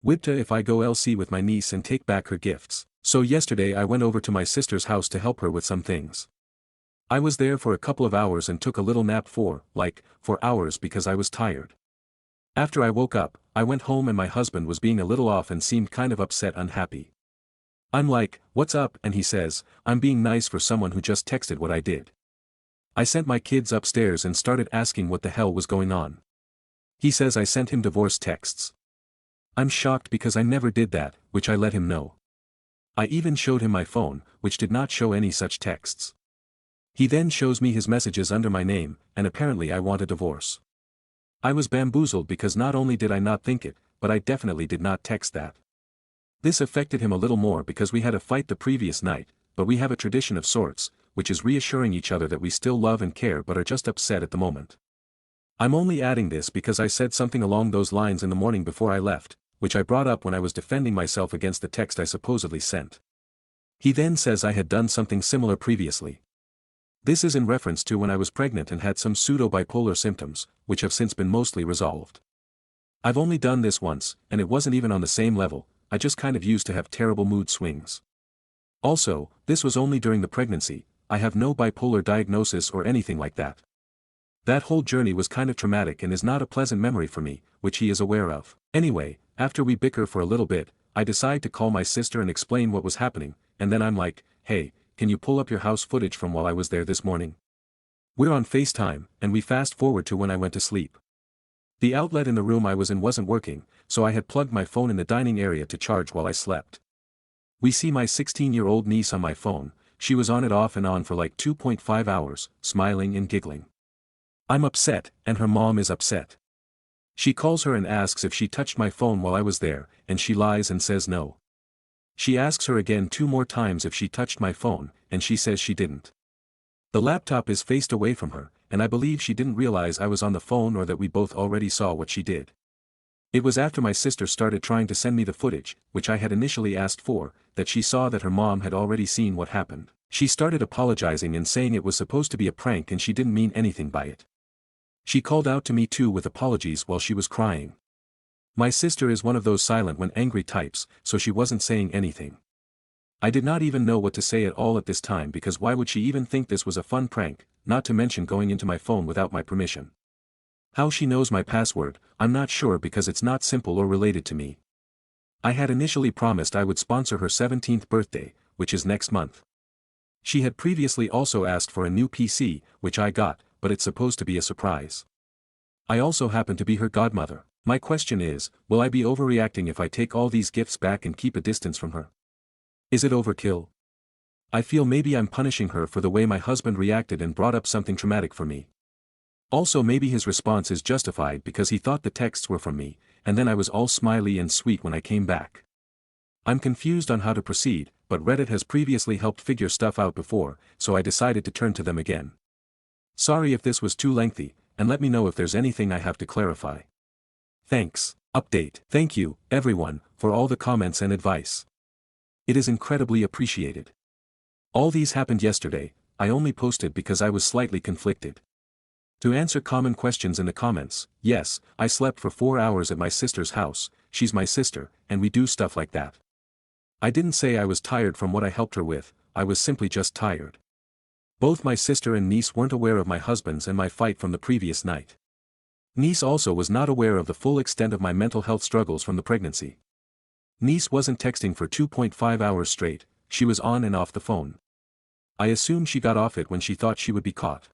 Whipta if I go LC with my niece and take back her gifts. So yesterday I went over to my sister's house to help her with some things. I was there for a couple of hours and took a little nap for 4 hours because I was tired. After I woke up, I went home and my husband was being a little off and seemed kind of upset, unhappy. I'm like, "What's up?" and he says, "I'm being nice for someone who just texted what I did." I sent my kids upstairs and started asking what the hell was going on. He says I sent him divorce texts. I'm shocked because I never did that, which I let him know. I even showed him my phone, which did not show any such texts. He then shows me his messages under my name, and apparently I want a divorce. I was bamboozled because not only did I not think it, but I definitely did not text that. This affected him a little more because we had a fight the previous night, but we have a tradition of sorts, which is reassuring each other that we still love and care but are just upset at the moment. I'm only adding this because I said something along those lines in the morning before I left, which I brought up when I was defending myself against the text I supposedly sent. He then says I had done something similar previously. This is in reference to when I was pregnant and had some pseudo-bipolar symptoms, which have since been mostly resolved. I've only done this once, and it wasn't even on the same level, I just kind of used to have terrible mood swings. Also, this was only during the pregnancy, I have no bipolar diagnosis or anything like that. That whole journey was kind of traumatic and is not a pleasant memory for me, which he is aware of. Anyway, after we bicker for a little bit, I decide to call my sister and explain what was happening, and then I'm like, "Hey, can you pull up your house footage from while I was there this morning?" We're on FaceTime, and we fast forward to when I went to sleep. The outlet in the room I was in wasn't working, so I had plugged my phone in the dining area to charge while I slept. We see my 16-year-old niece on my phone, she was on it off and on for like 2.5 hours, smiling and giggling. I'm upset, and her mom is upset. She calls her and asks if she touched my phone while I was there, and she lies and says no. She asks her again 2 more times if she touched my phone, and she says she didn't. The laptop is faced away from her, and I believe she didn't realize I was on the phone or that we both already saw what she did. It was after my sister started trying to send me the footage, which I had initially asked for, that she saw that her mom had already seen what happened. She started apologizing and saying it was supposed to be a prank and she didn't mean anything by it. She called out to me too with apologies while she was crying. My sister is one of those silent when angry types, so she wasn't saying anything. I did not even know what to say at all at this time because why would she even think this was a fun prank, not to mention going into my phone without my permission. How she knows my password, I'm not sure because it's not simple or related to me. I had initially promised I would sponsor her 17th birthday, which is next month. She had previously also asked for a new PC, which I got, but it's supposed to be a surprise. I also happen to be her godmother. My question is, will I be overreacting if I take all these gifts back and keep a distance from her? Is it overkill? I feel maybe I'm punishing her for the way my husband reacted and brought up something traumatic for me. Also maybe his response is justified because he thought the texts were from me, and then I was all smiley and sweet when I came back. I'm confused on how to proceed, but Reddit has previously helped figure stuff out before, so I decided to turn to them again. Sorry if this was too lengthy, and let me know if there's anything I have to clarify. Thanks. Update. Thank you, everyone, for all the comments and advice. It is incredibly appreciated. All these happened yesterday, I only posted because I was slightly conflicted. To answer common questions in the comments, yes, I slept for 4 hours at my sister's house, she's my sister, and we do stuff like that. I didn't say I was tired from what I helped her with, I was simply just tired. Both my sister and niece weren't aware of my husband's and my fight from the previous night. Niece also was not aware of the full extent of my mental health struggles from the pregnancy. Niece wasn't texting for 2.5 hours straight, she was on and off the phone. I assume she got off it when she thought she would be caught.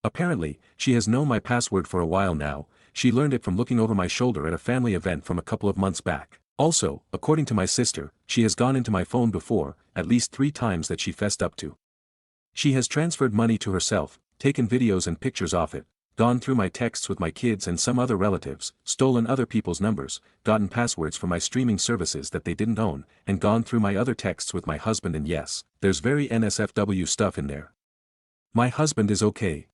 Apparently, she has known my password for a while now, she learned it from looking over my shoulder at a family event from a couple of months back. Also, according to my sister, she has gone into my phone before, at least 3 times that she fessed up to. She has transferred money to herself, taken videos and pictures off it, gone through my texts with my kids and some other relatives, stolen other people's numbers, gotten passwords for my streaming services that they didn't own, and gone through my other texts with my husband, and yes, there's very NSFW stuff in there. My husband is okay.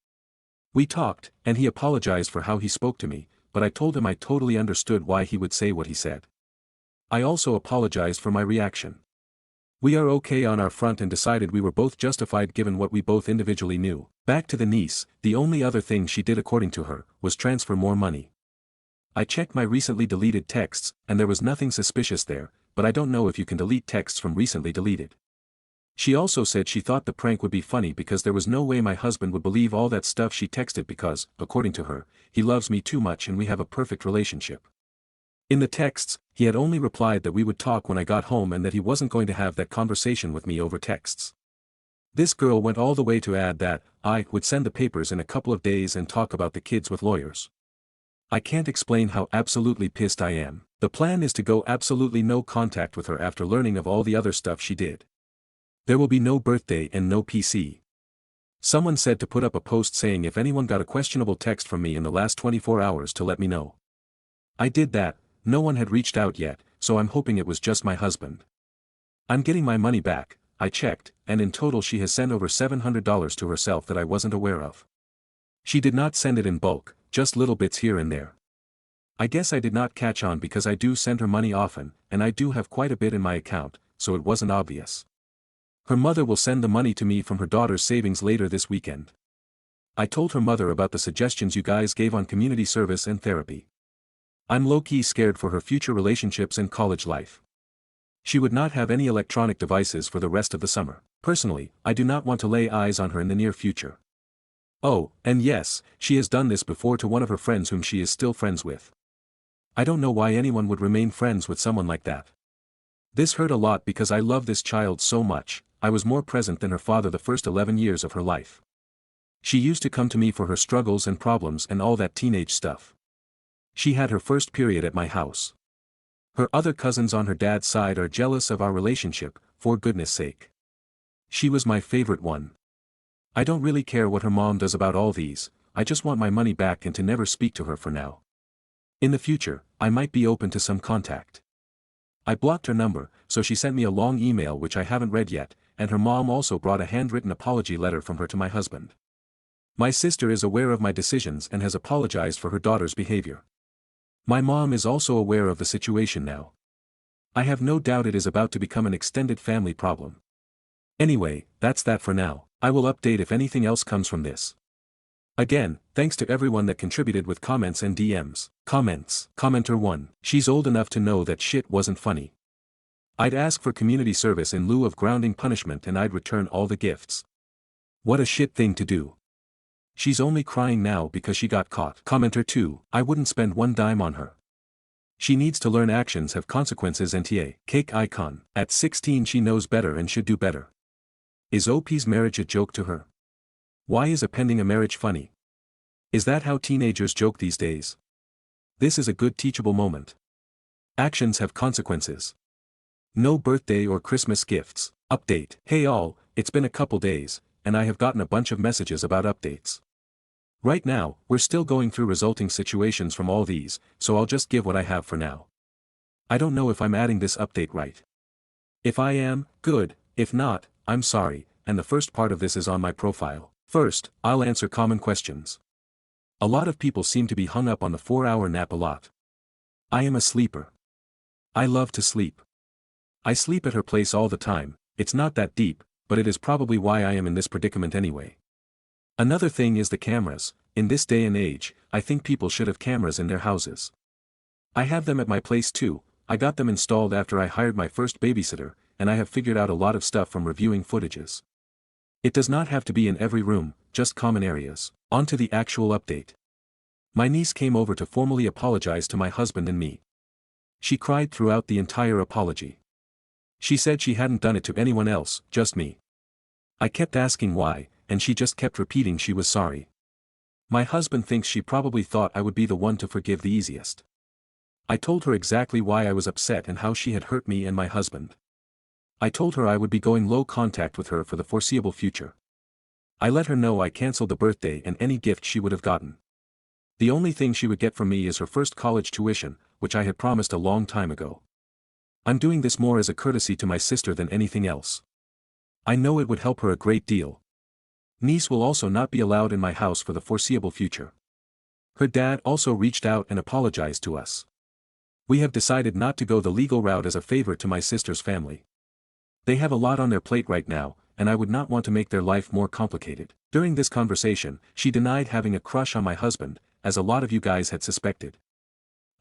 We talked, and he apologized for how he spoke to me, but I told him I totally understood why he would say what he said. I also apologized for my reaction. We are okay on our front and decided we were both justified given what we both individually knew. Back to the niece, the only other thing she did according to her, was transfer more money. I checked my recently deleted texts, and there was nothing suspicious there, but I don't know if you can delete texts from recently deleted. She also said she thought the prank would be funny because there was no way my husband would believe all that stuff she texted because, according to her, he loves me too much and we have a perfect relationship. In the texts, he had only replied that we would talk when I got home and that he wasn't going to have that conversation with me over texts. This girl went all the way to add that I would send the papers in a couple of days and talk about the kids with lawyers. I can't explain how absolutely pissed I am. The plan is to go absolutely no contact with her after learning of all the other stuff she did. There will be no birthday and no PC. Someone said to put up a post saying if anyone got a questionable text from me in the last 24 hours to let me know. I did that, no one had reached out yet, so I'm hoping it was just my husband. I'm getting my money back, I checked, and in total she has sent over $700 to herself that I wasn't aware of. She did not send it in bulk, just little bits here and there. I guess I did not catch on because I do send her money often, and I do have quite a bit in my account, so it wasn't obvious. Her mother will send the money to me from her daughter's savings later this weekend. I told her mother about the suggestions you guys gave on community service and therapy. I'm low-key scared for her future relationships and college life. She would not have any electronic devices for the rest of the summer. Personally, I do not want to lay eyes on her in the near future. Oh, and yes, she has done this before to one of her friends whom she is still friends with. I don't know why anyone would remain friends with someone like that. This hurt a lot because I love this child so much. I was more present than her father the first 11 years of her life. She used to come to me for her struggles and problems and all that teenage stuff. She had her first period at my house. Her other cousins on her dad's side are jealous of our relationship, for goodness sake. She was my favorite one. I don't really care what her mom does about all these, I just want my money back and to never speak to her for now. In the future, I might be open to some contact. I blocked her number, so she sent me a long email which I haven't read yet, and her mom also brought a handwritten apology letter from her to my husband. My sister is aware of my decisions and has apologized for her daughter's behavior. My mom is also aware of the situation now. I have no doubt it is about to become an extended family problem. Anyway, that's that for now. I will update if anything else comes from this. Again, thanks to everyone that contributed with comments and DMs. Comments. Commenter 1. She's old enough to know that shit wasn't funny. I'd ask for community service in lieu of grounding punishment and I'd return all the gifts. What a shit thing to do. She's only crying now because she got caught. Commenter 2. I wouldn't spend one dime on her. She needs to learn actions have consequences and TA. Cake icon. At 16 she knows better and should do better. Is OP's marriage a joke to her? Why is appending a marriage funny? Is that how teenagers joke these days? This is a good teachable moment. Actions have consequences. No birthday or Christmas gifts. Update. Hey all, it's been a couple days, and I have gotten a bunch of messages about updates. Right now, we're still going through resulting situations from all these, so I'll just give what I have for now. I don't know if I'm adding this update right. If I am, good, if not, I'm sorry, and the first part of this is on my profile. First, I'll answer common questions. A lot of people seem to be hung up on the 4-hour nap a lot. I am a sleeper. I love to sleep. I sleep at her place all the time, it's not that deep, but it is probably why I am in this predicament anyway. Another thing is the cameras. In this day and age, I think people should have cameras in their houses. I have them at my place too. I got them installed after I hired my first babysitter, and I have figured out a lot of stuff from reviewing footages. It does not have to be in every room, just common areas. On to the actual update. My niece came over to formally apologize to my husband and me. She cried throughout the entire apology. She said she hadn't done it to anyone else, just me. I kept asking why, and she just kept repeating she was sorry. My husband thinks she probably thought I would be the one to forgive the easiest. I told her exactly why I was upset and how she had hurt me and my husband. I told her I would be going low contact with her for the foreseeable future. I let her know I canceled the birthday and any gift she would have gotten. The only thing she would get from me is her first college tuition, which I had promised a long time ago. I'm doing this more as a courtesy to my sister than anything else. I know it would help her a great deal. Niece will also not be allowed in my house for the foreseeable future. Her dad also reached out and apologized to us. We have decided not to go the legal route as a favor to my sister's family. They have a lot on their plate right now, and I would not want to make their life more complicated. During this conversation, she denied having a crush on my husband, as a lot of you guys had suspected.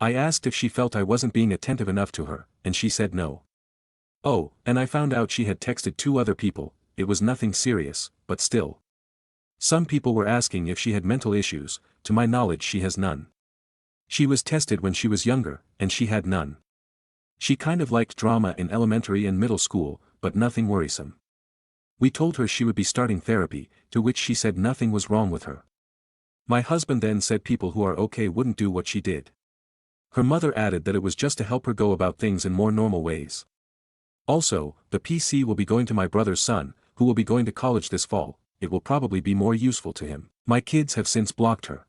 I asked if she felt I wasn't being attentive enough to her, and she said no. Oh, and I found out she had texted 2 other people. It was nothing serious, but still. Some people were asking if she had mental issues. To my knowledge she has none. She was tested when she was younger, and she had none. She kind of liked drama in elementary and middle school, but nothing worrisome. We told her she would be starting therapy, to which she said nothing was wrong with her. My husband then said people who are okay wouldn't do what she did. Her mother added that it was just to help her go about things in more normal ways. Also, the PC will be going to my brother's son, who will be going to college this fall. It will probably be more useful to him. My kids have since blocked her.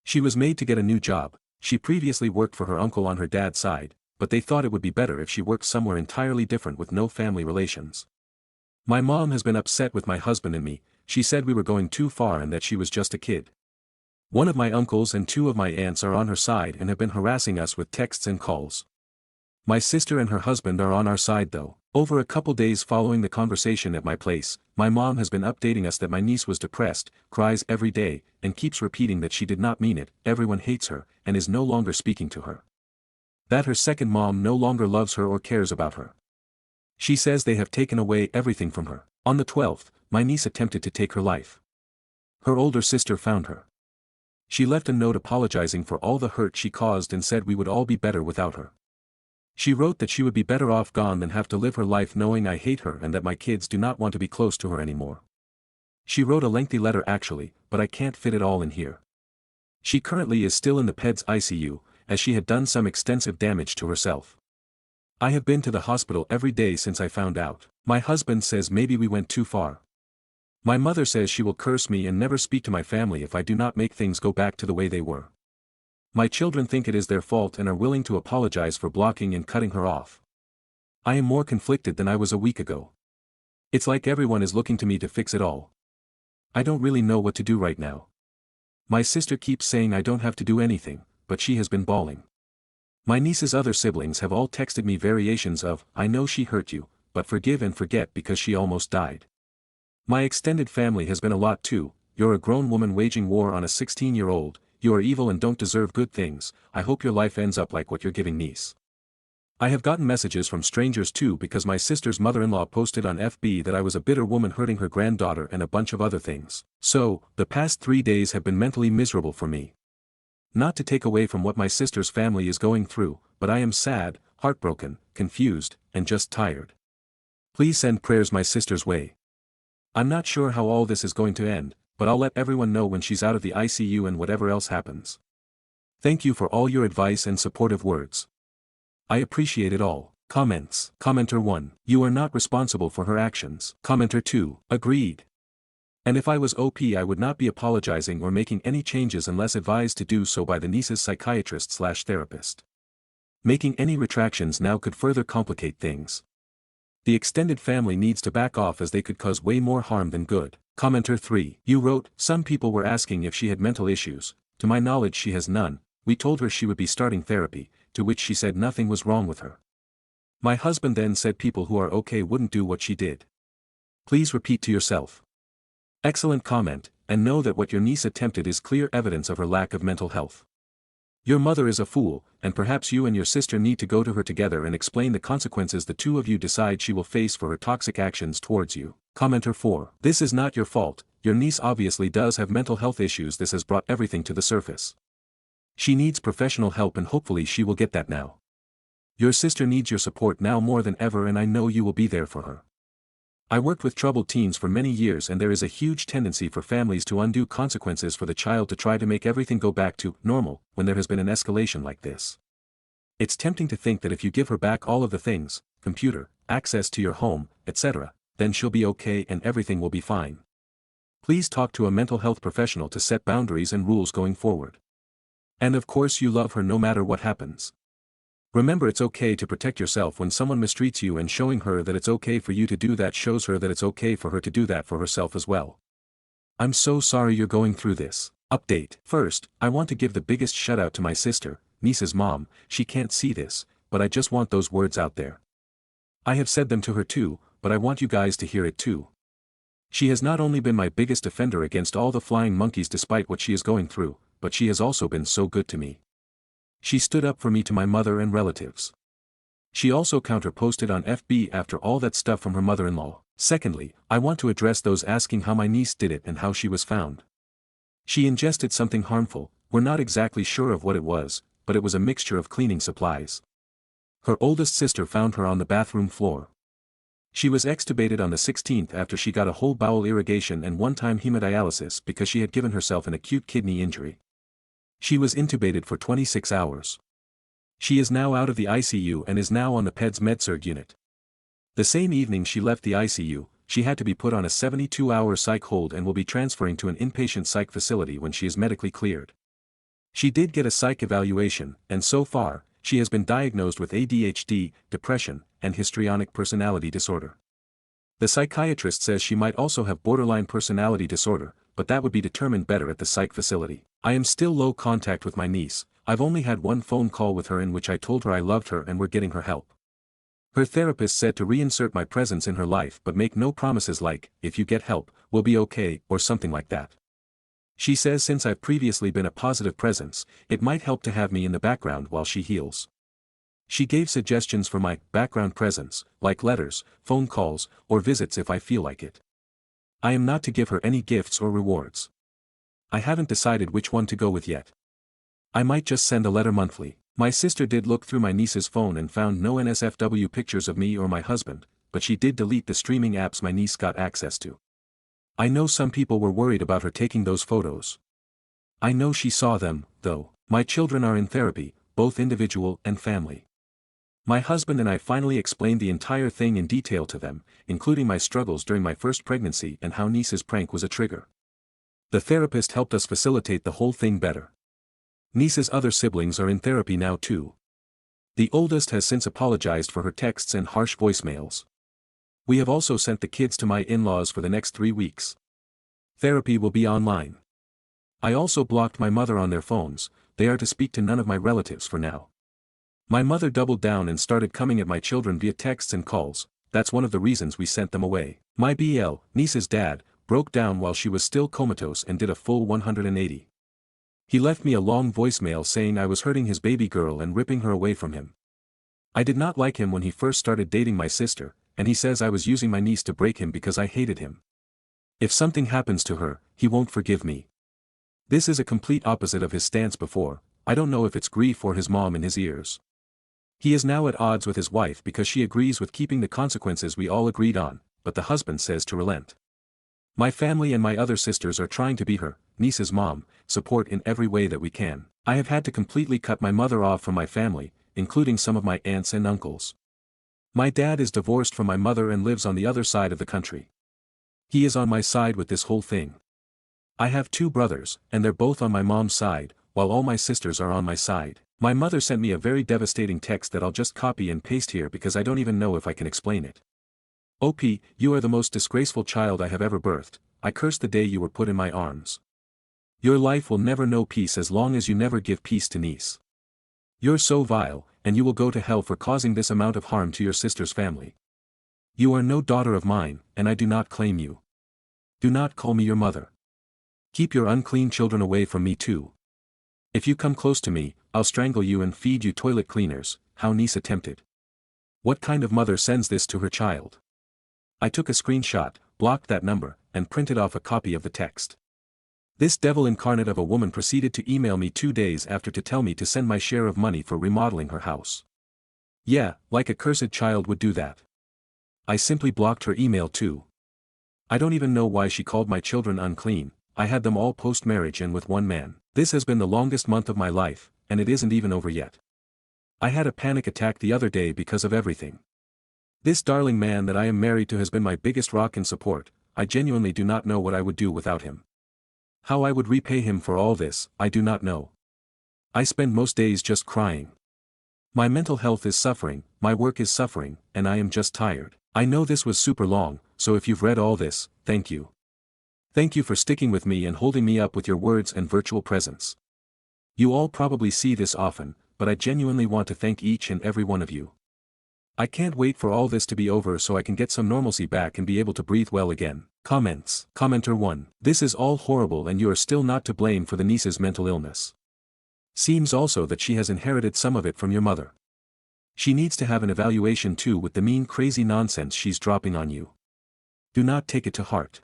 She was made to get a new job. She previously worked for her uncle on her dad's side, but they thought it would be better if she worked somewhere entirely different with no family relations. My mom has been upset with my husband and me. She said we were going too far and that she was just a kid. One of my uncles and 2 of my aunts are on her side and have been harassing us with texts and calls. My sister and her husband are on our side though. Over a couple days following the conversation at my place, my mom has been updating us that my niece was depressed, cries every day, and keeps repeating that she did not mean it, everyone hates her, and is no longer speaking to her. That her second mom no longer loves her or cares about her. She says they have taken away everything from her. On the 12th, my niece attempted to take her life. Her older sister found her. She left a note apologizing for all the hurt she caused and said we would all be better without her. She wrote that she would be better off gone than have to live her life knowing I hate her and that my kids do not want to be close to her anymore. She wrote a lengthy letter actually, but I can't fit it all in here. She currently is still in the PED's ICU, as she had done some extensive damage to herself. I have been to the hospital every day since I found out. My husband says maybe we went too far. My mother says she will curse me and never speak to my family if I do not make things go back to the way they were. My children think it is their fault and are willing to apologize for blocking and cutting her off. I am more conflicted than I was a week ago. It's like everyone is looking to me to fix it all. I don't really know what to do right now. My sister keeps saying I don't have to do anything, but she has been bawling. My niece's other siblings have all texted me variations of, I know she hurt you, but forgive and forget because she almost died. My extended family has been a lot too. You're a grown woman waging war on a 16-year-old, you are evil and don't deserve good things. I hope your life ends up like what you're giving niece. I have gotten messages from strangers too because my sister's mother-in-law posted on FB that I was a bitter woman hurting her granddaughter and a bunch of other things. So, the past 3 days have been mentally miserable for me. Not to take away from what my sister's family is going through, but I am sad, heartbroken, confused, and just tired. Please send prayers my sister's way. I'm not sure how all this is going to end, but I'll let everyone know when she's out of the ICU and whatever else happens. Thank you for all your advice and supportive words. I appreciate it all. Comments. Commenter 1. You are not responsible for her actions. Commenter 2. Agreed. And if I was OP I would not be apologizing or making any changes unless advised to do so by the niece's psychiatrist/therapist. Making any retractions now could further complicate things. The extended family needs to back off as they could cause way more harm than good. Commenter 3. You wrote, some people were asking if she had mental issues. To my knowledge she has none. We told her she would be starting therapy, to which she said nothing was wrong with her. My husband then said people who are okay wouldn't do what she did. Please repeat to yourself. Excellent comment, and know that what your niece attempted is clear evidence of her lack of mental health. Your mother is a fool, and perhaps you and your sister need to go to her together and explain the consequences the 2 of you decide she will face for her toxic actions towards you. Commenter 4. This is not your fault, your niece obviously does have mental health issues. This has brought everything to the surface. She needs professional help and hopefully she will get that now. Your sister needs your support now more than ever and I know you will be there for her. I worked with troubled teens for many years and there is a huge tendency for families to undo consequences for the child to try to make everything go back to normal when there has been an escalation like this. It's tempting to think that if you give her back all of the things, computer, access to your home, etc., then she'll be okay and everything will be fine. Please talk to a mental health professional to set boundaries and rules going forward. And of course you love her no matter what happens. Remember it's okay to protect yourself when someone mistreats you and showing her that it's okay for you to do that shows her that it's okay for her to do that for herself as well. I'm so sorry you're going through this. Update. First, I want to give the biggest shout out to my sister, niece's mom. She can't see this, but I just want those words out there. I have said them to her too, but I want you guys to hear it too. She has not only been my biggest defender against all the flying monkeys despite what she is going through, but she has also been so good to me. She stood up for me to my mother and relatives. She also counter-posted on FB after all that stuff from her mother-in-law. Secondly, I want to address those asking how my niece did it and how she was found. She ingested something harmful, we're not exactly sure of what it was, but it was a mixture of cleaning supplies. Her oldest sister found her on the bathroom floor. She was extubated on the 16th after she got a whole bowel irrigation and one-time hemodialysis because she had given herself an acute kidney injury. She was intubated for 26 hours. She is now out of the ICU and is now on the PEDS MedSurg unit. The same evening she left the ICU, she had to be put on a 72-hour psych hold and will be transferring to an inpatient psych facility when she is medically cleared. She did get a psych evaluation, and so far, she has been diagnosed with ADHD, depression, and histrionic personality disorder. The psychiatrist says she might also have borderline personality disorder, but that would be determined better at the psych facility. I am still low contact with my niece. I've only had one phone call with her in which I told her I loved her and we're getting her help. Her therapist said to reinsert my presence in her life but make no promises like, if you get help, we'll be okay, or something like that. She says since I've previously been a positive presence, it might help to have me in the background while she heals. She gave suggestions for my background presence, like letters, phone calls, or visits if I feel like it. I am not to give her any gifts or rewards. I haven't decided which one to go with yet. I might just send a letter monthly. My sister did look through my niece's phone and found no NSFW pictures of me or my husband, but she did delete the streaming apps my niece got access to. I know some people were worried about her taking those photos. I know she saw them, though. My children are in therapy, both individual and family. My husband and I finally explained the entire thing in detail to them, including my struggles during my first pregnancy and how niece's prank was a trigger. The therapist helped us facilitate the whole thing better. Niece's other siblings are in therapy now too. The oldest has since apologized for her texts and harsh voicemails. We have also sent the kids to my in-laws for the next 3 weeks. Therapy will be online. I also blocked my mother on their phones. They are to speak to none of my relatives for now. My mother doubled down and started coming at my children via texts and calls. That's one of the reasons we sent them away. My niece's dad, broke down while she was still comatose and did a full 180. He left me a long voicemail saying I was hurting his baby girl and ripping her away from him. I did not like him when he first started dating my sister, and he says I was using my niece to break him because I hated him. If something happens to her, he won't forgive me. This is a complete opposite of his stance before. I don't know if it's grief or his mom in his ears. He is now at odds with his wife because she agrees with keeping the consequences we all agreed on, but the husband says to relent. My family and my other sisters are trying to be her, niece's mom, support in every way that we can. I have had to completely cut my mother off from my family, including some of my aunts and uncles. My dad is divorced from my mother and lives on the other side of the country. He is on my side with this whole thing. I have 2 brothers, and they're both on my mom's side, while all my sisters are on my side. My mother sent me a very devastating text that I'll just copy and paste here because I don't even know if I can explain it. OP, you are the most disgraceful child I have ever birthed. I curse the day you were put in my arms. Your life will never know peace as long as you never give peace to niece. You're so vile, and you will go to hell for causing this amount of harm to your sister's family. You are no daughter of mine, and I do not claim you. Do not call me your mother. Keep your unclean children away from me too. If you come close to me, I'll strangle you and feed you toilet cleaners. How niece attempted. What kind of mother sends this to her child? I took a screenshot, blocked that number, and printed off a copy of the text. This devil incarnate of a woman proceeded to email me 2 days after to tell me to send my share of money for remodeling her house. Yeah, like a cursed child would do that. I simply blocked her email too. I don't even know why she called my children unclean. I had them all post-marriage and with one man. This has been the longest month of my life, and it isn't even over yet. I had a panic attack the other day because of everything. This darling man that I am married to has been my biggest rock and support. I genuinely do not know what I would do without him. How I would repay him for all this, I do not know. I spend most days just crying. My mental health is suffering, my work is suffering, and I am just tired. I know this was super long, so if you've read all this, thank you. Thank you for sticking with me and holding me up with your words and virtual presence. You all probably see this often, but I genuinely want to thank each and every one of you. I can't wait for all this to be over so I can get some normalcy back and be able to breathe well again. Comments. Commenter 1. This is all horrible and you are still not to blame for the niece's mental illness. Seems also that she has inherited some of it from your mother. She needs to have an evaluation too with the mean crazy nonsense she's dropping on you. Do not take it to heart.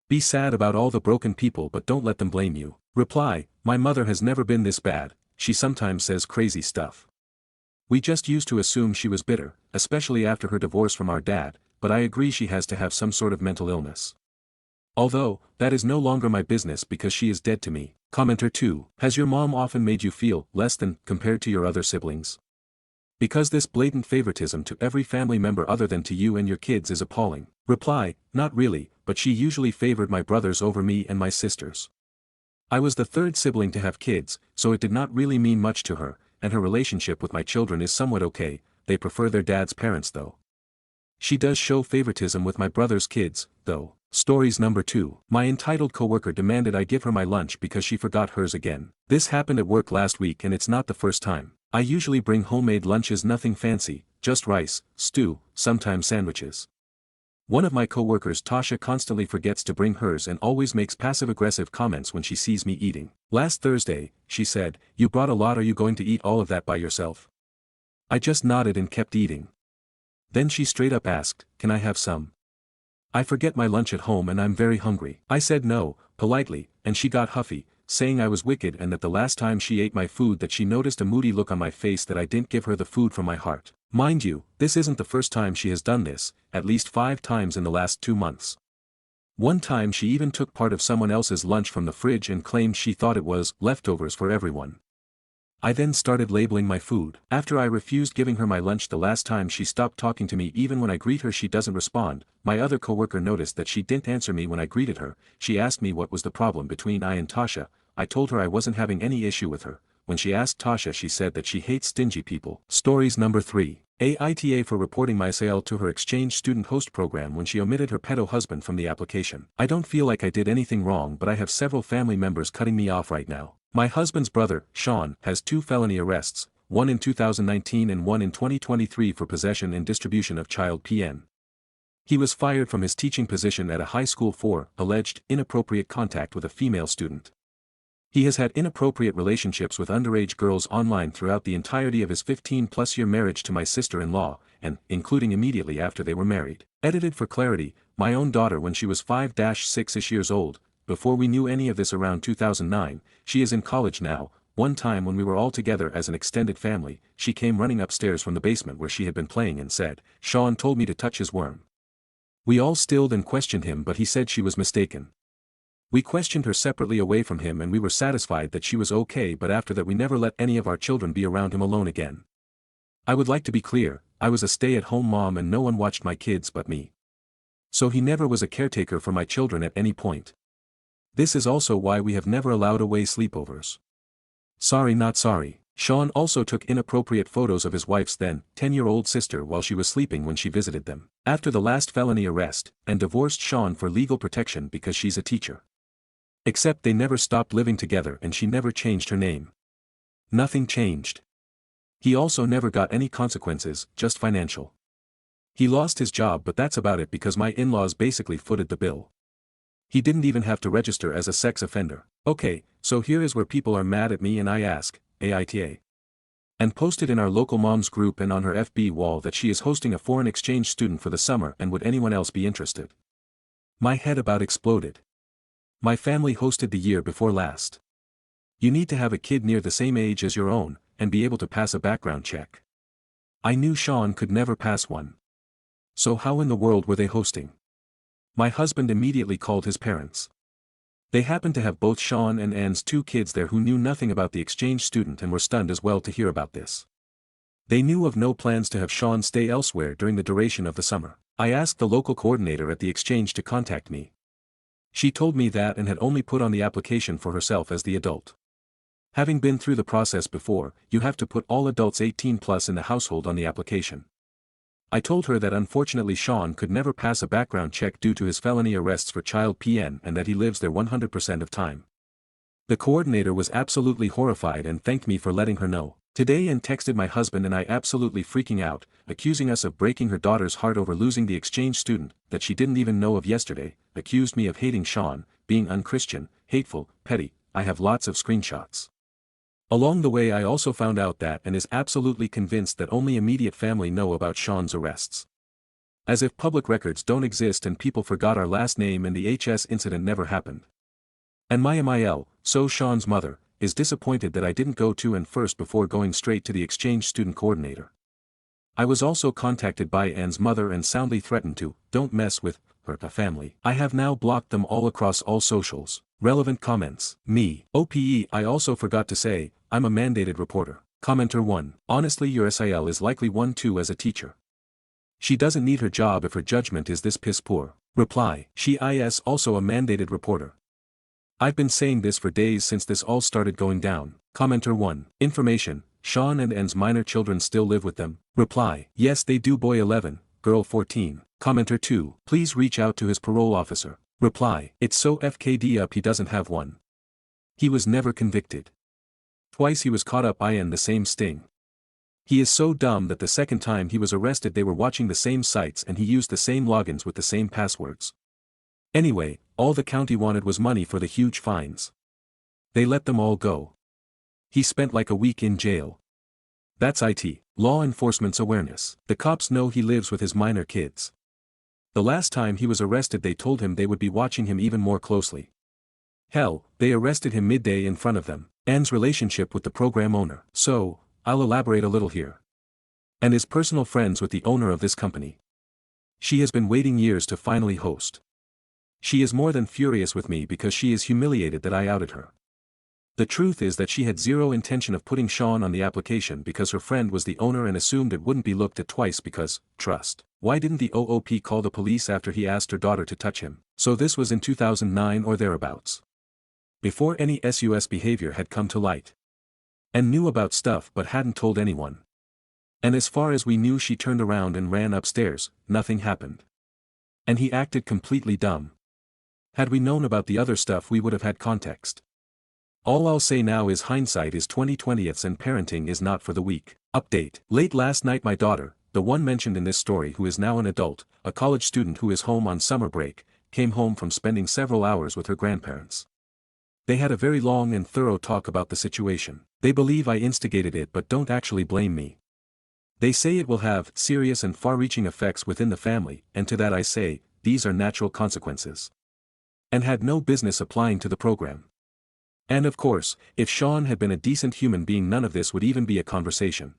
Be sad about all the broken people but don't let them blame you. Reply, my mother has never been this bad, she sometimes says crazy stuff. We just used to assume she was bitter, especially after her divorce from our dad, but I agree she has to have some sort of mental illness. Although, that is no longer my business because she is dead to me. Commenter 2. Has your mom often made you feel less than compared to your other siblings? Because this blatant favoritism to every family member other than to you and your kids is appalling. Reply, not really, but she usually favored my brothers over me and my sisters. I was the third sibling to have kids, so it did not really mean much to her, and her relationship with my children is somewhat okay, they prefer their dad's parents though. She does show favoritism with my brother's kids, though. Stories number 2. My entitled coworker demanded I give her my lunch because she forgot hers again. This happened at work last week and it's not the first time. I usually bring homemade lunches, nothing fancy, just rice, stew, sometimes sandwiches. One of my coworkers, Tasha, constantly forgets to bring hers and always makes passive-aggressive comments when she sees me eating. Last Thursday, she said, "You brought a lot, are you going to eat all of that by yourself?" I just nodded and kept eating. Then she straight up asked, "Can I have some? I forget my lunch at home and I'm very hungry." I said no, politely, and she got huffy, saying I was wicked and that the last time she ate my food that she noticed a moody look on my face that I didn't give her the food from my heart. Mind you, this isn't the first time she has done this, at least 5 times in the last 2 months. One time she even took part of someone else's lunch from the fridge and claimed she thought it was leftovers for everyone. I then started labeling my food. After I refused giving her my lunch the last time, she stopped talking to me. Even when I greet her she doesn't respond. My other coworker noticed that she didn't answer me when I greeted her. She asked me what was the problem between I and Tasha. I told her I wasn't having any issue with her. When she asked Tasha, she said that she hates stingy people. Stories number 3. Aita for reporting my sale to her exchange student host program when she omitted her pedo husband from the application. I don't feel like I did anything wrong, but I have several family members cutting me off right now. My husband's brother, Sean, has 2 felony arrests, one in 2019 and one in 2023 for possession and distribution of child PN. He was fired from his teaching position at a high school for alleged inappropriate contact with a female student. He has had inappropriate relationships with underage girls online throughout the entirety of his 15-plus-year marriage to my sister-in-law, and including immediately after they were married. Edited for clarity, my own daughter when she was 5-6-ish years old, before we knew any of this around 2009, she is in college now. One time when we were all together as an extended family, she came running upstairs from the basement where she had been playing and said, "Sean told me to touch his worm." We all stilled and questioned him, but he said she was mistaken. We questioned her separately away from him and we were satisfied that she was okay, but after that we never let any of our children be around him alone again. I would like to be clear, I was a stay-at-home mom and no one watched my kids but me. So he never was a caretaker for my children at any point. This is also why we have never allowed away sleepovers. Sorry not sorry. Sean also took inappropriate photos of his wife's then 10-year-old sister while she was sleeping when she visited them. After the last felony arrest, and divorced Sean for legal protection because she's a teacher. Except they never stopped living together and she never changed her name. Nothing changed. He also never got any consequences, just financial. He lost his job, but that's about it because my in-laws basically footed the bill. He didn't even have to register as a sex offender. Okay, so here is where people are mad at me and I ask, Aita. And posted in our local moms group and on her FB wall that she is hosting a foreign exchange student for the summer and would anyone else be interested? My head about exploded. My family hosted the year before last. You need to have a kid near the same age as your own, and be able to pass a background check. I knew Sean could never pass one. So how in the world were they hosting? My husband immediately called his parents. They happened to have both Sean and Anne's 2 kids there who knew nothing about the exchange student and were stunned as well to hear about this. They knew of no plans to have Sean stay elsewhere during the duration of the summer. I asked the local coordinator at the exchange to contact me. She told me that and had only put on the application for herself as the adult. Having been through the process before, you have to put all adults 18 plus in the household on the application. I told her that unfortunately Sean could never pass a background check due to his felony arrests for child PN and that he lives there 100% of time. The coordinator was absolutely horrified and thanked me for letting her know. Today and texted my husband and I absolutely freaking out, accusing us of breaking her daughter's heart over losing the exchange student that she didn't even know of yesterday, accused me of hating Sean, being unchristian, hateful, petty. I have lots of screenshots. Along the way I also found out that and is absolutely convinced that only immediate family know about Sean's arrests. As if public records don't exist and people forgot our last name and the HS incident never happened. And my MIL, so Sean's mother, is disappointed that I didn't go to and first before going straight to the exchange student coordinator. I was also contacted by Anne's mother and soundly threatened to, don't mess with, her family. I have now blocked them all across all socials. Relevant comments. Me. OPE. I also forgot to say, I'm a mandated reporter. Commenter 1. Honestly your SIL is likely 1-2 as a teacher. She doesn't need her job if her judgment is this piss poor. Reply. She is also a mandated reporter. I've been saying this for days since this all started going down. Commenter 1. Information. Sean and Anne's minor children still live with them. Reply. Yes they do, boy 11, girl 14. Commenter 2. Please reach out to his parole officer. Reply. It's so FKD up he doesn't have one. He was never convicted. Twice he was caught up in the same sting. He is so dumb that the second time he was arrested they were watching the same sites and he used the same logins with the same passwords. Anyway, all the county wanted was money for the huge fines. They let them all go. He spent like a week in jail. That's IT, law enforcement's awareness. The cops know he lives with his minor kids. The last time he was arrested they told him they would be watching him even more closely. Hell, they arrested him midday in front of them. Anne's relationship with the program owner. So, I'll elaborate a little here. Anne is personal friends with the owner of this company. She has been waiting years to finally host. She is more than furious with me because she is humiliated that I outed her. The truth is that she had zero intention of putting Sean on the application because her friend was the owner and assumed it wouldn't be looked at twice because, trust. Why didn't the OOP call the police after he asked her daughter to touch him? So this was in 2009 or thereabouts. Before any SUS behavior had come to light. And knew about stuff but hadn't told anyone. And as far as we knew she turned around and ran upstairs, nothing happened. And he acted completely dumb. Had we known about the other stuff we would have had context. All I'll say now is hindsight is 20/20ths and parenting is not for the weak. Update. Late last night my daughter, the one mentioned in this story who is now an adult, a college student who is home on summer break, came home from spending several hours with her grandparents. They had a very long and thorough talk about the situation. They believe I instigated it but don't actually blame me. They say it will have serious and far-reaching effects within the family, and to that I say, these are natural consequences. And had no business applying to the program. And of course, if Sean had been a decent human being none of this would even be a conversation.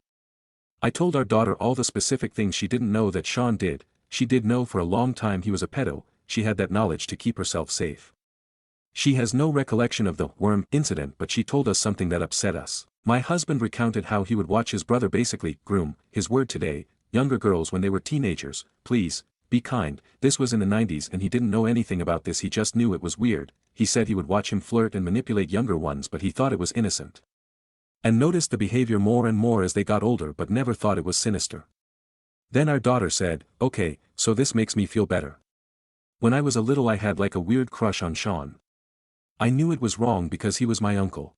I told our daughter all the specific things she didn't know that Sean did. She did know for a long time he was a pedo, she had that knowledge to keep herself safe. She has no recollection of the worm incident but she told us something that upset us. My husband recounted how he would watch his brother basically groom, his word today, younger girls when they were teenagers. Please, be kind, this was in the 90s and he didn't know anything about this, he just knew it was weird. He said he would watch him flirt and manipulate younger ones but he thought it was innocent. And noticed the behavior more and more as they got older but never thought it was sinister. Then our daughter said, okay, so this makes me feel better. When I was a little I had like a weird crush on Sean. I knew it was wrong because he was my uncle.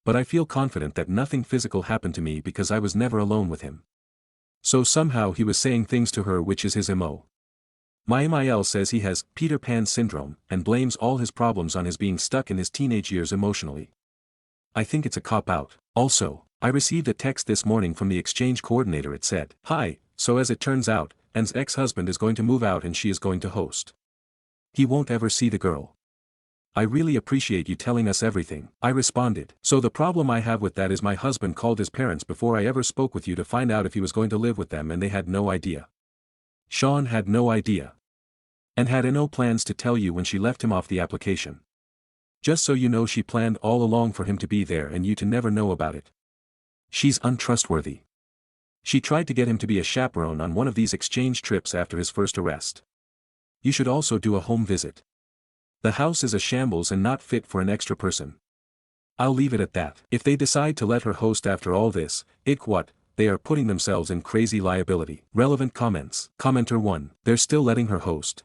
But I feel confident that nothing physical happened to me because I was never alone with him. So somehow he was saying things to her which is his MO. My MIL says he has Peter Pan syndrome and blames all his problems on his being stuck in his teenage years emotionally. I think it's a cop-out. Also, I received a text this morning from the exchange coordinator. It said, "Hi, so as it turns out, Anne's ex-husband is going to move out and she is going to host. He won't ever see the girl. I really appreciate you telling us everything." I responded, "So the problem I have with that is my husband called his parents before I ever spoke with you to find out if he was going to live with them and they had no idea. Sean had no idea. And had no plans to tell you when she left him off the application. Just so you know she planned all along for him to be there and you to never know about it. She's untrustworthy. She tried to get him to be a chaperone on one of these exchange trips after his first arrest. You should also do a home visit. The house is a shambles and not fit for an extra person. I'll leave it at that. If they decide to let her host after all this, they are putting themselves in crazy liability." Relevant comments. Commenter 1. They're still letting her host.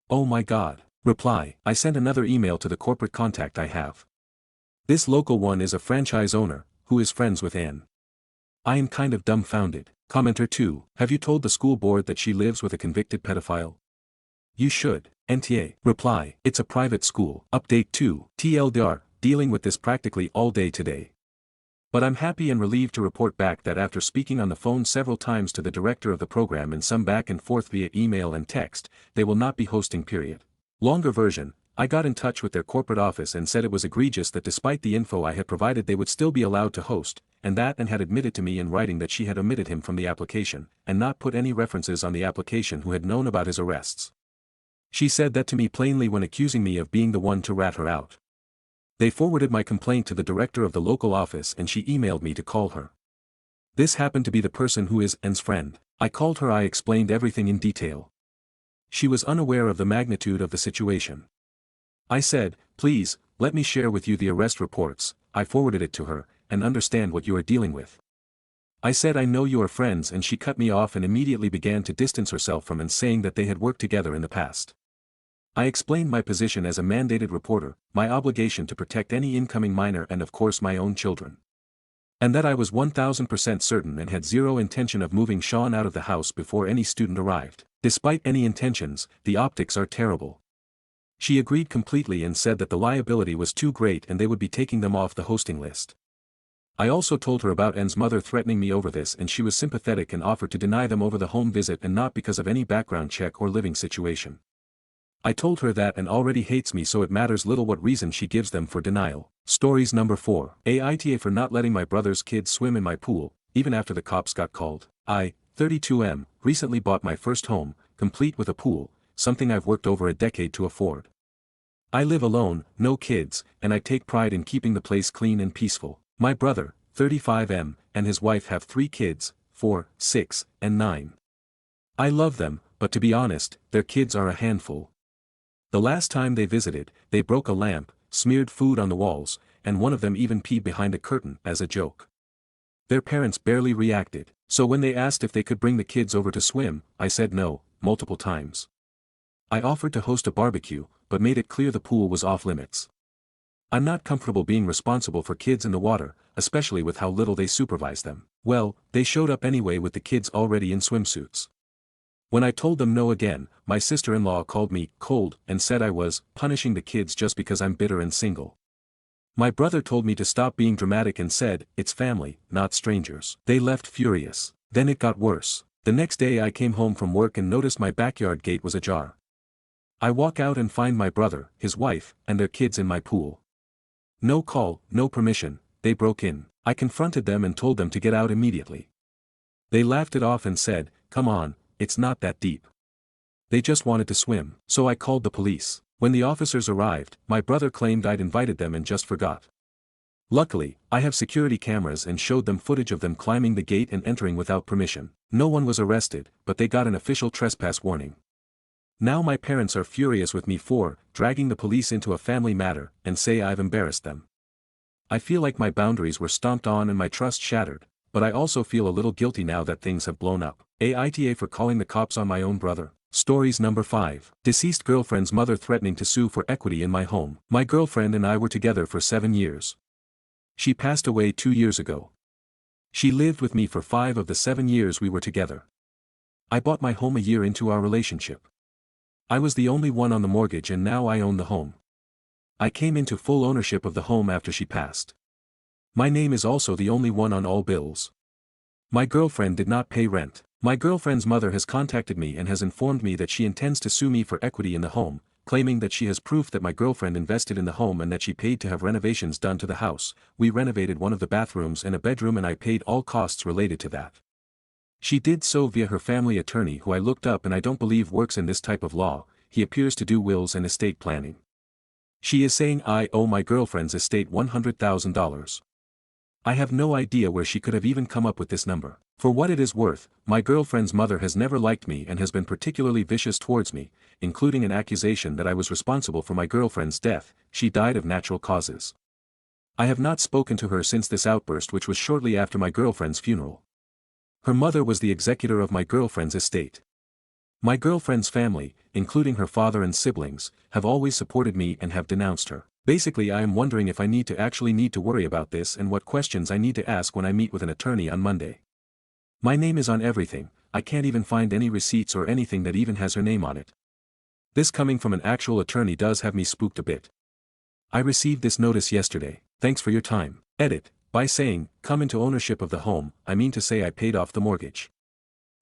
Oh my god. Reply. I sent another email to the corporate contact I have. This local one is a franchise owner, who is friends with Anne. I am kind of dumbfounded. Commenter 2. Have you told the school board that she lives with a convicted pedophile? You should. NTA. Reply. It's a private school. Update 2. TLDR. Dealing with this practically all day today. But I'm happy and relieved to report back that after speaking on the phone several times to the director of the program and some back and forth via email and text, they will not be hosting period. Longer version, I got in touch with their corporate office and said it was egregious that despite the info I had provided they would still be allowed to host, and had admitted to me in writing that she had omitted him from the application, and not put any references on the application who had known about his arrests. She said that to me plainly when accusing me of being the one to rat her out. They forwarded my complaint to the director of the local office and she emailed me to call her. This happened to be the person who is N's friend. I called her. I explained everything in detail. She was unaware of the magnitude of the situation. I said, please, let me share with you the arrest reports. I forwarded it to her, and understand what you are dealing with. I said I know you are friends, and she cut me off and immediately began to distance herself from and saying that they had worked together in the past. I explained my position as a mandated reporter, my obligation to protect any incoming minor and of course my own children. And that I was 1000% certain and had zero intention of moving Sean out of the house before any student arrived. Despite any intentions, the optics are terrible. She agreed completely and said that the liability was too great and they would be taking them off the hosting list. I also told her about N's mother threatening me over this and she was sympathetic and offered to deny them over the home visit and not because of any background check or living situation. I told her that N already hates me so it matters little what reason she gives them for denial. Stories number 4. Aita for not letting my brother's kids swim in my pool, even after the cops got called. I, 32M, recently bought my first home, complete with a pool, something I've worked over a decade to afford. I live alone, no kids, and I take pride in keeping the place clean and peaceful. My brother, 35M, and his wife have 3 kids, 4, 6, and 9. I love them, but to be honest, their kids are a handful. The last time they visited, they broke a lamp, smeared food on the walls, and one of them even peed behind a curtain as a joke. Their parents barely reacted, so when they asked if they could bring the kids over to swim, I said no, multiple times. I offered to host a barbecue, but made it clear the pool was off limits. I'm not comfortable being responsible for kids in the water, especially with how little they supervise them. Well, they showed up anyway with the kids already in swimsuits. When I told them no again, my sister-in-law called me cold and said I was punishing the kids just because I'm bitter and single. My brother told me to stop being dramatic and said, it's family, not strangers. They left furious. Then it got worse. The next day I came home from work and noticed my backyard gate was ajar. I walk out and find my brother, his wife, and their kids in my pool. No call, no permission, they broke in. I confronted them and told them to get out immediately. They laughed it off and said, come on, it's not that deep. They just wanted to swim. So I called the police. When the officers arrived, my brother claimed I'd invited them and just forgot. Luckily, I have security cameras and showed them footage of them climbing the gate and entering without permission. No one was arrested, but they got an official trespass warning. Now my parents are furious with me for dragging the police into a family matter and say I've embarrassed them. I feel like my boundaries were stomped on and my trust shattered, but I also feel a little guilty now that things have blown up. Aita for calling the cops on my own brother. Stories number 5. Deceased girlfriend's mother threatening to sue for equity in my home. My girlfriend and I were together for 7 years. She passed away 2 years ago. She lived with me for 5 of the 7 years we were together. I bought my home a year into our relationship. I was the only one on the mortgage and now I own the home. I came into full ownership of the home after she passed. My name is also the only one on all bills. My girlfriend did not pay rent. My girlfriend's mother has contacted me and has informed me that she intends to sue me for equity in the home, claiming that she has proof that my girlfriend invested in the home and that she paid to have renovations done to the house. We renovated one of the bathrooms and a bedroom and I paid all costs related to that. She did so via her family attorney who I looked up and I don't believe works in this type of law. He appears to do wills and estate planning. She is saying I owe my girlfriend's estate $100,000. I have no idea where she could have even come up with this number. For what it is worth, my girlfriend's mother has never liked me and has been particularly vicious towards me, including an accusation that I was responsible for my girlfriend's death. She died of natural causes. I have not spoken to her since this outburst, which was shortly after my girlfriend's funeral. Her mother was the executor of my girlfriend's estate. My girlfriend's family, including her father and siblings, have always supported me and have denounced her. Basically, I am wondering if I need to worry about this and what questions I need to ask when I meet with an attorney on Monday. My name is on everything. I can't even find any receipts or anything that even has her name on it. This coming from an actual attorney does have me spooked a bit. I received this notice yesterday. Thanks for your time. Edit. By saying, come into ownership of the home, I mean to say I paid off the mortgage.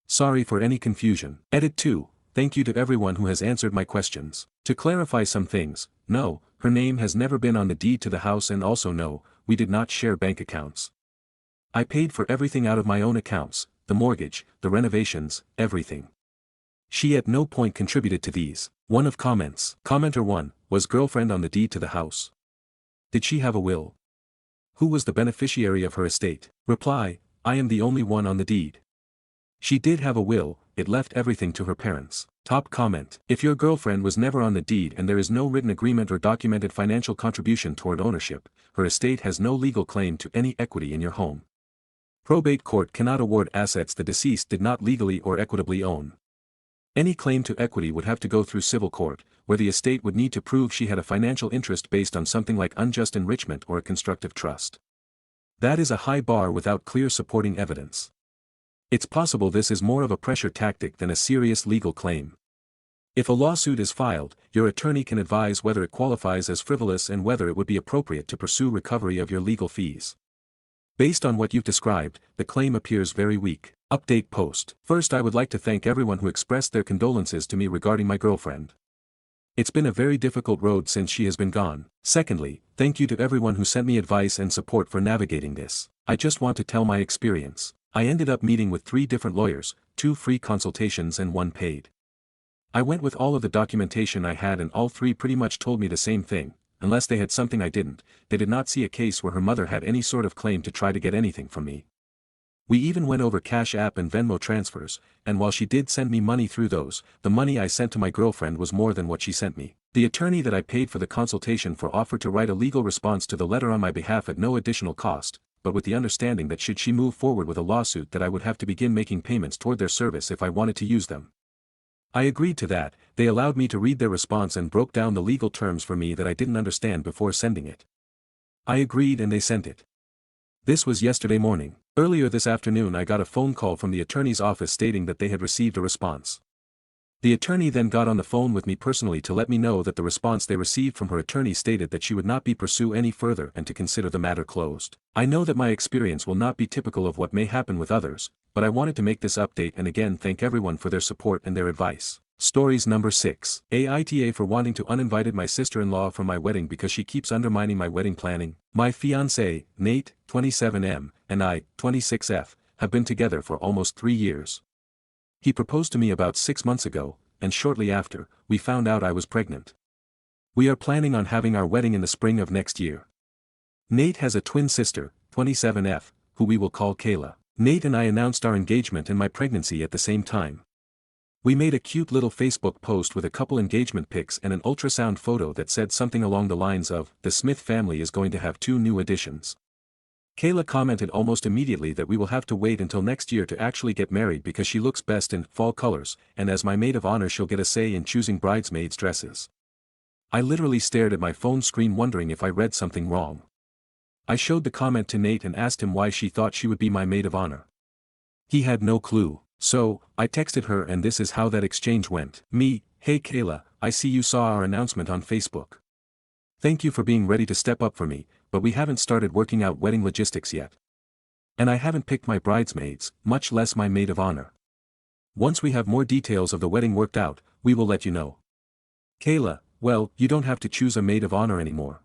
Sorry for any confusion. Edit 2. Thank you to everyone who has answered my questions. To clarify some things, no, her name has never been on the deed to the house, and also no, we did not share bank accounts. I paid for everything out of my own accounts, the mortgage, the renovations, everything. She at no point contributed to these. One of comments. Commenter 1, was girlfriend on the deed to the house? Did she have a will? Who was the beneficiary of her estate? Reply, I am the only one on the deed. She did have a will, it left everything to her parents. Top comment. If your girlfriend was never on the deed and there is no written agreement or documented financial contribution toward ownership, her estate has no legal claim to any equity in your home. Probate court cannot award assets the deceased did not legally or equitably own. Any claim to equity would have to go through civil court, where the estate would need to prove she had a financial interest based on something like unjust enrichment or a constructive trust. That is a high bar without clear supporting evidence. It's possible this is more of a pressure tactic than a serious legal claim. If a lawsuit is filed, your attorney can advise whether it qualifies as frivolous and whether it would be appropriate to pursue recovery of your legal fees. Based on what you've described, the claim appears very weak. Update post. First, I would like to thank everyone who expressed their condolences to me regarding my girlfriend. It's been a very difficult road since she has been gone. Secondly, thank you to everyone who sent me advice and support for navigating this. I just want to tell my experience. I ended up meeting with 3 different lawyers, 2 free consultations and 1 paid. I went with all of the documentation I had and all 3 pretty much told me the same thing. Unless they had something I didn't, they did not see a case where her mother had any sort of claim to try to get anything from me. We even went over Cash App and Venmo transfers, and while she did send me money through those, the money I sent to my girlfriend was more than what she sent me. The attorney that I paid for the consultation for offered to write a legal response to the letter on my behalf at no additional cost, but with the understanding that should she move forward with a lawsuit that I would have to begin making payments toward their service if I wanted to use them. I agreed to that. They allowed me to read their response and broke down the legal terms for me that I didn't understand before sending it. I agreed and they sent it. This was yesterday morning. Earlier this afternoon I got a phone call from the attorney's office stating that they had received a response. The attorney then got on the phone with me personally to let me know that the response they received from her attorney stated that she would not be pursue any further and to consider the matter closed. I know that my experience will not be typical of what may happen with others, but I wanted to make this update and again thank everyone for their support and their advice. Stories number 6. Aita for wanting to uninvited my sister-in-law from my wedding because she keeps undermining my wedding planning. My fiancé, Nate, 27M, and I, 26F, have been together for almost 3 years. He proposed to me about 6 months ago, and shortly after, we found out I was pregnant. We are planning on having our wedding in the spring of next year. Nate has a twin sister, 27F, who we will call Kayla. Nate and I announced our engagement and my pregnancy at the same time. We made a cute little Facebook post with a couple engagement pics and an ultrasound photo that said something along the lines of, "The Smith family is going to have 2 new additions." Kayla commented almost immediately that we will have to wait until next year to actually get married because she looks best in fall colors, and as my maid of honor she'll get a say in choosing bridesmaids' dresses. I literally stared at my phone screen wondering if I read something wrong. I showed the comment to Nate and asked him why she thought she would be my maid of honor. He had no clue. So, I texted her and this is how that exchange went. Me, "Hey Kayla, I see you saw our announcement on Facebook. Thank you for being ready to step up for me, but we haven't started working out wedding logistics yet. And I haven't picked my bridesmaids, much less my maid of honor. Once we have more details of the wedding worked out, we will let you know." Kayla, "Well, you don't have to choose a maid of honor anymore.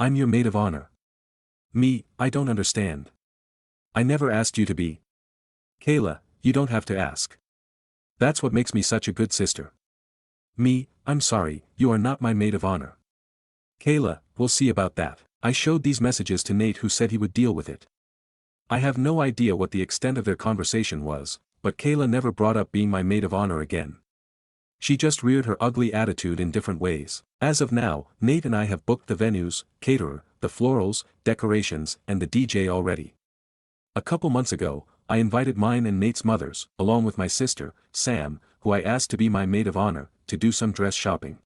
I'm your maid of honor." Me, "I don't understand. I never asked you to be." Kayla, "You don't have to ask. That's what makes me such a good sister." Me, "I'm sorry, you are not my maid of honor." Kayla, "We'll see about that." I showed these messages to Nate who said he would deal with it. I have no idea what the extent of their conversation was, but Kayla never brought up being my maid of honor again. She just reared her ugly attitude in different ways. As of now, Nate and I have booked the venues, caterer, the florals, decorations, and the DJ already. A couple months ago, I invited mine and Nate's mothers, along with my sister, Sam, who I asked to be my maid of honor, to do some dress shopping.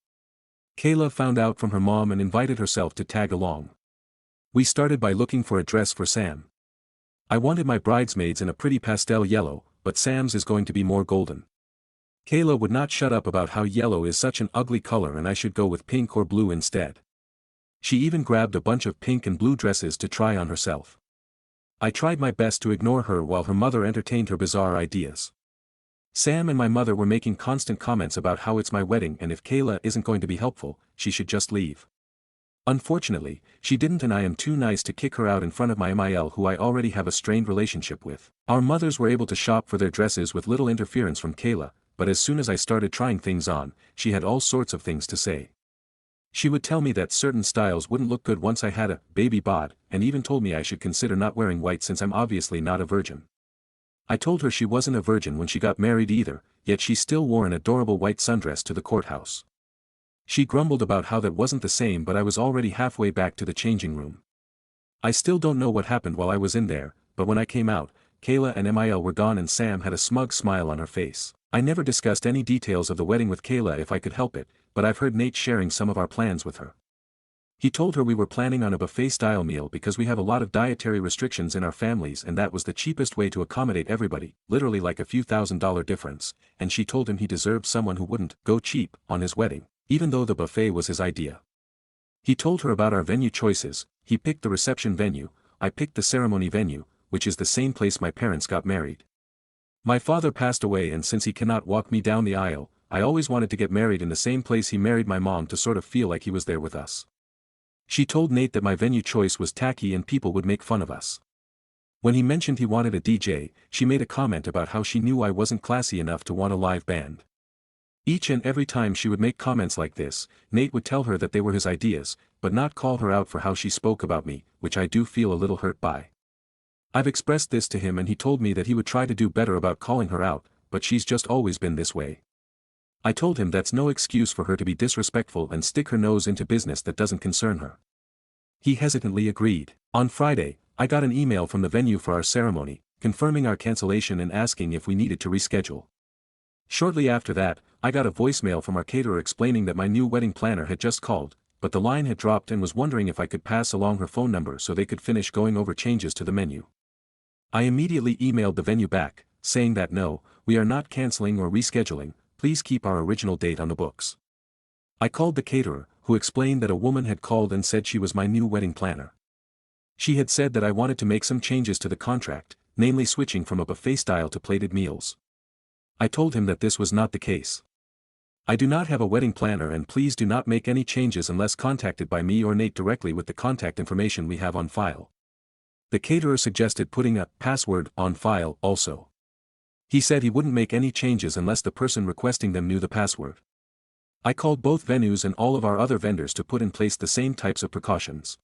Kayla found out from her mom and invited herself to tag along. We started by looking for a dress for Sam. I wanted my bridesmaids in a pretty pastel yellow, but Sam's is going to be more golden. Kayla would not shut up about how yellow is such an ugly color and I should go with pink or blue instead. She even grabbed a bunch of pink and blue dresses to try on herself. I tried my best to ignore her while her mother entertained her bizarre ideas. Sam and my mother were making constant comments about how it's my wedding and if Kayla isn't going to be helpful, she should just leave. Unfortunately, she didn't and I am too nice to kick her out in front of my MIL who I already have a strained relationship with. Our mothers were able to shop for their dresses with little interference from Kayla, but as soon as I started trying things on, she had all sorts of things to say. She would tell me that certain styles wouldn't look good once I had a baby bod, and even told me I should consider not wearing white since I'm obviously not a virgin. I told her she wasn't a virgin when she got married either, yet she still wore an adorable white sundress to the courthouse. She grumbled about how that wasn't the same, but I was already halfway back to the changing room. I still don't know what happened while I was in there, but when I came out, Kayla and MIL were gone and Sam had a smug smile on her face. I never discussed any details of the wedding with Kayla if I could help it, but I've heard Nate sharing some of our plans with her. He told her we were planning on a buffet-style meal because we have a lot of dietary restrictions in our families and that was the cheapest way to accommodate everybody, literally like a few $1,000s difference, and she told him he deserved someone who wouldn't go cheap on his wedding, even though the buffet was his idea. He told her about our venue choices. He picked the reception venue, I picked the ceremony venue, which is the same place my parents got married. My father passed away and since he cannot walk me down the aisle, I always wanted to get married in the same place he married my mom to sort of feel like he was there with us. She told Nate that my venue choice was tacky and people would make fun of us. When he mentioned he wanted a DJ, she made a comment about how she knew I wasn't classy enough to want a live band. Each and every time she would make comments like this, Nate would tell her that they were his ideas, but not call her out for how she spoke about me, which I do feel a little hurt by. I've expressed this to him and he told me that he would try to do better about calling her out, but she's just always been this way. I told him that's no excuse for her to be disrespectful and stick her nose into business that doesn't concern her. He hesitantly agreed. On Friday, I got an email from the venue for our ceremony, confirming our cancellation and asking if we needed to reschedule. Shortly after that, I got a voicemail from our caterer explaining that my new wedding planner had just called, but the line had dropped and was wondering if I could pass along her phone number so they could finish going over changes to the menu. I immediately emailed the venue back, saying that no, we are not canceling or rescheduling, please keep our original date on the books. I called the caterer, who explained that a woman had called and said she was my new wedding planner. She had said that I wanted to make some changes to the contract, namely switching from a buffet style to plated meals. I told him that this was not the case. I do not have a wedding planner and please do not make any changes unless contacted by me or Nate directly with the contact information we have on file. The caterer suggested putting a password on file also. He said he wouldn't make any changes unless the person requesting them knew the password. I called both venues and all of our other vendors to put in place the same types of precautions.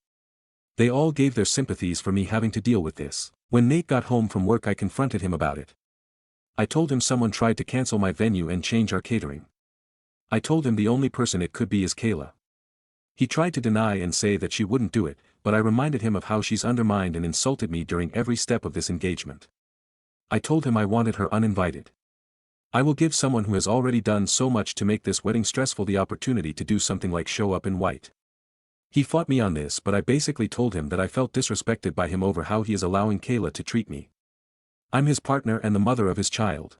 They all gave their sympathies for me having to deal with this. When Nate got home from work I confronted him about it. I told him someone tried to cancel my venue and change our catering. I told him the only person it could be is Kayla. He tried to deny and say that she wouldn't do it, but I reminded him of how she's undermined and insulted me during every step of this engagement. I told him I wanted her uninvited. I will give someone who has already done so much to make this wedding stressful the opportunity to do something like show up in white. He fought me on this but I basically told him that I felt disrespected by him over how he is allowing Kayla to treat me. I'm his partner and the mother of his child.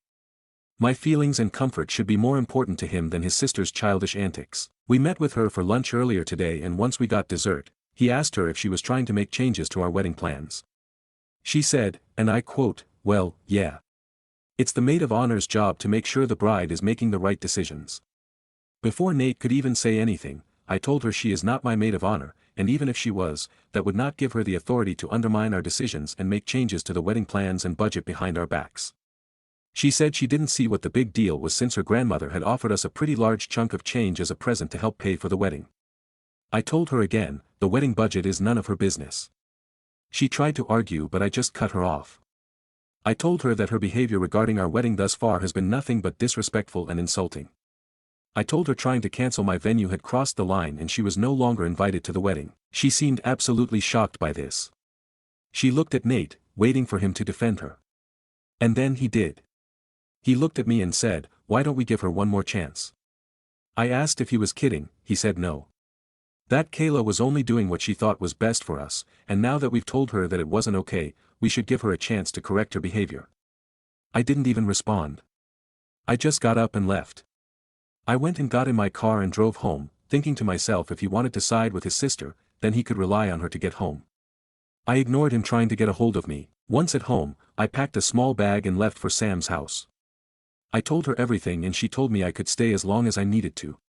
My feelings and comfort should be more important to him than his sister's childish antics. We met with her for lunch earlier today and once we got dessert, he asked her if she was trying to make changes to our wedding plans. She said, and I quote, "Well, yeah. It's the maid of honor's job to make sure the bride is making the right decisions." Before Nate could even say anything, I told her she is not my maid of honor, and even if she was, that would not give her the authority to undermine our decisions and make changes to the wedding plans and budget behind our backs. She said she didn't see what the big deal was since her grandmother had offered us a pretty large chunk of change as a present to help pay for the wedding. I told her again, the wedding budget is none of her business. She tried to argue but I just cut her off. I told her that her behavior regarding our wedding thus far has been nothing but disrespectful and insulting. I told her trying to cancel my venue had crossed the line and she was no longer invited to the wedding. She seemed absolutely shocked by this. She looked at Nate, waiting for him to defend her. And then he did. He looked at me and said, "Why don't we give her one more chance?" I asked if he was kidding, he said no. That Kayla was only doing what she thought was best for us, and now that we've told her that it wasn't okay, we should give her a chance to correct her behavior. I didn't even respond. I just got up and left. I went and got in my car and drove home, thinking to myself if he wanted to side with his sister, then he could rely on her to get home. I ignored him trying to get a hold of me. Once at home, I packed a small bag and left for Sam's house. I told her everything and she told me I could stay as long as I needed to.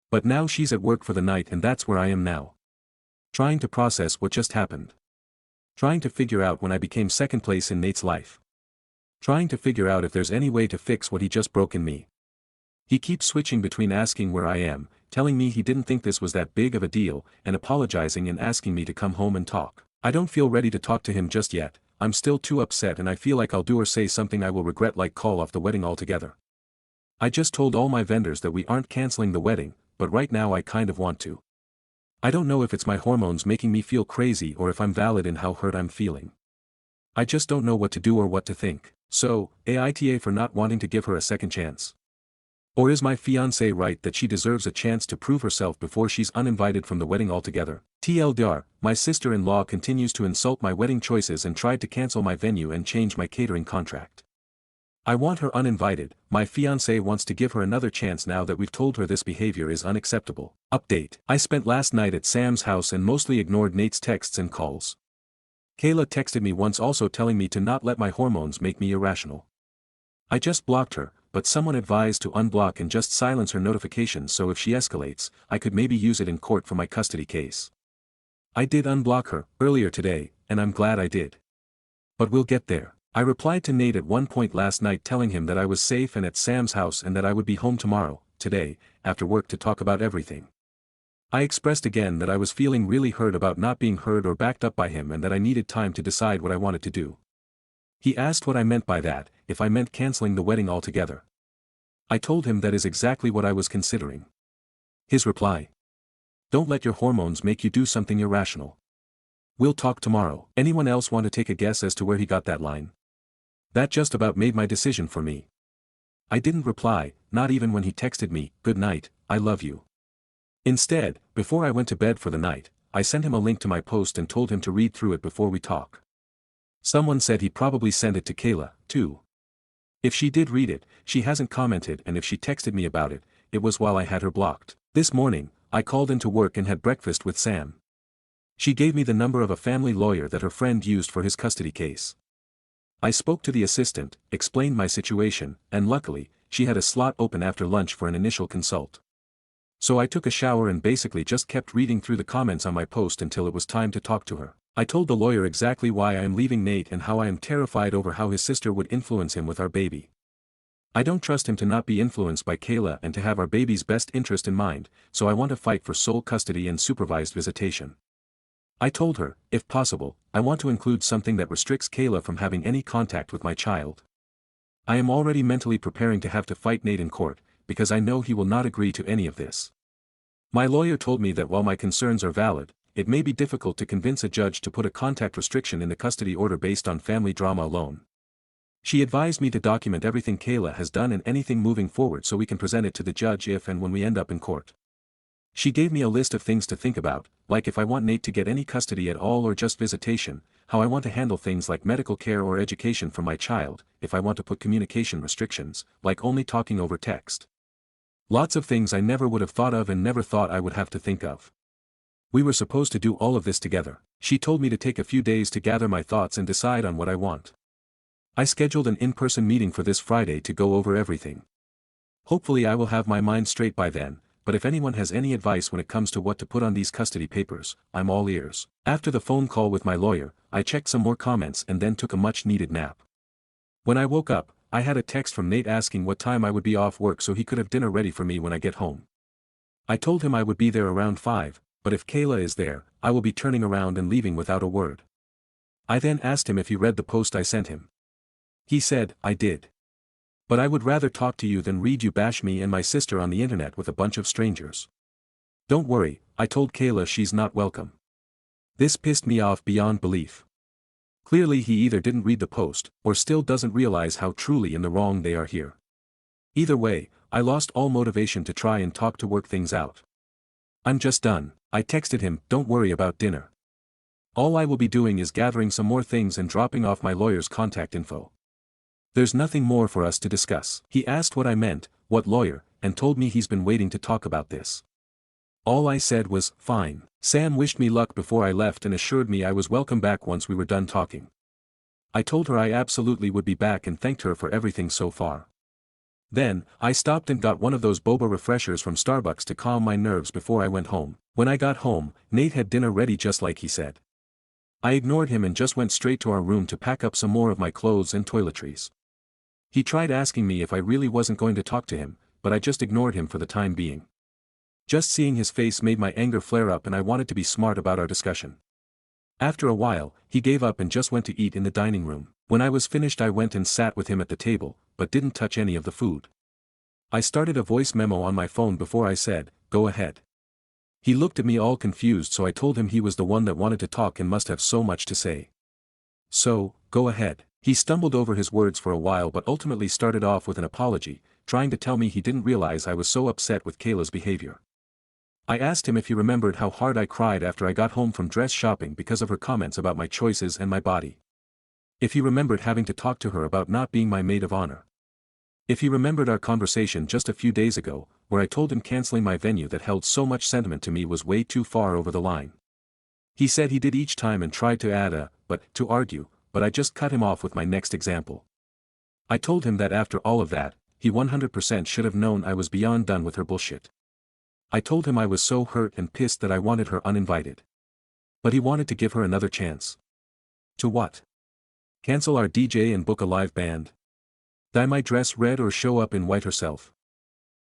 But now she's at work for the night and that's where I am now. Trying to process what just happened. Trying to figure out when I became second place in Nate's life. Trying to figure out if there's any way to fix what he just broke in me. He keeps switching between asking where I am, telling me he didn't think this was that big of a deal, and apologizing and asking me to come home and talk. I don't feel ready to talk to him just yet. I'm still too upset and I feel like I'll do or say something I will regret, like call off the wedding altogether. I just told all my vendors that we aren't canceling the wedding, but right now I kind of want to. I don't know if it's my hormones making me feel crazy or if I'm valid in how hurt I'm feeling. I just don't know what to do or what to think. So, Aita for not wanting to give her a second chance. Or is my fiancé right that she deserves a chance to prove herself before she's uninvited from the wedding altogether? TLDR, my sister-in-law continues to insult my wedding choices and tried to cancel my venue and change my catering contract. I want her uninvited. My fiancé wants to give her another chance now that we've told her this behavior is unacceptable. Update. I spent last night at Sam's house and mostly ignored Nate's texts and calls. Kayla texted me once also telling me to not let my hormones make me irrational. I just blocked her, but someone advised to unblock and just silence her notifications so if she escalates, I could maybe use it in court for my custody case. I did unblock her earlier today, and I'm glad I did. But we'll get there. I replied to Nate at one point last night telling him that I was safe and at Sam's house and that I would be home tomorrow, today, after work to talk about everything. I expressed again that I was feeling really hurt about not being heard or backed up by him and that I needed time to decide what I wanted to do. He asked what I meant by that, if I meant canceling the wedding altogether. I told him that is exactly what I was considering. His reply: "Don't let your hormones make you do something irrational. We'll talk tomorrow." Anyone else want to take a guess as to where he got that line? That just about made my decision for me. I didn't reply, not even when he texted me, "Good night, I love you." Instead, before I went to bed for the night, I sent him a link to my post and told him to read through it before we talk. Someone said he probably sent it to Kayla, too. If she did read it, she hasn't commented, and if she texted me about it, it was while I had her blocked. This morning, I called into work and had breakfast with Sam. She gave me the number of a family lawyer that her friend used for his custody case. I spoke to the assistant, explained my situation, and luckily, she had a slot open after lunch for an initial consult. So I took a shower and basically just kept reading through the comments on my post until it was time to talk to her. I told the lawyer exactly why I am leaving Nate and how I am terrified over how his sister would influence him with our baby. I don't trust him to not be influenced by Kayla and to have our baby's best interest in mind, so I want to fight for sole custody and supervised visitation. I told her, if possible, I want to include something that restricts Kayla from having any contact with my child. I am already mentally preparing to have to fight Nate in court, because I know he will not agree to any of this. My lawyer told me that while my concerns are valid, it may be difficult to convince a judge to put a contact restriction in the custody order based on family drama alone. She advised me to document everything Kayla has done and anything moving forward so we can present it to the judge if and when we end up in court. She gave me a list of things to think about, like if I want Nate to get any custody at all or just visitation, how I want to handle things like medical care or education for my child, if I want to put communication restrictions, like only talking over text. Lots of things I never would have thought of and never thought I would have to think of. We were supposed to do all of this together. She told me to take a few days to gather my thoughts and decide on what I want. I scheduled an in-person meeting for this Friday to go over everything. Hopefully I will have my mind straight by then, but if anyone has any advice when it comes to what to put on these custody papers, I'm all ears. After the phone call with my lawyer, I checked some more comments and then took a much-needed nap. When I woke up, I had a text from Nate asking what time I would be off work so he could have dinner ready for me when I get home. I told him I would be there around 5, but if Kayla is there, I will be turning around and leaving without a word. I then asked him if he read the post I sent him. He said, "I did. But I would rather talk to you than read you bash me and my sister on the internet with a bunch of strangers." Don't worry, I told Kayla she's not welcome. This pissed me off beyond belief. Clearly he either didn't read the post, or still doesn't realize how truly in the wrong they are here. Either way, I lost all motivation to try and talk to work things out. I'm just done. I texted him, "Don't worry about dinner. All I will be doing is gathering some more things and dropping off my lawyer's contact info. There's nothing more for us to discuss." He asked what I meant, what lawyer, and told me he's been waiting to talk about this. All I said was, fine. Sam wished me luck before I left and assured me I was welcome back once we were done talking. I told her I absolutely would be back and thanked her for everything so far. Then, I stopped and got one of those boba refreshers from Starbucks to calm my nerves before I went home. When I got home, Nate had dinner ready just like he said. I ignored him and just went straight to our room to pack up some more of my clothes and toiletries. He tried asking me if I really wasn't going to talk to him, but I just ignored him for the time being. Just seeing his face made my anger flare up and I wanted to be smart about our discussion. After a while, he gave up and just went to eat in the dining room. When I was finished I went and sat with him at the table, but didn't touch any of the food. I started a voice memo on my phone before I said, "Go ahead." He looked at me all confused, so I told him he was the one that wanted to talk and must have so much to say. So, go ahead. He stumbled over his words for a while but ultimately started off with an apology, trying to tell me he didn't realize I was so upset with Kayla's behavior. I asked him if he remembered how hard I cried after I got home from dress shopping because of her comments about my choices and my body. If he remembered having to talk to her about not being my maid of honor. If he remembered our conversation just a few days ago, where I told him canceling my venue that held so much sentiment to me was way too far over the line. He said he did each time and tried to add to argue, but I just cut him off with my next example. I told him that after all of that, he 100% should have known I was beyond done with her bullshit. I told him I was so hurt and pissed that I wanted her uninvited. But he wanted to give her another chance. To what? Cancel our DJ and book a live band? Dye my dress red or show up in white herself?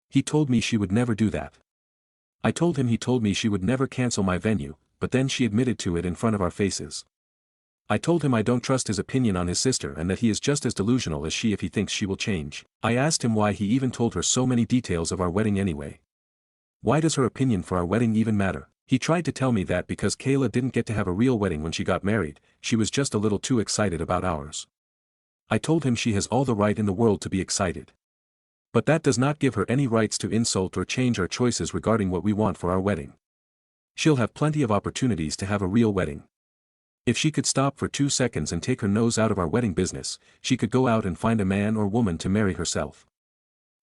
He told me she would never do that. I told him he told me she would never cancel my venue, but then she admitted to it in front of our faces. I told him I don't trust his opinion on his sister and that he is just as delusional as she if he thinks she will change. I asked him why he even told her so many details of our wedding anyway. Why does her opinion for our wedding even matter? He tried to tell me that because Kayla didn't get to have a real wedding when she got married, she was just a little too excited about ours. I told him she has all the right in the world to be excited. But that does not give her any rights to insult or change our choices regarding what we want for our wedding. She'll have plenty of opportunities to have a real wedding. If she could stop for 2 seconds and take her nose out of our wedding business, she could go out and find a man or woman to marry herself.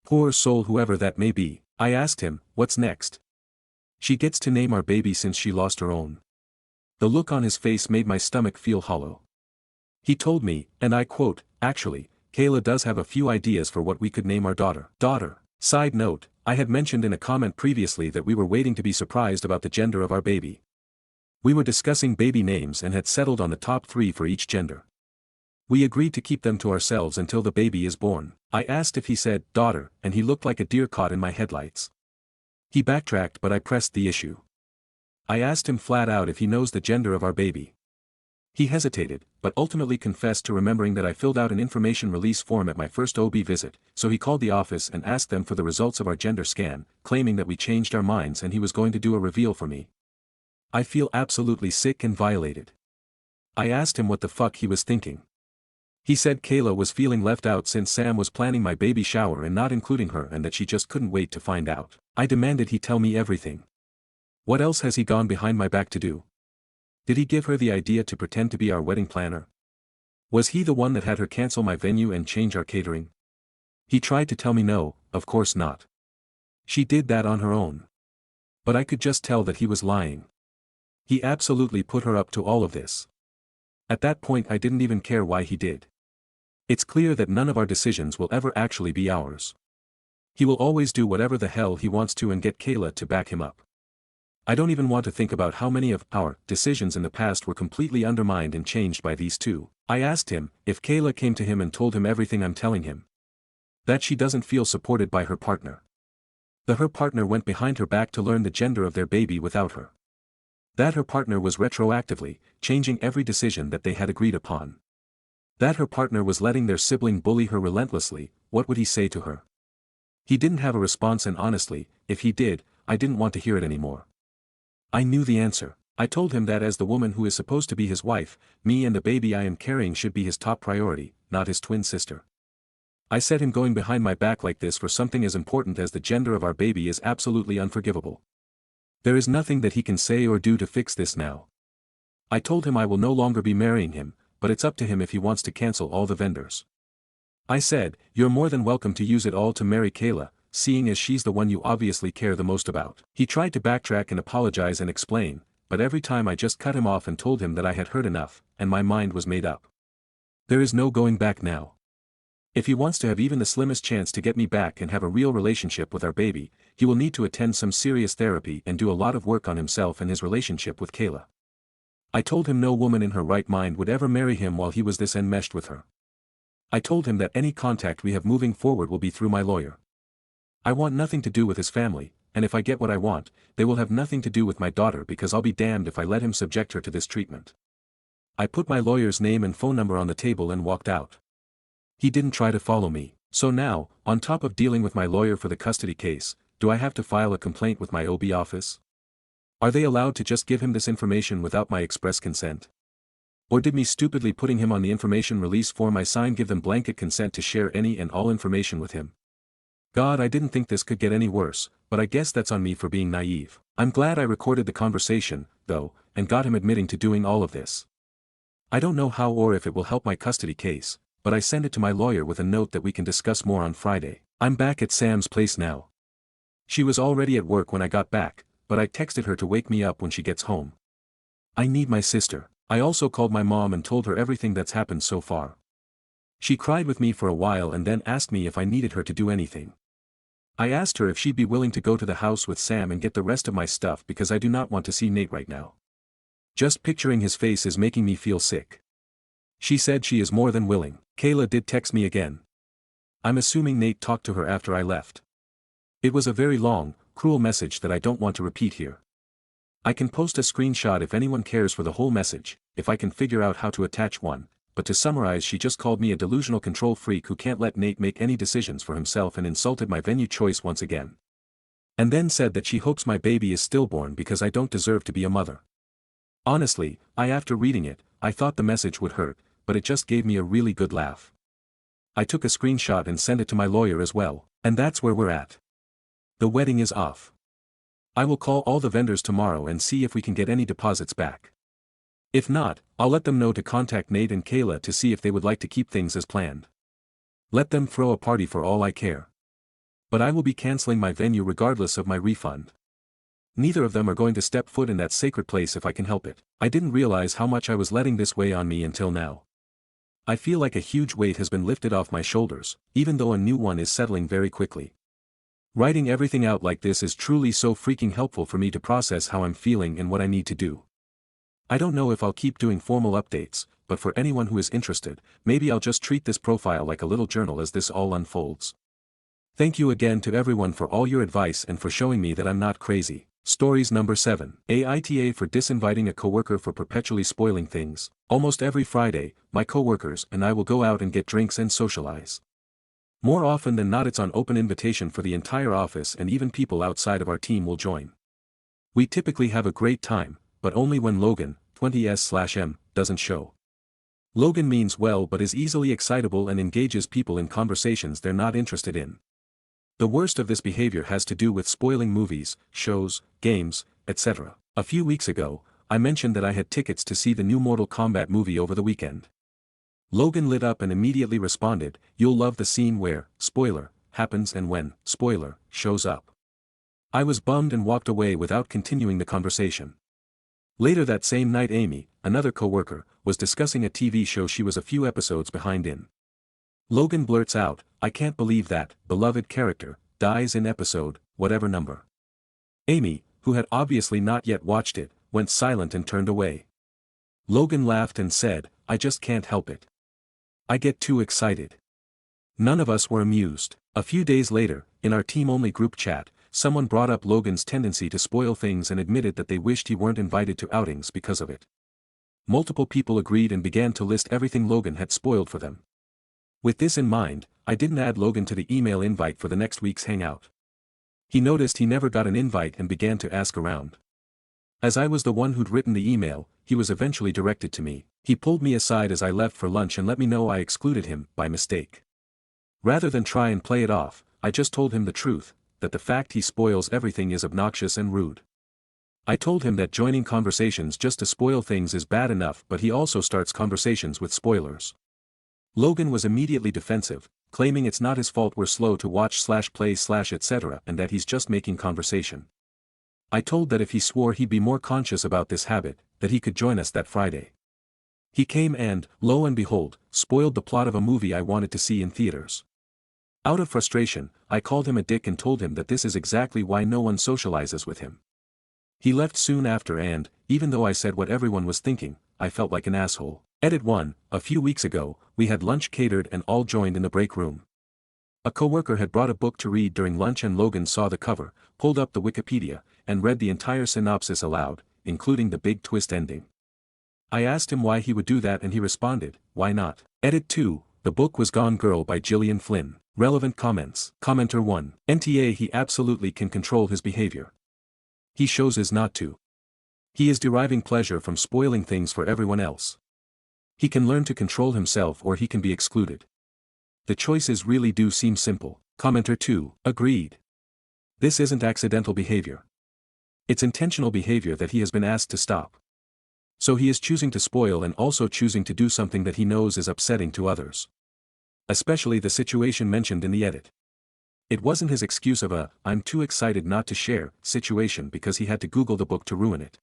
Poor soul, whoever that may be. I asked him, what's next? She gets to name our baby since she lost her own. The look on his face made my stomach feel hollow. He told me, and I quote, actually, Kayla does have a few ideas for what we could name our daughter. Side note, I had mentioned in a comment previously that we were waiting to be surprised about the gender of our baby. We were discussing baby names and had settled on the top 3 for each gender. We agreed to keep them to ourselves until the baby is born. I asked if he said, daughter, and he looked like a deer caught in my headlights. He backtracked but I pressed the issue. I asked him flat out if he knows the gender of our baby. He hesitated, but ultimately confessed to remembering that I filled out an information release form at my first OB visit, so he called the office and asked them for the results of our gender scan, claiming that we changed our minds and he was going to do a reveal for me. I feel absolutely sick and violated. I asked him what the fuck he was thinking. He said Kayla was feeling left out since Sam was planning my baby shower and not including her and that she just couldn't wait to find out. I demanded he tell me everything. What else has he gone behind my back to do? Did he give her the idea to pretend to be our wedding planner? Was he the one that had her cancel my venue and change our catering? He tried to tell me no, of course not. She did that on her own. But I could just tell that he was lying. He absolutely put her up to all of this. At that point I didn't even care why he did. It's clear that none of our decisions will ever actually be ours. He will always do whatever the hell he wants to and get Kayla to back him up. I don't even want to think about how many of our decisions in the past were completely undermined and changed by these two. I asked him if Kayla came to him and told him everything I'm telling him. That she doesn't feel supported by her partner. That her partner went behind her back to learn the gender of their baby without her. That her partner was retroactively changing every decision that they had agreed upon. That her partner was letting their sibling bully her relentlessly. What would he say to her? He didn't have a response, and honestly, if he did, I didn't want to hear it anymore. I knew the answer. I told him that as the woman who is supposed to be his wife, me and the baby I am carrying should be his top priority, not his twin sister. I said him going behind my back like this for something as important as the gender of our baby is absolutely unforgivable. There is nothing that he can say or do to fix this now. I told him I will no longer be marrying him, but it's up to him if he wants to cancel all the vendors. I said, you're more than welcome to use it all to marry Kayla, seeing as she's the one you obviously care the most about. He tried to backtrack and apologize and explain, but every time I just cut him off and told him that I had heard enough, and my mind was made up. There is no going back now. If he wants to have even the slimmest chance to get me back and have a real relationship with our baby, he will need to attend some serious therapy and do a lot of work on himself and his relationship with Kayla. I told him no woman in her right mind would ever marry him while he was this enmeshed with her. I told him that any contact we have moving forward will be through my lawyer. I want nothing to do with his family, and if I get what I want, they will have nothing to do with my daughter because I'll be damned if I let him subject her to this treatment. I put my lawyer's name and phone number on the table and walked out. He didn't try to follow me, so now, on top of dealing with my lawyer for the custody case, do I have to file a complaint with my OB office? Are they allowed to just give him this information without my express consent? Or did me stupidly putting him on the information release form I signed give them blanket consent to share any and all information with him? God, I didn't think this could get any worse, but I guess that's on me for being naive. I'm glad I recorded the conversation, though, and got him admitting to doing all of this. I don't know how or if it will help my custody case, but I sent it to my lawyer with a note that we can discuss more on Friday. I'm back at Sam's place now. She was already at work when I got back, but I texted her to wake me up when she gets home. I need my sister. I also called my mom and told her everything that's happened so far. She cried with me for a while and then asked me if I needed her to do anything. I asked her if she'd be willing to go to the house with Sam and get the rest of my stuff because I do not want to see Nate right now. Just picturing his face is making me feel sick. She said she is more than willing. Kayla did text me again. I'm assuming Nate talked to her after I left. It was a very long, cruel message that I don't want to repeat here. I can post a screenshot if anyone cares for the whole message, if I can figure out how to attach one, but to summarize, she just called me a delusional control freak who can't let Nate make any decisions for himself and insulted my venue choice once again. And then said that she hopes my baby is stillborn because I don't deserve to be a mother. Honestly, after reading it, I thought the message would hurt, but it just gave me a really good laugh. I took a screenshot and sent it to my lawyer as well, and that's where we're at. The wedding is off. I will call all the vendors tomorrow and see if we can get any deposits back. If not, I'll let them know to contact Nate and Kayla to see if they would like to keep things as planned. Let them throw a party for all I care. But I will be canceling my venue regardless of my refund. Neither of them are going to step foot in that sacred place if I can help it. I didn't realize how much I was letting this weigh on me until now. I feel like a huge weight has been lifted off my shoulders, even though a new one is settling very quickly. Writing everything out like this is truly so freaking helpful for me to process how I'm feeling and what I need to do. I don't know if I'll keep doing formal updates, but for anyone who is interested, maybe I'll just treat this profile like a little journal as this all unfolds. Thank you again to everyone for all your advice and for showing me that I'm not crazy. Stories number 7. Aita for disinviting a coworker for perpetually spoiling things. Almost every Friday, my coworkers and I will go out and get drinks and socialize. More often than not it's on open invitation for the entire office and even people outside of our team will join. We typically have a great time, but only when Logan, 20s/M, doesn't show. Logan means well but is easily excitable and engages people in conversations they're not interested in. The worst of this behavior has to do with spoiling movies, shows, games, etc. A few weeks ago, I mentioned that I had tickets to see the new Mortal Kombat movie over the weekend. Logan lit up and immediately responded, "You'll love the scene where, spoiler, happens and when, spoiler, shows up." I was bummed and walked away without continuing the conversation. Later that same night Amy, another coworker, was discussing a TV show she was a few episodes behind in. Logan blurts out, "I can't believe that beloved character dies in episode, whatever number." Amy, who had obviously not yet watched it, went silent and turned away. Logan laughed and said, "I just can't help it. I get too excited." None of us were amused. A few days later, in our team-only group chat, someone brought up Logan's tendency to spoil things and admitted that they wished he weren't invited to outings because of it. Multiple people agreed and began to list everything Logan had spoiled for them. With this in mind, I didn't add Logan to the email invite for the next week's hangout. He noticed he never got an invite and began to ask around. As I was the one who'd written the email, he was eventually directed to me. He pulled me aside as I left for lunch and let me know I excluded him, by mistake. Rather than try and play it off, I just told him the truth, that the fact he spoils everything is obnoxious and rude. I told him that joining conversations just to spoil things is bad enough, but he also starts conversations with spoilers. Logan was immediately defensive, claiming it's not his fault we're slow to watch/play/etc. and that he's just making conversation. I told that if he swore he'd be more conscious about this habit, that he could join us that Friday. He came and, lo and behold, spoiled the plot of a movie I wanted to see in theaters. Out of frustration, I called him a dick and told him that this is exactly why no one socializes with him. He left soon after and, even though I said what everyone was thinking, I felt like an asshole. Edit 1, a few weeks ago, we had lunch catered and all joined in the break room. A coworker had brought a book to read during lunch and Logan saw the cover, pulled up the Wikipedia, and read the entire synopsis aloud, including the big twist ending. I asked him why he would do that and he responded, "Why not?" Edit 2, the book was Gone Girl by Gillian Flynn. Relevant comments. Commenter 1. NTA He absolutely can control his behavior. He chooses not to. He is deriving pleasure from spoiling things for everyone else. He can learn to control himself or he can be excluded. The choices really do seem simple. Commenter 2. Agreed. This isn't accidental behavior. It's intentional behavior that he has been asked to stop. So he is choosing to spoil and also choosing to do something that he knows is upsetting to others. Especially the situation mentioned in the edit. It wasn't his excuse of a, "I'm too excited not to share," situation because he had to Google the book to ruin it.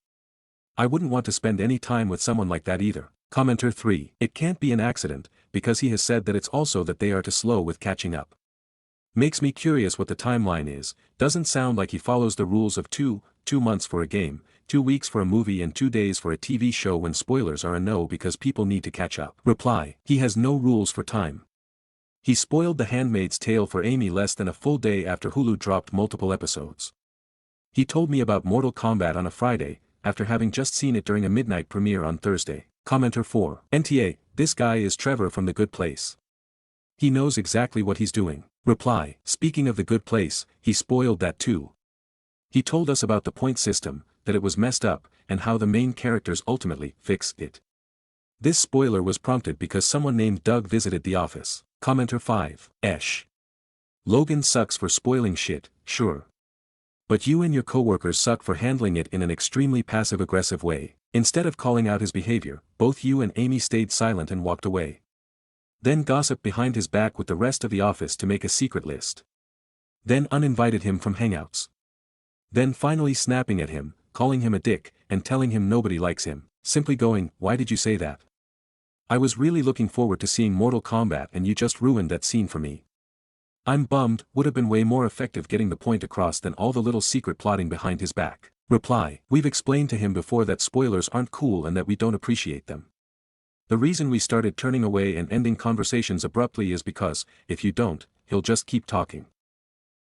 I wouldn't want to spend any time with someone like that either. Commenter 3. It can't be an accident, because he has said that it's also that they are too slow with catching up. Makes me curious what the timeline is, doesn't sound like he follows the rules of 2 months for a game, 2 weeks for a movie and 2 days for a TV show when spoilers are a no because people need to catch up. Reply. He has no rules for time. He spoiled The Handmaid's Tale for Amy less than a full day after Hulu dropped multiple episodes. He told me about Mortal Kombat on a Friday, after having just seen it during a midnight premiere on Thursday. Commenter 4. NTA, this guy is Trevor from The Good Place. He knows exactly what he's doing. Reply. Speaking of The Good Place, he spoiled that too. He told us about the point system, that it was messed up, and how the main characters ultimately fixed it. This spoiler was prompted because someone named Doug visited the office. Commenter 5. Esh. Logan sucks for spoiling shit, sure. But you and your coworkers suck for handling it in an extremely passive-aggressive way. Instead of calling out his behavior, both you and Amy stayed silent and walked away. Then gossiped behind his back with the rest of the office to make a secret list. Then uninvited him from hangouts. Then finally snapping at him, calling him a dick, and telling him nobody likes him, simply going, "Why did you say that? I was really looking forward to seeing Mortal Kombat and you just ruined that scene for me. I'm bummed," would have been way more effective getting the point across than all the little secret plotting behind his back. Reply. We've explained to him before that spoilers aren't cool and that we don't appreciate them. The reason we started turning away and ending conversations abruptly is because, if you don't, he'll just keep talking.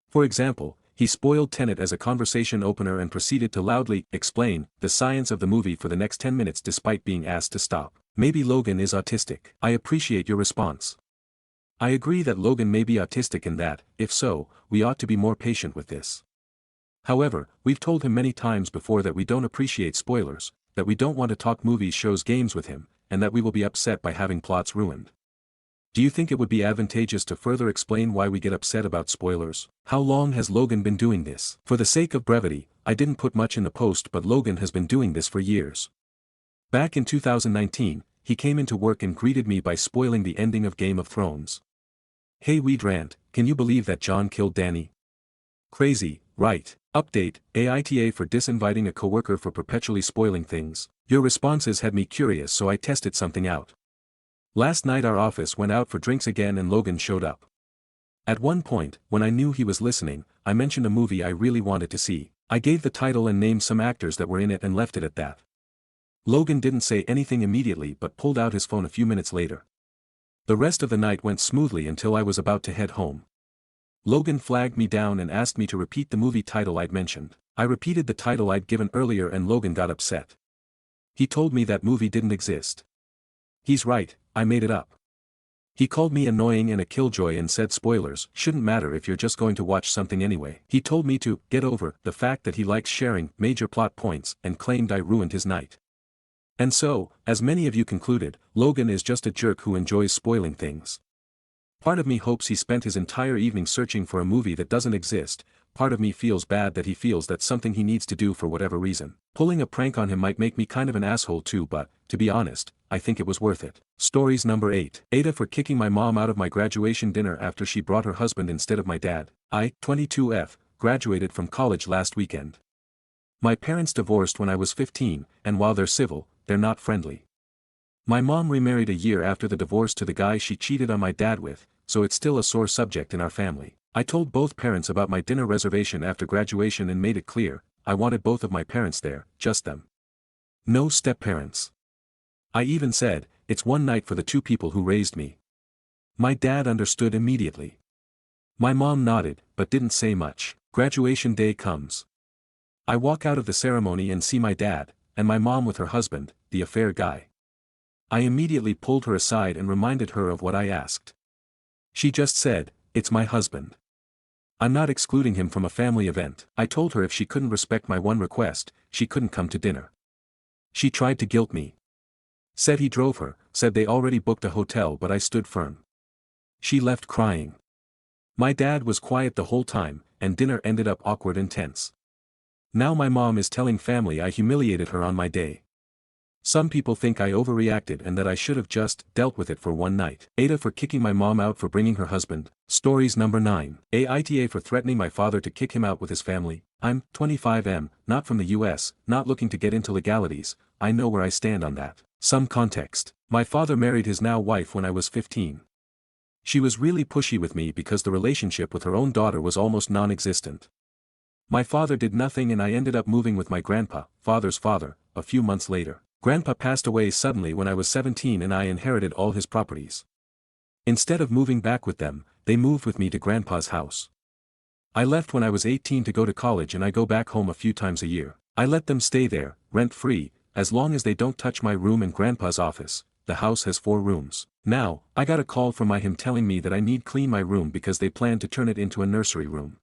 For example, he spoiled Tenet as a conversation opener and proceeded to loudly explain the science of the movie for the next 10 minutes despite being asked to stop. Maybe Logan is autistic. I appreciate your response. I agree that Logan may be autistic and that, if so, we ought to be more patient with this. However, we've told him many times before that we don't appreciate spoilers, that we don't want to talk movies, shows, games with him, and that we will be upset by having plots ruined. Do you think it would be advantageous to further explain why we get upset about spoilers? How long has Logan been doing this? For the sake of brevity, I didn't put much in the post, but Logan has been doing this for years. Back in 2019, he came into work and greeted me by spoiling the ending of Game of Thrones. "Hey weed rant, can you believe that Jon killed Dany? Crazy, right? Update, Aita for disinviting a coworker for perpetually spoiling things. Your responses had me curious, so I tested something out. Last night our office went out for drinks again and Logan showed up. At one point, when I knew he was listening, I mentioned a movie I really wanted to see. I gave the title and named some actors that were in it and left it at that. Logan didn't say anything immediately but pulled out his phone a few minutes later. The rest of the night went smoothly until I was about to head home. Logan flagged me down and asked me to repeat the movie title I'd mentioned. I repeated the title I'd given earlier and Logan got upset. He told me that movie didn't exist. He's right, I made it up. He called me annoying and a killjoy and said spoilers shouldn't matter if you're just going to watch something anyway. He told me to get over the fact that he likes sharing major plot points and claimed I ruined his night. And so, as many of you concluded, Logan is just a jerk who enjoys spoiling things. Part of me hopes he spent his entire evening searching for a movie that doesn't exist, part of me feels bad that he feels that's something he needs to do for whatever reason. Pulling a prank on him might make me kind of an asshole too, but, to be honest, I think it was worth it. Stories number 8. Aita for kicking my mom out of my graduation dinner after she brought her husband instead of my dad. I, 22F, graduated from college last weekend. My parents divorced when I was 15, and while they're civil, they're not friendly. My mom remarried a year after the divorce to the guy she cheated on my dad with, so it's still a sore subject in our family. I told both parents about my dinner reservation after graduation and made it clear, I wanted both of my parents there, just them. No step-parents. I even said, it's one night for the two people who raised me. My dad understood immediately. My mom nodded, but didn't say much. Graduation day comes. I walk out of the ceremony and see my dad, and my mom with her husband, the affair guy. I immediately pulled her aside and reminded her of what I asked. She just said, it's my husband. I'm not excluding him from a family event. I told her if she couldn't respect my one request, she couldn't come to dinner. She tried to guilt me. Said he drove her, said they already booked a hotel, but I stood firm. She left crying. My dad was quiet the whole time, and dinner ended up awkward and tense. Now my mom is telling family I humiliated her on my day. Some people think I overreacted and that I should have just dealt with it for one night. Aita for kicking my mom out for bringing her husband. Stories number 9. Aita for threatening my father to kick him out with his family. I'm 25M, not from the US, not looking to get into legalities, I know where I stand on that. Some context. My father married his now wife when I was 15. She was really pushy with me because the relationship with her own daughter was almost non-existent. My father did nothing and I ended up moving with my grandpa, father's father, a few months later. Grandpa passed away suddenly when I was 17 and I inherited all his properties. Instead of moving back with them, they moved with me to Grandpa's house. I left when I was 18 to go to college and I go back home a few times a year. I let them stay there, rent-free, as long as they don't touch my room and Grandpa's office. The house has 4 rooms. Now, I got a call from him telling me that I need clean my room because they plan to turn it into a nursery room.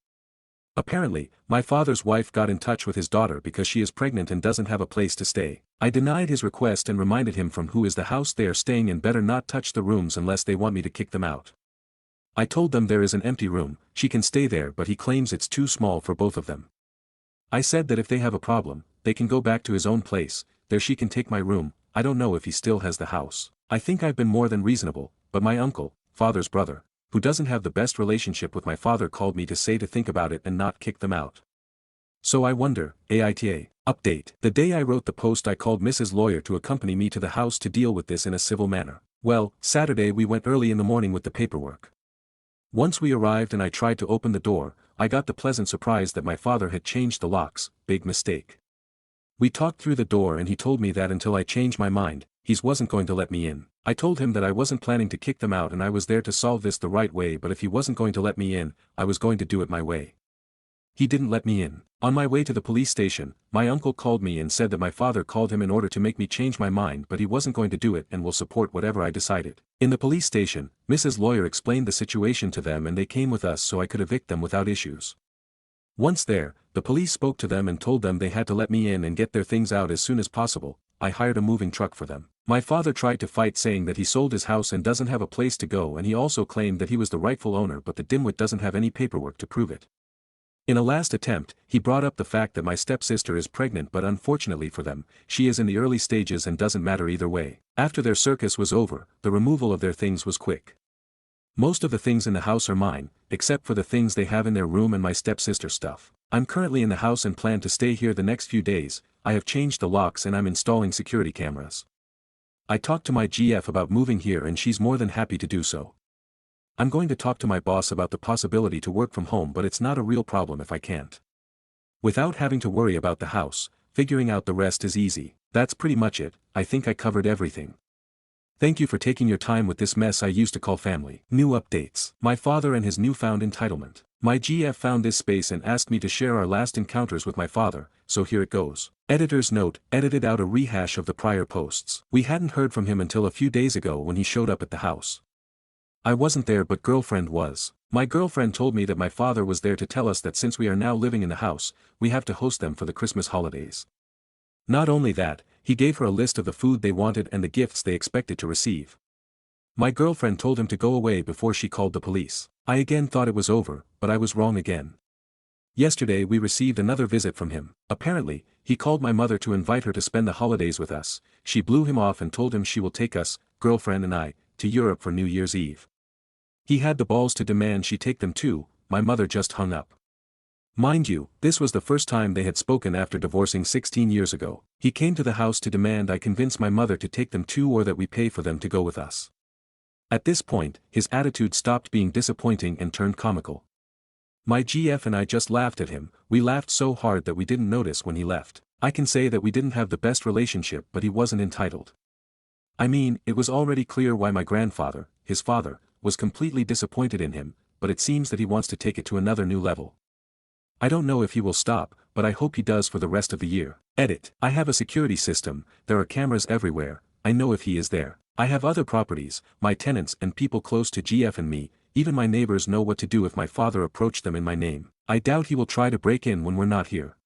Apparently, my father's wife got in touch with his daughter because she is pregnant and doesn't have a place to stay. I denied his request and reminded him from who is the house they are staying in better not touch the rooms unless they want me to kick them out. I told them there is an empty room, she can stay there, but he claims it's too small for both of them. I said that if they have a problem, they can go back to his own place, there she can take my room. I don't know if he still has the house. I think I've been more than reasonable, but my uncle, father's brother, who doesn't have the best relationship with my father, called me to say to think about it and not kick them out. So I wonder. Aita. Update. The day I wrote the post I called Mrs. Lawyer to accompany me to the house to deal with this in a civil manner. Well, Saturday we went early in the morning with the paperwork. Once we arrived and I tried to open the door, I got the pleasant surprise that my father had changed the locks. Big mistake. We talked through the door and he told me that until I changed my mind, he wasn't going to let me in. I told him that I wasn't planning to kick them out and I was there to solve this the right way, but if he wasn't going to let me in, I was going to do it my way. He didn't let me in. On my way to the police station, my uncle called me and said that my father called him in order to make me change my mind, but he wasn't going to do it and will support whatever I decided. In the police station, Mrs. Lawyer explained the situation to them and they came with us so I could evict them without issues. Once there, the police spoke to them and told them they had to let me in and get their things out as soon as possible. I hired a moving truck for them. My father tried to fight, saying that he sold his house and doesn't have a place to go, and he also claimed that he was the rightful owner, but the dimwit doesn't have any paperwork to prove it. In a last attempt, he brought up the fact that my stepsister is pregnant, but unfortunately for them, she is in the early stages and doesn't matter either way. After their circus was over, the removal of their things was quick. Most of the things in the house are mine, except for the things they have in their room and my stepsister's stuff. I'm currently in the house and plan to stay here the next few days. I have changed the locks and I'm installing security cameras. I talked to my GF about moving here and she's more than happy to do so. I'm going to talk to my boss about the possibility to work from home, but it's not a real problem if I can't. Without having to worry about the house, figuring out the rest is easy. That's pretty much it. I think I covered everything. Thank you for taking your time with this mess I used to call family. New updates. My father and his newfound entitlement. My GF found this space and asked me to share our last encounters with my father, so here it goes. Editor's note: edited out a rehash of the prior posts. We hadn't heard from him until a few days ago when he showed up at the house. I wasn't there, but girlfriend was. My girlfriend told me that my father was there to tell us that since we are now living in the house, we have to host them for the Christmas holidays. Not only that, he gave her a list of the food they wanted and the gifts they expected to receive. My girlfriend told him to go away before she called the police. I again thought it was over, but I was wrong again. Yesterday we received another visit from him. Apparently, he called my mother to invite her to spend the holidays with us. She blew him off and told him she will take us, girlfriend and I, to Europe for New Year's Eve. He had the balls to demand she take them too. My mother just hung up. Mind you, this was the first time they had spoken after divorcing 16 years ago. He came to the house to demand I convince my mother to take them too or that we pay for them to go with us. At this point, his attitude stopped being disappointing and turned comical. My GF and I just laughed at him. We laughed so hard that we didn't notice when he left. I can say that we didn't have the best relationship, but he wasn't entitled. I mean, it was already clear why my grandfather, his father, was completely disappointed in him, but it seems that he wants to take it to another new level. I don't know if he will stop, but I hope he does for the rest of the year. Edit. I have a security system, there are cameras everywhere, I know if he is there. I have other properties, my tenants and people close to GF and me, even my neighbors know what to do if my father approached them in my name. I doubt he will try to break in when we're not here.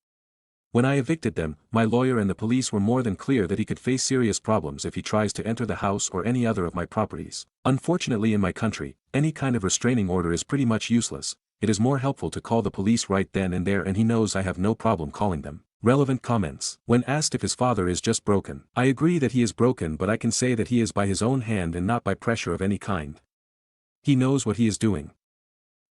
When I evicted them, my lawyer and the police were more than clear that he could face serious problems if he tries to enter the house or any other of my properties. Unfortunately in my country, any kind of restraining order is pretty much useless. It is more helpful to call the police right then and there, and he knows I have no problem calling them. Relevant comments. When asked if his father is just broken, I agree that he is broken, but I can say that he is by his own hand and not by pressure of any kind. He knows what he is doing.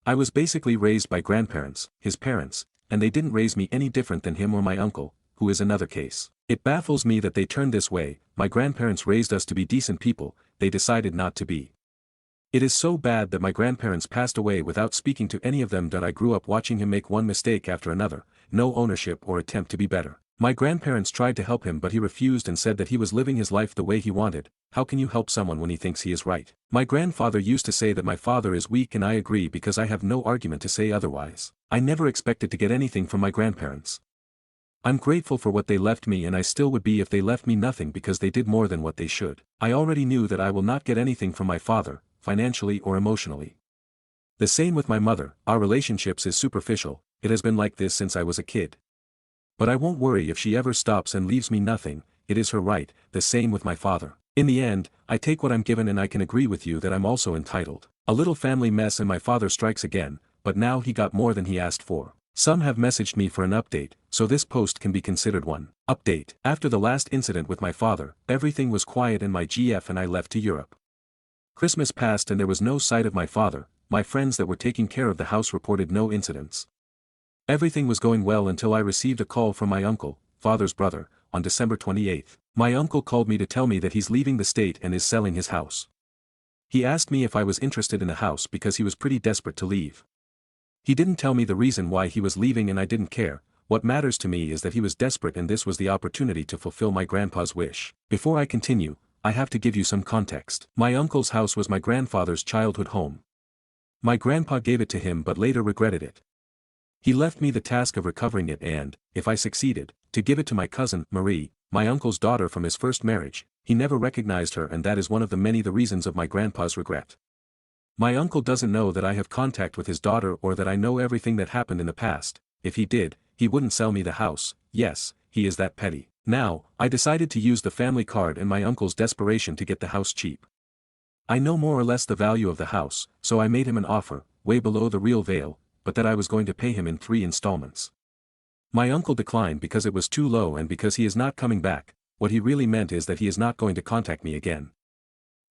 I was basically raised by grandparents, his parents, and they didn't raise me any different than him or my uncle, who is another case. It baffles me that they turned this way. My grandparents raised us to be decent people, they decided not to be. It is so bad that my grandparents passed away without speaking to any of them, that I grew up watching him make one mistake after another, no ownership or attempt to be better. My grandparents tried to help him, but he refused and said that he was living his life the way he wanted. How can you help someone when he thinks he is right? My grandfather used to say that my father is weak, and I agree because I have no argument to say otherwise. I never expected to get anything from my grandparents. I'm grateful for what they left me, and I still would be if they left me nothing, because they did more than what they should. I already knew that I will not get anything from my father, financially or emotionally. The same with my mother. Our relationships is superficial, it has been like this since I was a kid. But I won't worry if she ever stops and leaves me nothing, it is her right. The same with my father. In the end, I take what I'm given, and I can agree with you that I'm also entitled. A little family mess and my father strikes again, but now he got more than he asked for. Some have messaged me for an update, so this post can be considered one. Update. After the last incident with my father, everything was quiet and my GF and I left to Europe. Christmas passed and there was no sight of my father. My friends that were taking care of the house reported no incidents. Everything was going well until I received a call from my uncle, father's brother, on December 28th. My uncle called me to tell me that he's leaving the state and is selling his house. He asked me if I was interested in the house because he was pretty desperate to leave. He didn't tell me the reason why he was leaving, and I didn't care. What matters to me is that he was desperate and this was the opportunity to fulfill my grandpa's wish. Before I continue, I have to give you some context. My uncle's house was my grandfather's childhood home. My grandpa gave it to him but later regretted it. He left me the task of recovering it and, if I succeeded, to give it to my cousin, Marie, my uncle's daughter from his first marriage. He never recognized her, and that is one of the many reasons of my grandpa's regret. My uncle doesn't know that I have contact with his daughter or that I know everything that happened in the past. If he did, he wouldn't sell me the house. Yes, he is that petty. Now, I decided to use the family card and my uncle's desperation to get the house cheap. I know more or less the value of the house, so I made him an offer, way below the real value, but that I was going to pay him in 3 installments. My uncle declined because it was too low and because he is not coming back. What he really meant is that he is not going to contact me again.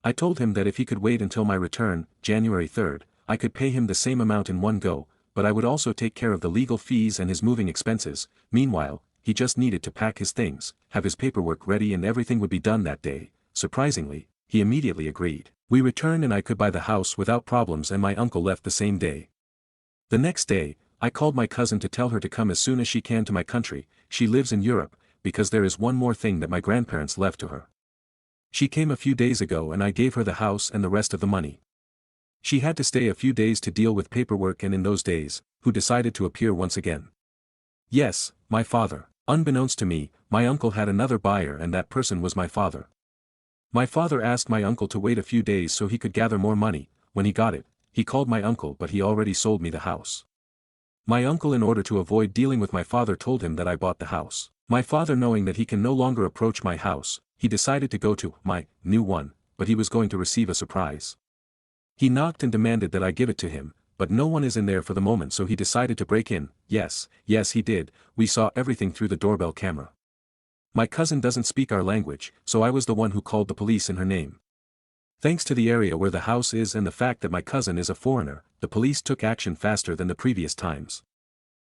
I told him that if he could wait until my return, January 3rd, I could pay him the same amount in one go, but I would also take care of the legal fees and his moving expenses. Meanwhile, he just needed to pack his things, have his paperwork ready, and everything would be done that day. Surprisingly, he immediately agreed. We returned and I could buy the house without problems, and my uncle left the same day. The next day, I called my cousin to tell her to come as soon as she can to my country. She lives in Europe, because there is one more thing that my grandparents left to her. She came a few days ago and I gave her the house and the rest of the money. She had to stay a few days to deal with paperwork, and in those days, who decided to appear once again? Yes, my father. Unbeknownst to me, my uncle had another buyer, and that person was my father. My father asked my uncle to wait a few days so he could gather more money. When he got it, he called my uncle, but he already sold me the house. My uncle, in order to avoid dealing with my father, told him that I bought the house. My father, knowing that he can no longer approach my house, he decided to go to my new one, but he was going to receive a surprise. He knocked and demanded that I give it to him, but no one is in there for the moment, so he decided to break in. Yes, he did. We saw everything through the doorbell camera. My cousin doesn't speak our language, so I was the one who called the police in her name. Thanks to the area where the house is and the fact that my cousin is a foreigner, the police took action faster than the previous times.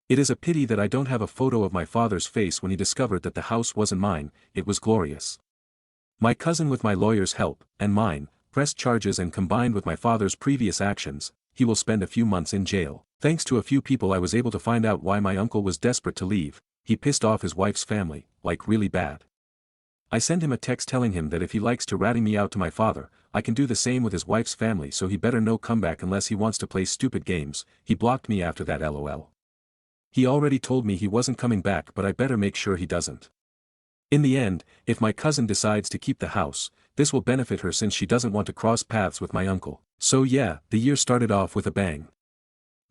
It is a pity that I don't have a photo of my father's face when he discovered that the house wasn't mine. It was glorious. My cousin, with my lawyer's help, and mine, pressed charges, and combined with my father's previous actions, he will spend a few months in jail. Thanks to a few people I was able to find out why my uncle was desperate to leave. He pissed off his wife's family, like really bad. I sent him a text telling him that if he likes to ratting me out to my father, I can do the same with his wife's family, so he better no come back unless he wants to play stupid games. He blocked me after that, lol. He already told me he wasn't coming back, but I better make sure he doesn't. In the end, if my cousin decides to keep the house, this will benefit her since she doesn't want to cross paths with my uncle. So yeah, the year started off with a bang.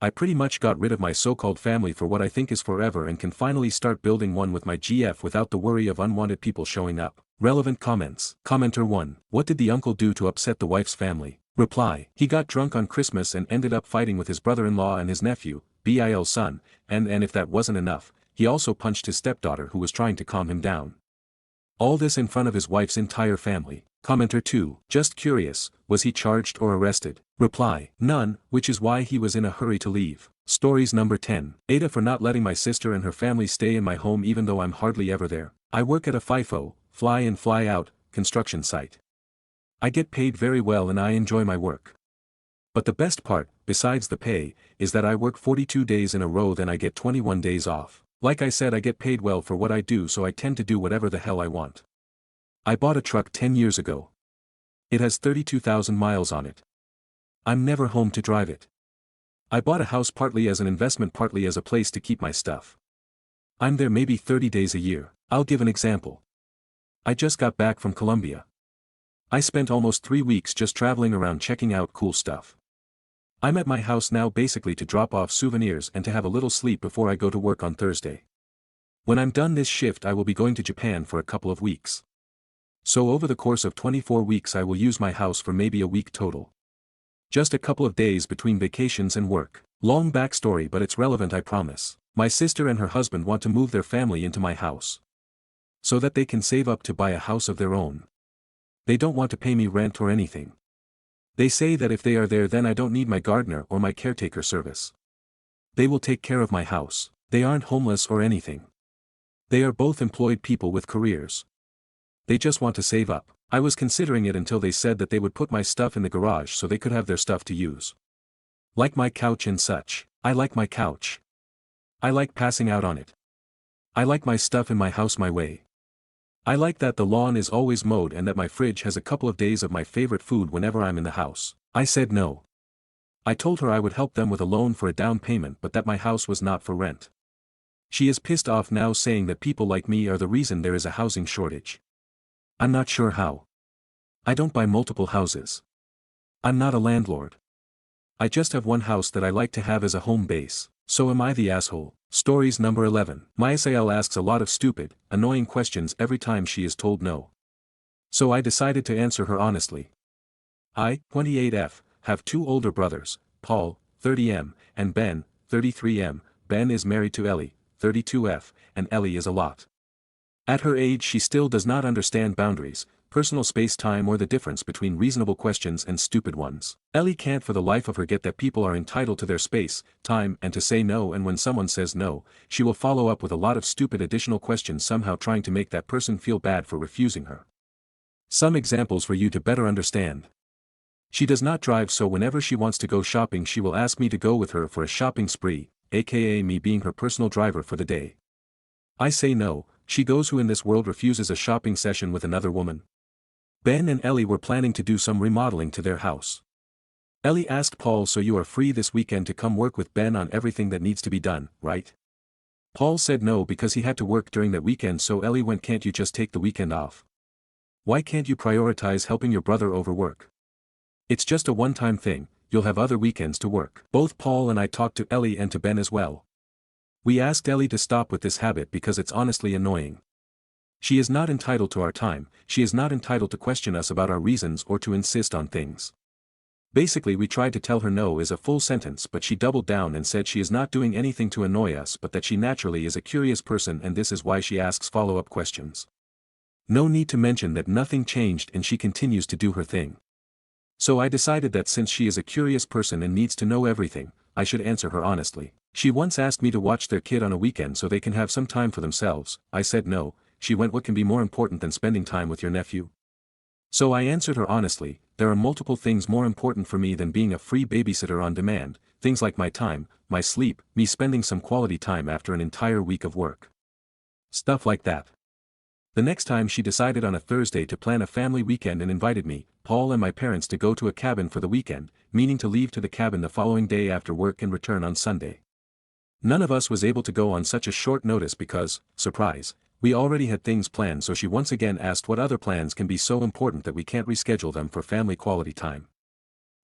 I pretty much got rid of my so-called family for what I think is forever and can finally start building one with my GF without the worry of unwanted people showing up. Relevant comments. Commenter 1. What did the uncle do to upset the wife's family? Reply. He got drunk on Christmas and ended up fighting with his brother-in-law and his nephew, BIL's son, and if that wasn't enough, he also punched his stepdaughter who was trying to calm him down. All this in front of his wife's entire family. Commenter 2. Just curious, was he charged or arrested? Reply. None, which is why he was in a hurry to leave. Stories number 10. Aita, for not letting my sister and her family stay in my home even though I'm hardly ever there. I work at a FIFO, fly in fly out, construction site. I get paid very well and I enjoy my work. But the best part, besides the pay, is that I work 42 days in a row, then I get 21 days off. Like I said, I get paid well for what I do, so I tend to do whatever the hell I want. I bought a truck 10 years ago. It has 32,000 miles on it. I'm never home to drive it. I bought a house partly as an investment, partly as a place to keep my stuff. I'm there maybe 30 days a year. I'll give an example. I just got back from Colombia. I spent almost 3 weeks just traveling around checking out cool stuff. I'm at my house now basically to drop off souvenirs and to have a little sleep before I go to work on Thursday. When I'm done this shift, I will be going to Japan for a couple of weeks. So over the course of 24 weeks I will use my house for maybe a week total. Just a couple of days between vacations and work. Long backstory, but it's relevant, I promise. My sister and her husband want to move their family into my house, so that they can save up to buy a house of their own. They don't want to pay me rent or anything. They say that if they are there, then I don't need my gardener or my caretaker service. They will take care of my house. They aren't homeless or anything. They are both employed people with careers. They just want to save up. I was considering it until they said that they would put my stuff in the garage so they could have their stuff to use. Like my couch and such. I like my couch. I like passing out on it. I like my stuff in my house my way. I like that the lawn is always mowed and that my fridge has a couple of days of my favorite food whenever I'm in the house. I said no. I told her I would help them with a loan for a down payment, but that my house was not for rent. She is pissed off now, saying that people like me are the reason there is a housing shortage. I'm not sure how. I don't buy multiple houses. I'm not a landlord. I just have one house that I like to have as a home base. So am I the asshole? Stories number 11. Mysael asks a lot of stupid, annoying questions every time she is told no. So I decided to answer her honestly. I, 28F, have 2 older brothers, Paul, 30M, and Ben, 33M. Ben is married to Ellie, 32F, and Ellie is a lot. At her age she still does not understand boundaries, personal space-time, or the difference between reasonable questions and stupid ones. Ellie can't for the life of her get that people are entitled to their space, time, and to say no, and when someone says no, she will follow up with a lot of stupid additional questions, somehow trying to make that person feel bad for refusing her. Some examples for you to better understand. She does not drive, so whenever she wants to go shopping she will ask me to go with her for a shopping spree, aka me being her personal driver for the day. I say no. She goes. Who in this world refuses a shopping session with another woman? Ben and Ellie were planning to do some remodeling to their house. Ellie asked Paul, so you are free this weekend to come work with Ben on everything that needs to be done, right? Paul said no because he had to work during that weekend, so Ellie went, can't you just take the weekend off? Why can't you prioritize helping your brother over work? It's just a one-time thing, you'll have other weekends to work. Both Paul and I talked to Ellie and to Ben as well. We asked Ellie to stop with this habit because it's honestly annoying. She is not entitled to our time, she is not entitled to question us about our reasons or to insist on things. Basically we tried to tell her no is a full sentence but she doubled down and said she is not doing anything to annoy us but that she naturally is a curious person and this is why she asks follow-up questions. No need to mention that nothing changed and she continues to do her thing. So I decided that since she is a curious person and needs to know everything, I should answer her honestly. She once asked me to watch their kid on a weekend so they can have some time for themselves. I said no. She went, what can be more important than spending time with your nephew? So I answered her honestly, there are multiple things more important for me than being a free babysitter on demand, things like my time, my sleep, me spending some quality time after an entire week of work. Stuff like that. The next time she decided on a Thursday to plan a family weekend and invited me, Paul and my parents to go to a cabin for the weekend, meaning to leave to the cabin the following day after work and return on Sunday. None of us was able to go on such a short notice because, surprise, we already had things planned, so she once again asked what other plans can be so important that we can't reschedule them for family quality time.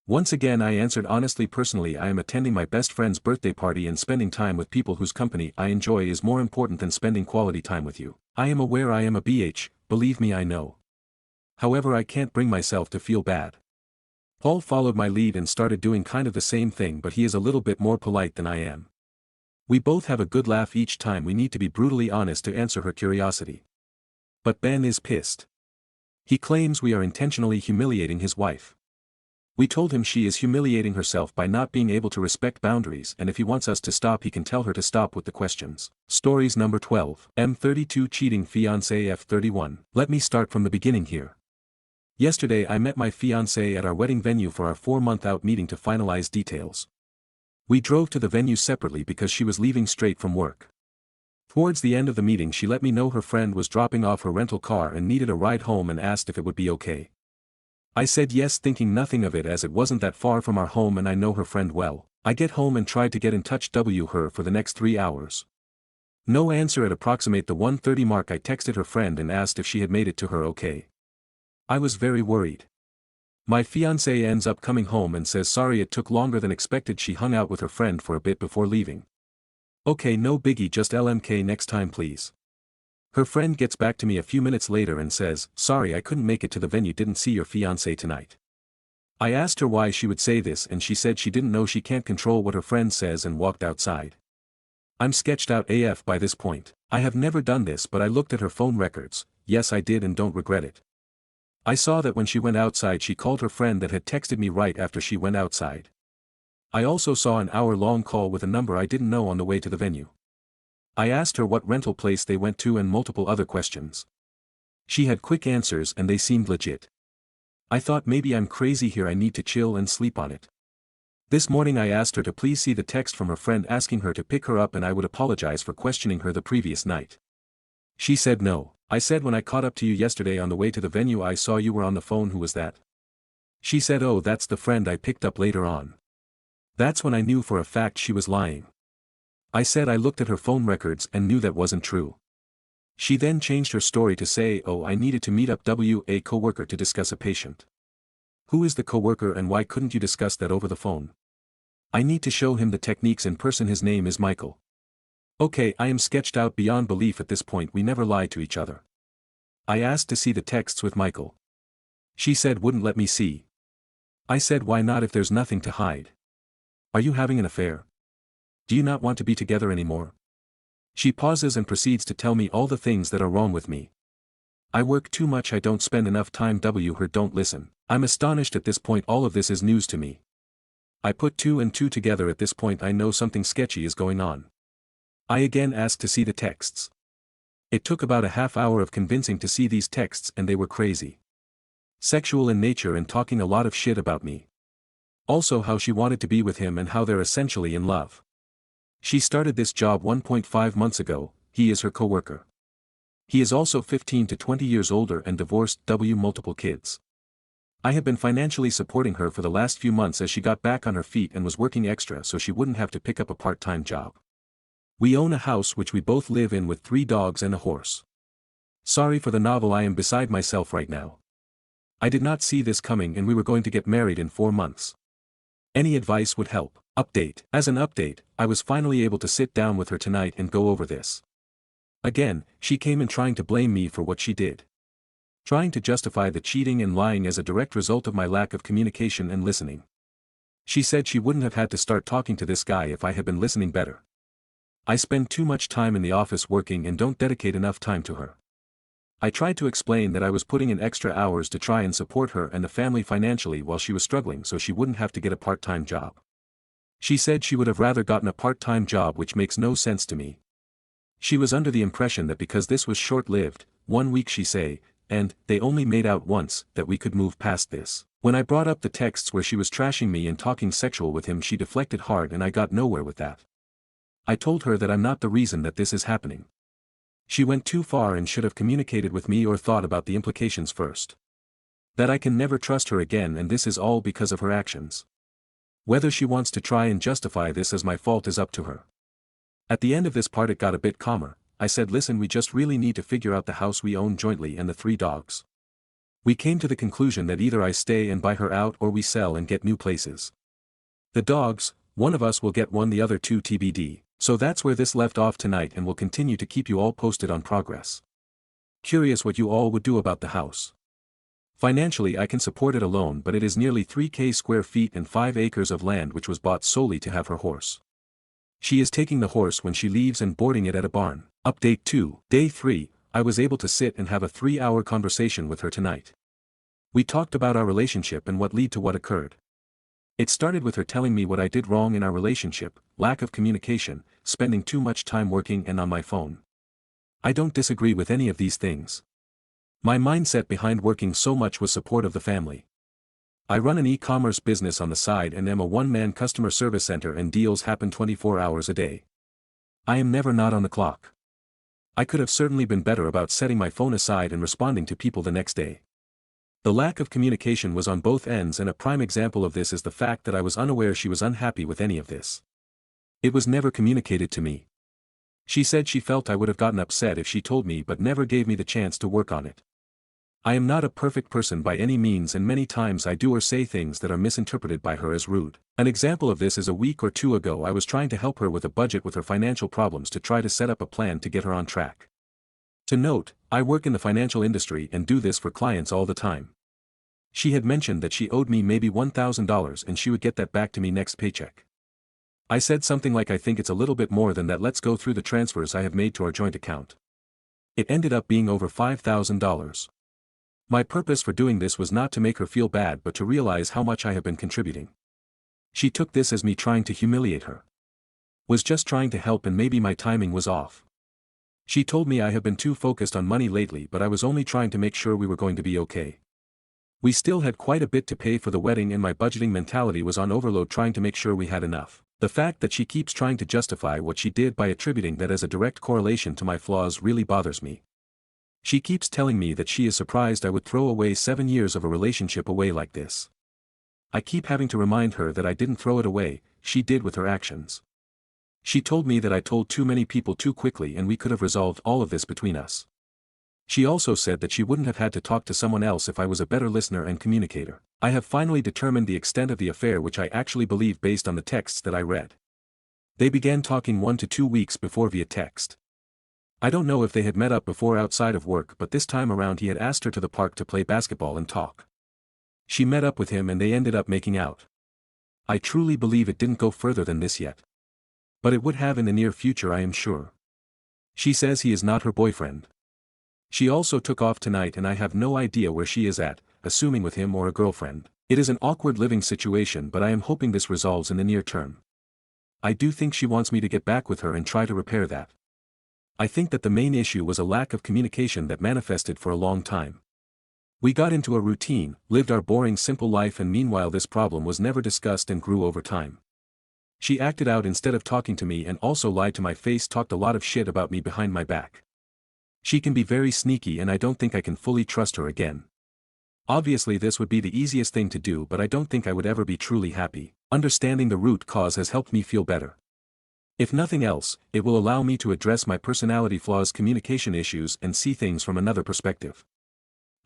Once again I answered honestly, personally I am attending my best friend's birthday party and spending time with people whose company I enjoy is more important than spending quality time with you. I am aware I am a BH, believe me I know. However I can't bring myself to feel bad. Paul followed my lead and started doing kind of the same thing but he is a little bit more polite than I am. We both have a good laugh each time we need to be brutally honest to answer her curiosity. But Ben is pissed. He claims we are intentionally humiliating his wife. We told him she is humiliating herself by not being able to respect boundaries and if he wants us to stop he can tell her to stop with the questions. Stories number 12. M32 cheating fiancé F31. Let me start from the beginning here. Yesterday I met my fiancé at our wedding venue for our 4-month out meeting to finalize details. We drove to the venue separately because she was leaving straight from work. Towards the end of the meeting she let me know her friend was dropping off her rental car and needed a ride home and asked if it would be okay. I said yes, thinking nothing of it as it wasn't that far from our home and I know her friend well. I get home and tried to get in touch with her for the next 3 hours. No answer. At approximate the 1:30 mark I texted her friend and asked if she had made it to her okay. I was very worried. My fiancé ends up coming home and says sorry it took longer than expected, she hung out with her friend for a bit before leaving. Okay, no biggie, just LMK next time please. Her friend gets back to me a few minutes later and says, sorry I couldn't make it to the venue, didn't see your fiancé tonight. I asked her why she would say this and she said she didn't know, she can't control what her friend says, and walked outside. I'm sketched out AF by this point. I have never done this but I looked at her phone records, yes I did and don't regret it. I saw that when she went outside she called her friend that had texted me right after she went outside. I also saw an hour-long call with a number I didn't know on the way to the venue. I asked her what rental place they went to and multiple other questions. She had quick answers and they seemed legit. I thought maybe I'm crazy here, I need to chill and sleep on it. This morning I asked her to please see the text from her friend asking her to pick her up and I would apologize for questioning her the previous night. She said no. I said when I caught up to you yesterday on the way to the venue I saw you were on the phone, who was that? She said oh that's the friend I picked up later on. That's when I knew for a fact she was lying. I said I looked at her phone records and knew that wasn't true. She then changed her story to say oh I needed to meet up with a coworker to discuss a patient. Who is the coworker and why couldn't you discuss that over the phone? I need to show him the techniques in person, his name is Michael. Okay, I am sketched out beyond belief at this point, we never lied to each other. I asked to see the texts with Michael. She said wouldn't let me see. I said why not if there's nothing to hide? Are you having an affair? Do you not want to be together anymore? She pauses and proceeds to tell me all the things that are wrong with me. I work too much, I don't spend enough time with her, don't listen. I'm astonished at this point, all of this is news to me. I put 2 and 2 together at this point, I know something sketchy is going on. I again asked to see the texts. It took about a half hour of convincing to see these texts and they were crazy. Sexual in nature and talking a lot of shit about me. Also how she wanted to be with him and how they're essentially in love. She started this job 1.5 months ago, he is her coworker. He is also 15 to 20 years older and divorced, multiple kids. I have been financially supporting her for the last few months as she got back on her feet and was working extra so she wouldn't have to pick up a part-time job. We own a house which we both live in with 3 dogs and a horse. Sorry for the novel, I am beside myself right now. I did not see this coming and we were going to get married in 4 months. Any advice would help. Update. As an update, I was finally able to sit down with her tonight and go over this. Again, she came in trying to blame me for what she did. Trying to justify the cheating and lying as a direct result of my lack of communication and listening. She said she wouldn't have had to start talking to this guy if I had been listening better. I spend too much time in the office working and don't dedicate enough time to her. I tried to explain that I was putting in extra hours to try and support her and the family financially while she was struggling so she wouldn't have to get a part-time job. She said she would have rather gotten a part-time job, which makes no sense to me. She was under the impression that because this was short-lived, 1 week she say, and they only made out once, that we could move past this. When I brought up the texts where she was trashing me and talking sexual with him, she deflected hard and I got nowhere with that. I told her that I'm not the reason that this is happening. She went too far and should have communicated with me or thought about the implications first. That I can never trust her again, and this is all because of her actions. Whether she wants to try and justify this as my fault is up to her. At the end of this part it got a bit calmer. I said, listen, we just really need to figure out the house we own jointly and the 3 dogs. We came to the conclusion that either I stay and buy her out or we sell and get new places. The dogs, one of us will get one, the other 2 TBD. So that's where this left off tonight, and we'll continue to keep you all posted on progress. Curious what you all would do about the house. Financially I can support it alone, but it is nearly 3,000 square feet and 5 acres of land which was bought solely to have her horse. She is taking the horse when she leaves and boarding it at a barn. Update 2, Day 3, I was able to sit and have a 3-hour conversation with her tonight. We talked about our relationship and what led to what occurred. It started with her telling me what I did wrong in our relationship: lack of communication, spending too much time working and on my phone. I don't disagree with any of these things. My mindset behind working so much was support of the family. I run an e-commerce business on the side and am a one-man customer service center, and deals happen 24 hours a day. I am never not on the clock. I could have certainly been better about setting my phone aside and responding to people the next day. The lack of communication was on both ends, and a prime example of this is the fact that I was unaware she was unhappy with any of this. It was never communicated to me. She said she felt I would have gotten upset if she told me, but never gave me the chance to work on it. I am not a perfect person by any means, and many times I do or say things that are misinterpreted by her as rude. An example of this is a week or 2 ago I was trying to help her with a budget with her financial problems to try to set up a plan to get her on track. To note, I work in the financial industry and do this for clients all the time. She had mentioned that she owed me maybe $1,000 and she would get that back to me next paycheck. I said something like, I think it's a little bit more than that, let's go through the transfers I have made to our joint account. It ended up being over $5,000. My purpose for doing this was not to make her feel bad but to realize how much I have been contributing. She took this as me trying to humiliate her. Was just trying to help, and maybe my timing was off. She told me I have been too focused on money lately, but I was only trying to make sure we were going to be okay. We still had quite a bit to pay for the wedding and my budgeting mentality was on overload, trying to make sure we had enough. The fact that she keeps trying to justify what she did by attributing that as a direct correlation to my flaws really bothers me. She keeps telling me that she is surprised I would throw away 7 years of a relationship away like this. I keep having to remind her that I didn't throw it away, she did with her actions. She told me that I told too many people too quickly and we could have resolved all of this between us. She also said that she wouldn't have had to talk to someone else if I was a better listener and communicator. I have finally determined the extent of the affair, which I actually believe based on the texts that I read. They began talking 1 to 2 weeks before via text. I don't know if they had met up before outside of work, but this time around he had asked her to the park to play basketball and talk. She met up with him and they ended up making out. I truly believe it didn't go further than this yet. But it would have in the near future, I am sure. She says he is not her boyfriend. She also took off tonight and I have no idea where she is at, assuming with him or a girlfriend. It is an awkward living situation, but I am hoping this resolves in the near term. I do think she wants me to get back with her and try to repair that. I think that the main issue was a lack of communication that manifested for a long time. We got into a routine, lived our boring simple life, and meanwhile this problem was never discussed and grew over time. She acted out instead of talking to me and also lied to my face, talked a lot of shit about me behind my back. She can be very sneaky and I don't think I can fully trust her again. Obviously this would be the easiest thing to do, but I don't think I would ever be truly happy. Understanding the root cause has helped me feel better. If nothing else, it will allow me to address my personality flaws, communication issues, and see things from another perspective.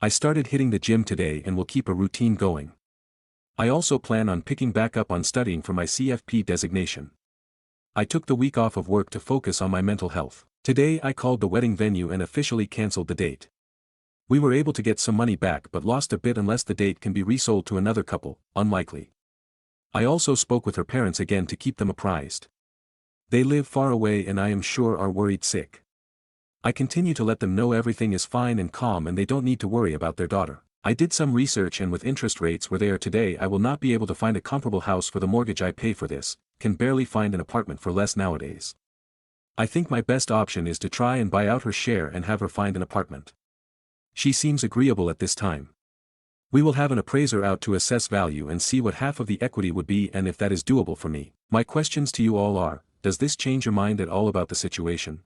I started hitting the gym today and will keep a routine going. I also plan on picking back up on studying for my CFP designation. I took the week off of work to focus on my mental health. Today I called the wedding venue and officially cancelled the date. We were able to get some money back but lost a bit unless the date can be resold to another couple, unlikely. I also spoke with her parents again to keep them apprised. They live far away and I am sure are worried sick. I continue to let them know everything is fine and calm and they don't need to worry about their daughter. I did some research and with interest rates where they are today I will not be able to find a comparable house for the mortgage I pay for this, can barely find an apartment for less nowadays. I think my best option is to try and buy out her share and have her find an apartment. She seems agreeable at this time. We will have an appraiser out to assess value and see what half of the equity would be and if that is doable for me. My questions to you all are, does this change your mind at all about the situation?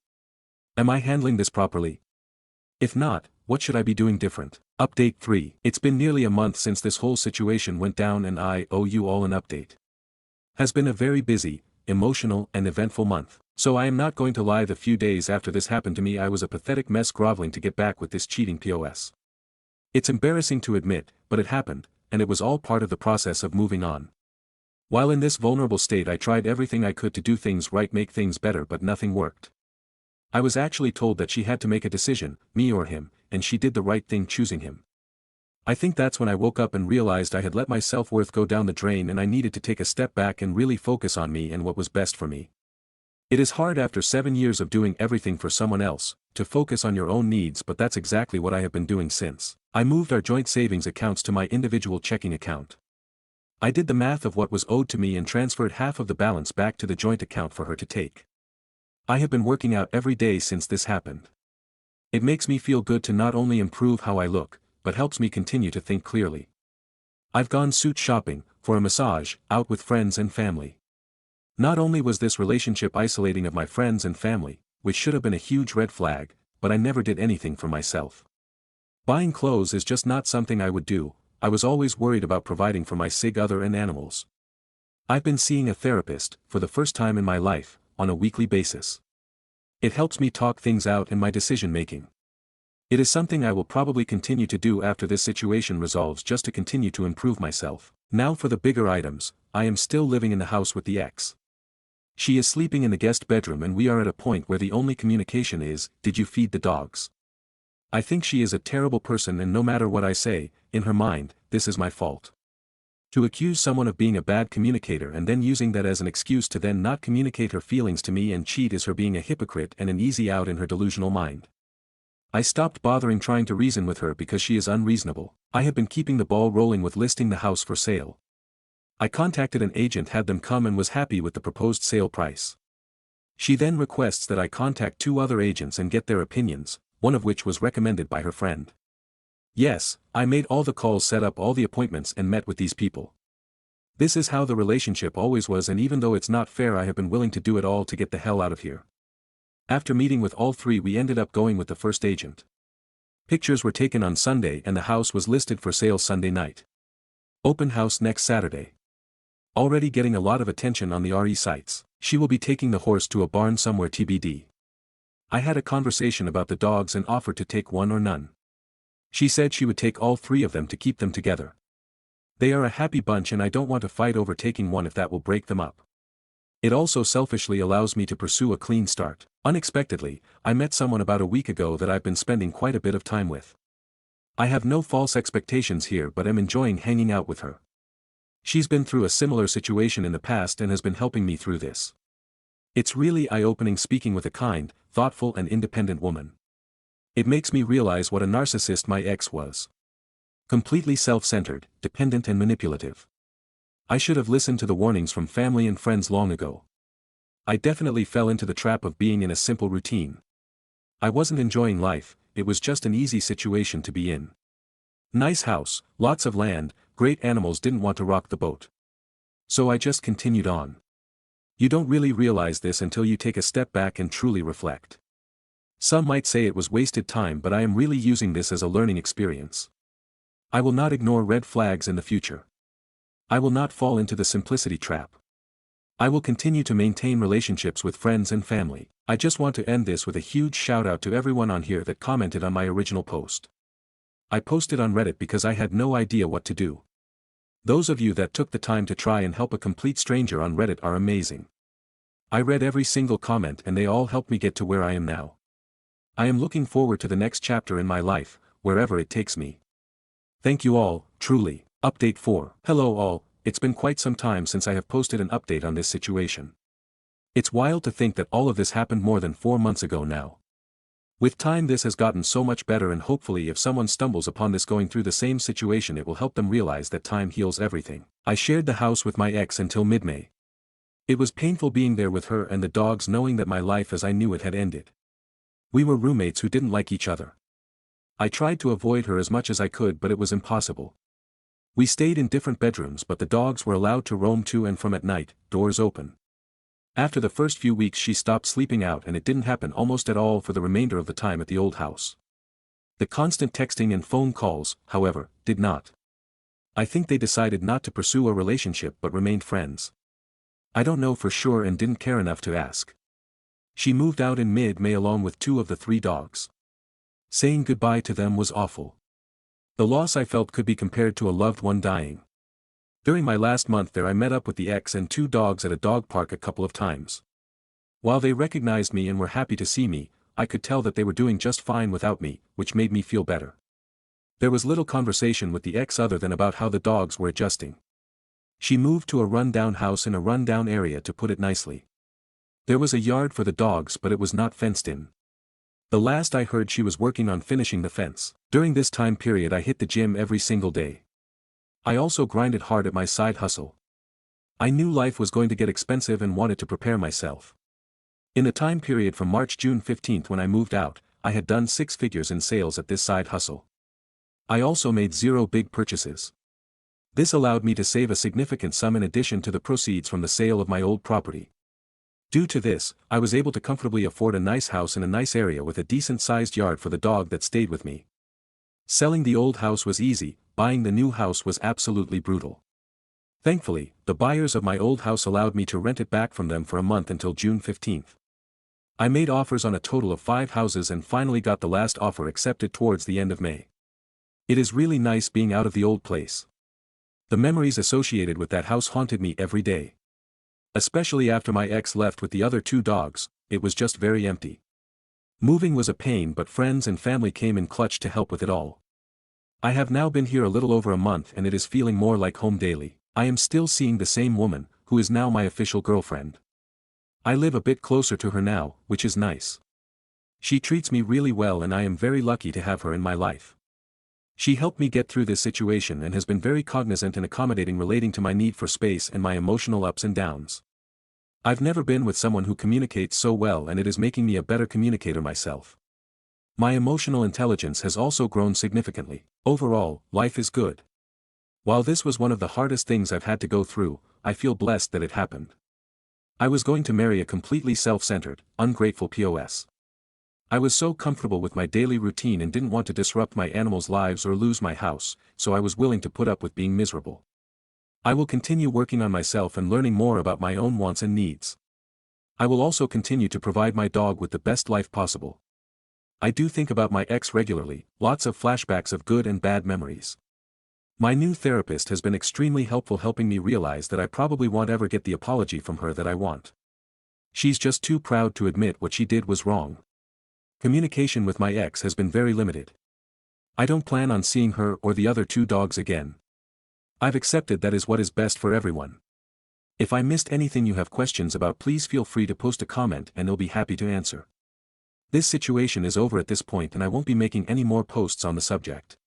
Am I handling this properly? If not, what should I be doing different? Update 3. It's been nearly a month since this whole situation went down and I owe you all an update. Has been a very busy, emotional and eventful month. So I am not going to lie, the few days after this happened to me I was a pathetic mess groveling to get back with this cheating POS. It's embarrassing to admit, but it happened, and it was all part of the process of moving on. While in this vulnerable state I tried everything I could to do things right, make things better, but nothing worked. I was actually told that she had to make a decision, me or him, and she did the right thing choosing him. I think that's when I woke up and realized I had let my self-worth go down the drain and I needed to take a step back and really focus on me and what was best for me. It is hard after 7 years of doing everything for someone else, to focus on your own needs, but that's exactly what I have been doing since. I moved our joint savings accounts to my individual checking account. I did the math of what was owed to me and transferred half of the balance back to the joint account for her to take. I have been working out every day since this happened. It makes me feel good to not only improve how I look, but helps me continue to think clearly. I've gone suit shopping, for a massage, out with friends and family. Not only was this relationship isolating of my friends and family, which should have been a huge red flag, but I never did anything for myself. Buying clothes is just not something I would do. I was always worried about providing for my sig other and animals. I've been seeing a therapist, for the first time in my life, on a weekly basis. It helps me talk things out in my decision-making. It is something I will probably continue to do after this situation resolves, just to continue to improve myself. Now for the bigger items. I am still living in the house with the ex. She is sleeping in the guest bedroom and we are at a point where the only communication is, "Did you feed the dogs?" I think she is a terrible person and no matter what I say, in her mind, this is my fault. To accuse someone of being a bad communicator and then using that as an excuse to then not communicate her feelings to me and cheat is her being a hypocrite and an easy out in her delusional mind. I stopped bothering trying to reason with her because she is unreasonable. I have been keeping the ball rolling with listing the house for sale. I contacted an agent, had them come and was happy with the proposed sale price. She then requests that I contact 2 other agents and get their opinions, one of which was recommended by her friend. Yes, I made all the calls, set up all the appointments and met with these people. This is how the relationship always was, and even though it's not fair I have been willing to do it all to get the hell out of here. After meeting with all 3 we ended up going with the first agent. Pictures were taken on Sunday and the house was listed for sale Sunday night. Open house next Saturday. Already getting a lot of attention on the RE sites. She will be taking the horse to a barn somewhere TBD. I had a conversation about the dogs and offered to take one or none. She said she would take all 3 of them to keep them together. They are a happy bunch and I don't want to fight over taking one if that will break them up. It also selfishly allows me to pursue a clean start. Unexpectedly, I met someone about a week ago that I've been spending quite a bit of time with. I have no false expectations here but am enjoying hanging out with her. She's been through a similar situation in the past and has been helping me through this. It's really eye-opening speaking with a kind, thoughtful and independent woman. It makes me realize what a narcissist my ex was. Completely self-centered, dependent and manipulative. I should have listened to the warnings from family and friends long ago. I definitely fell into the trap of being in a simple routine. I wasn't enjoying life, it was just an easy situation to be in. Nice house, lots of land, great animals, didn't want to rock the boat. So I just continued on. You don't really realize this until you take a step back and truly reflect. Some might say it was wasted time, but I am really using this as a learning experience. I will not ignore red flags in the future. I will not fall into the simplicity trap. I will continue to maintain relationships with friends and family. I just want to end this with a huge shout out to everyone on here that commented on my original post. I posted on Reddit because I had no idea what to do. Those of you that took the time to try and help a complete stranger on Reddit are amazing. I read every single comment and they all helped me get to where I am now. I am looking forward to the next chapter in my life, wherever it takes me. Thank you all, truly. Update 4. Hello all, it's been quite some time since I have posted an update on this situation. It's wild to think that all of this happened more than 4 months ago now. With time this has gotten so much better, and hopefully if someone stumbles upon this going through the same situation it will help them realize that time heals everything. I shared the house with my ex until mid-May. It was painful being there with her and the dogs, knowing that my life as I knew it had ended. We were roommates who didn't like each other. I tried to avoid her as much as I could, but it was impossible. We stayed in different bedrooms, but the dogs were allowed to roam to and from at night, doors open. After the first few weeks she stopped sleeping out, and it didn't happen almost at all for the remainder of the time at the old house. The constant texting and phone calls, however, did not. I think they decided not to pursue a relationship but remained friends. I don't know for sure and didn't care enough to ask. She moved out in mid-May along with 2 of the 3 dogs. Saying goodbye to them was awful. The loss I felt could be compared to a loved one dying. During my last month there I met up with the ex and 2 dogs at a dog park a couple of times. While they recognized me and were happy to see me, I could tell that they were doing just fine without me, which made me feel better. There was little conversation with the ex other than about how the dogs were adjusting. She moved to a run-down house in a run-down area, to put it nicely. There was a yard for the dogs but it was not fenced in. The last I heard she was working on finishing the fence. During this time period I hit the gym every single day. I also grinded hard at my side hustle. I knew life was going to get expensive and wanted to prepare myself. In the time period from March-June 15th when I moved out, I had done 6 figures in sales at this side hustle. I also made 0 big purchases. This allowed me to save a significant sum in addition to the proceeds from the sale of my old property. Due to this, I was able to comfortably afford a nice house in a nice area with a decent-sized yard for the dog that stayed with me. Selling the old house was easy, buying the new house was absolutely brutal. Thankfully, the buyers of my old house allowed me to rent it back from them for a month until June 15th. I made offers on a total of 5 houses and finally got the last offer accepted towards the end of May. It is really nice being out of the old place. The memories associated with that house haunted me every day. Especially after my ex left with the other 2 dogs, it was just very empty. Moving was a pain, but friends and family came in clutch to help with it all. I have now been here a little over a month and it is feeling more like home daily. I am still seeing the same woman, who is now my official girlfriend. I live a bit closer to her now, which is nice. She treats me really well and I am very lucky to have her in my life. She helped me get through this situation and has been very cognizant and accommodating relating to my need for space and my emotional ups and downs. I've never been with someone who communicates so well, and it is making me a better communicator myself. My emotional intelligence has also grown significantly. Overall, life is good. While this was one of the hardest things I've had to go through, I feel blessed that it happened. I was going to marry a completely self-centered, ungrateful POS. I was so comfortable with my daily routine and didn't want to disrupt my animals' lives or lose my house, so I was willing to put up with being miserable. I will continue working on myself and learning more about my own wants and needs. I will also continue to provide my dog with the best life possible. I do think about my ex regularly, lots of flashbacks of good and bad memories. My new therapist has been extremely helpful, helping me realize that I probably won't ever get the apology from her that I want. She's just too proud to admit what she did was wrong. Communication with my ex has been very limited. I don't plan on seeing her or the other 2 dogs again. I've accepted that is what is best for everyone. If I missed anything you have questions about, please feel free to post a comment and I'll be happy to answer. This situation is over at this point and I won't be making any more posts on the subject.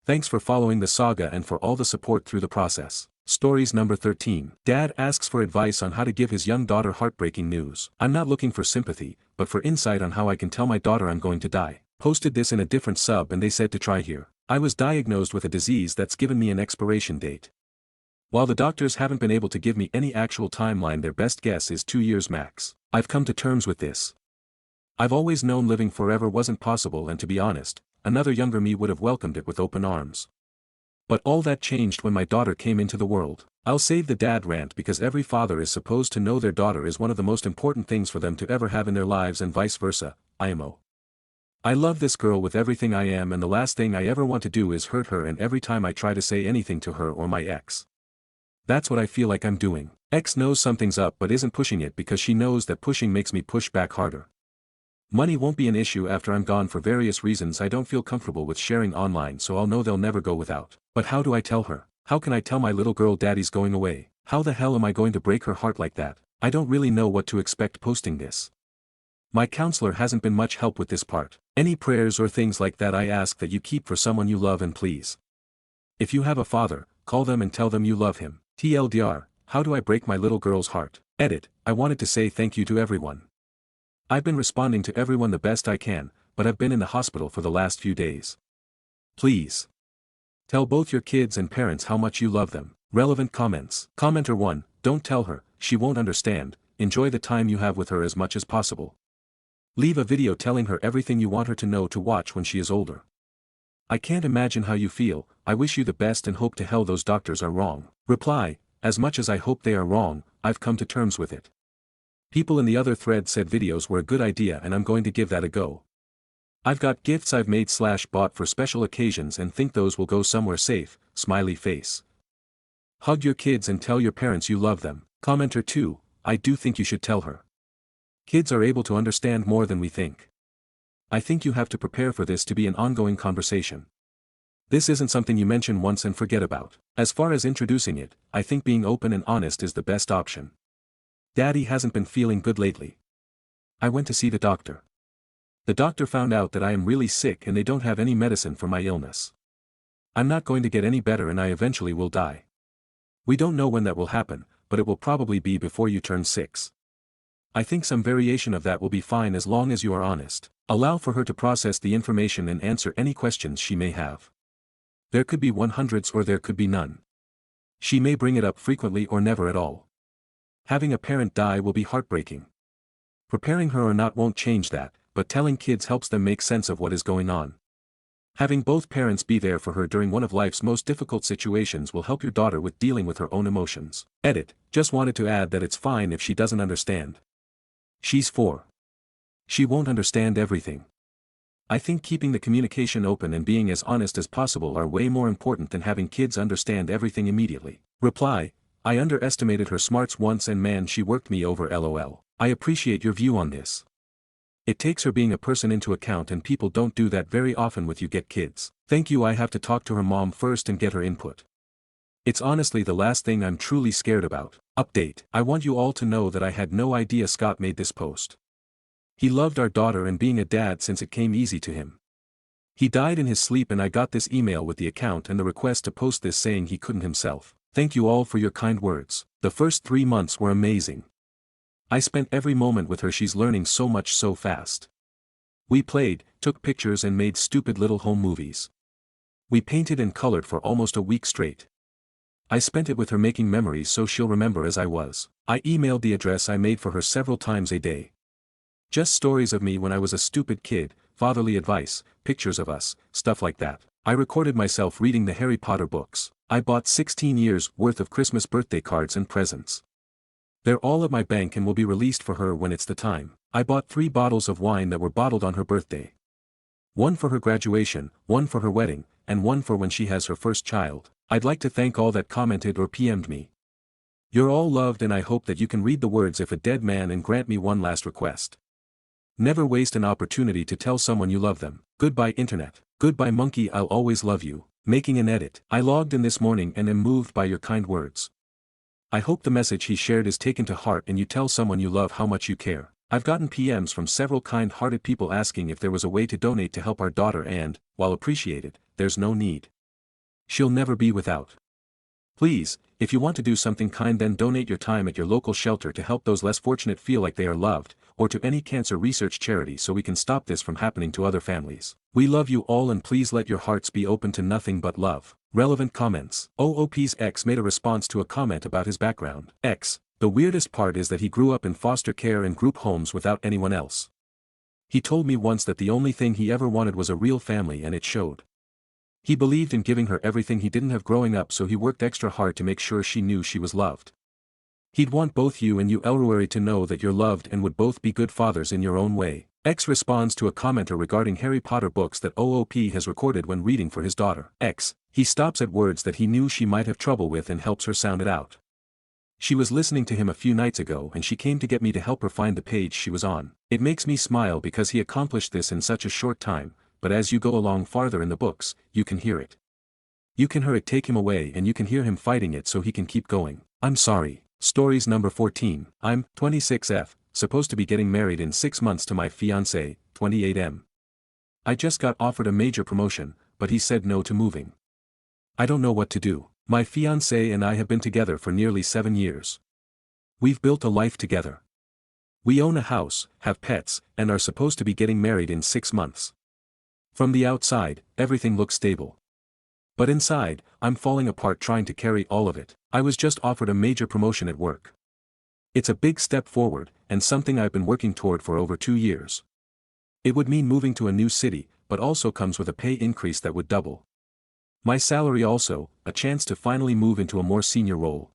Thanks for following the saga and for all the support through the process. Stories number 13. Dad asks for advice on how to give his young daughter heartbreaking news. I'm not looking for sympathy, but for insight on how I can tell my daughter I'm going to die. Posted this in a different sub and they said to try here. I was diagnosed with a disease that's given me an expiration date. While the doctors haven't been able to give me any actual timeline, their best guess is 2 years max. I've come to terms with this. I've always known living forever wasn't possible, and to be honest, another younger me would have welcomed it with open arms. But all that changed when my daughter came into the world. I'll save the dad rant because every father is supposed to know their daughter is one of the most important things for them to ever have in their lives and vice versa. IMO. I love this girl with everything I am, and the last thing I ever want to do is hurt her, and every time I try to say anything to her or my ex. That's what I feel like I'm doing. Ex knows something's up but isn't pushing it because she knows that pushing makes me push back harder. Money won't be an issue after I'm gone for various reasons I don't feel comfortable with sharing online, so I'll know they'll never go without. But how do I tell her? How can I tell my little girl daddy's going away? How the hell am I going to break her heart like that? I don't really know what to expect posting this. My counselor hasn't been much help with this part. Any prayers or things like that I ask that you keep for someone you love, and please. If you have a father, call them and tell them you love him. TLDR, how do I break my little girl's heart? Edit, I wanted to say thank you to everyone. I've been responding to everyone the best I can, but I've been in the hospital for the last few days. Please. Tell both your kids and parents how much you love them. Relevant comments. Commenter 1, don't tell her, she won't understand, enjoy the time you have with her as much as possible. Leave a video telling her everything you want her to know to watch when she is older. I can't imagine how you feel, I wish you the best and hope to hell those doctors are wrong. Reply, as much as I hope they are wrong, I've come to terms with it. People in the other thread said videos were a good idea and I'm going to give that a go. I've got gifts I've made/bought for special occasions and think those will go somewhere safe, smiley face. Hug your kids and tell your parents you love them. Commenter 2, I do think you should tell her. Kids are able to understand more than we think. I think you have to prepare for this to be an ongoing conversation. This isn't something you mention once and forget about. As far as introducing it, I think being open and honest is the best option. Daddy hasn't been feeling good lately. I went to see the doctor. The doctor found out that I am really sick and they don't have any medicine for my illness. I'm not going to get any better and I eventually will die. We don't know when that will happen, but it will probably be before you turn 6. I think some variation of that will be fine as long as you are honest. Allow for her to process the information and answer any questions she may have. There could be 100s or there could be none. She may bring it up frequently or never at all. Having a parent die will be heartbreaking. Preparing her or not won't change that, but telling kids helps them make sense of what is going on. Having both parents be there for her during one of life's most difficult situations will help your daughter with dealing with her own emotions. Edit, just wanted to add that it's fine if she doesn't understand. She's 4. She won't understand everything. I think keeping the communication open and being as honest as possible are way more important than having kids understand everything immediately. Reply, I underestimated her smarts once and man she worked me over lol. I appreciate your view on this. It takes her being a person into account and people don't do that very often with you get kids. Thank you, I have to talk to her mom first and get her input. It's honestly the last thing I'm truly scared about. Update, I want you all to know that I had no idea Scott made this post. He loved our daughter and being a dad since it came easy to him. He died in his sleep and I got this email with the account and the request to post this saying he couldn't himself. Thank you all for your kind words. The first 3 months were amazing. I spent every moment with her, she's learning so much so fast. We played, took pictures and made stupid little home movies. We painted and colored for almost a week straight. I spent it with her making memories so she'll remember as I was. I emailed the address I made for her several times a day. Just stories of me when I was a stupid kid, fatherly advice, pictures of us, stuff like that. I recorded myself reading the Harry Potter books. I bought 16 years worth of Christmas birthday cards and presents. They're all at my bank and will be released for her when it's the time. I bought 3 bottles of wine that were bottled on her birthday. 1 for her graduation, 1 for her wedding, and 1 for when she has her first child. I'd like to thank all that commented or PM'd me. You're all loved and I hope that you can read the words if a dead man and grant me one last request. Never waste an opportunity to tell someone you love them. Goodbye internet. Goodbye monkey, I'll always love you. Making an edit. I logged in this morning and am moved by your kind words. I hope the message he shared is taken to heart and you tell someone you love how much you care. I've gotten PMs from several kind-hearted people asking if there was a way to donate to help our daughter and, while appreciated, there's no need. She'll never be without. Please, if you want to do something kind then donate your time at your local shelter to help those less fortunate feel like they are loved, or to any cancer research charity so we can stop this from happening to other families. We love you all and please let your hearts be open to nothing but love. Relevant comments. OOP's ex made a response to a comment about his background. X. The weirdest part is that he grew up in foster care and group homes without anyone else. He told me once that the only thing he ever wanted was a real family and it showed. He believed in giving her everything he didn't have growing up so he worked extra hard to make sure she knew she was loved. He'd want both you and you Elruary to know that you're loved and would both be good fathers in your own way. X responds to a commenter regarding Harry Potter books that OOP has recorded when reading for his daughter. X. He stops at words that he knew she might have trouble with and helps her sound it out. She was listening to him a few nights ago and she came to get me to help her find the page she was on. It makes me smile because he accomplished this in such a short time, but as you go along farther in the books, you can hear it. You can hurry take him away and you can hear him fighting it so he can keep going. I'm sorry. Stories number 14. I'm 26F, supposed to be getting married in 6 months to my fiancé, 28M. I just got offered a major promotion, but he said no to moving. I don't know what to do. My fiancé and I have been together for nearly 7 years. We've built a life together. We own a house, have pets, and are supposed to be getting married in 6 months. From the outside, everything looks stable. But inside, I'm falling apart trying to carry all of it. I was just offered a major promotion at work. It's a big step forward, and something I've been working toward for over 2 years. It would mean moving to a new city, but also comes with a pay increase that would double my salary, also a chance to finally move into a more senior role.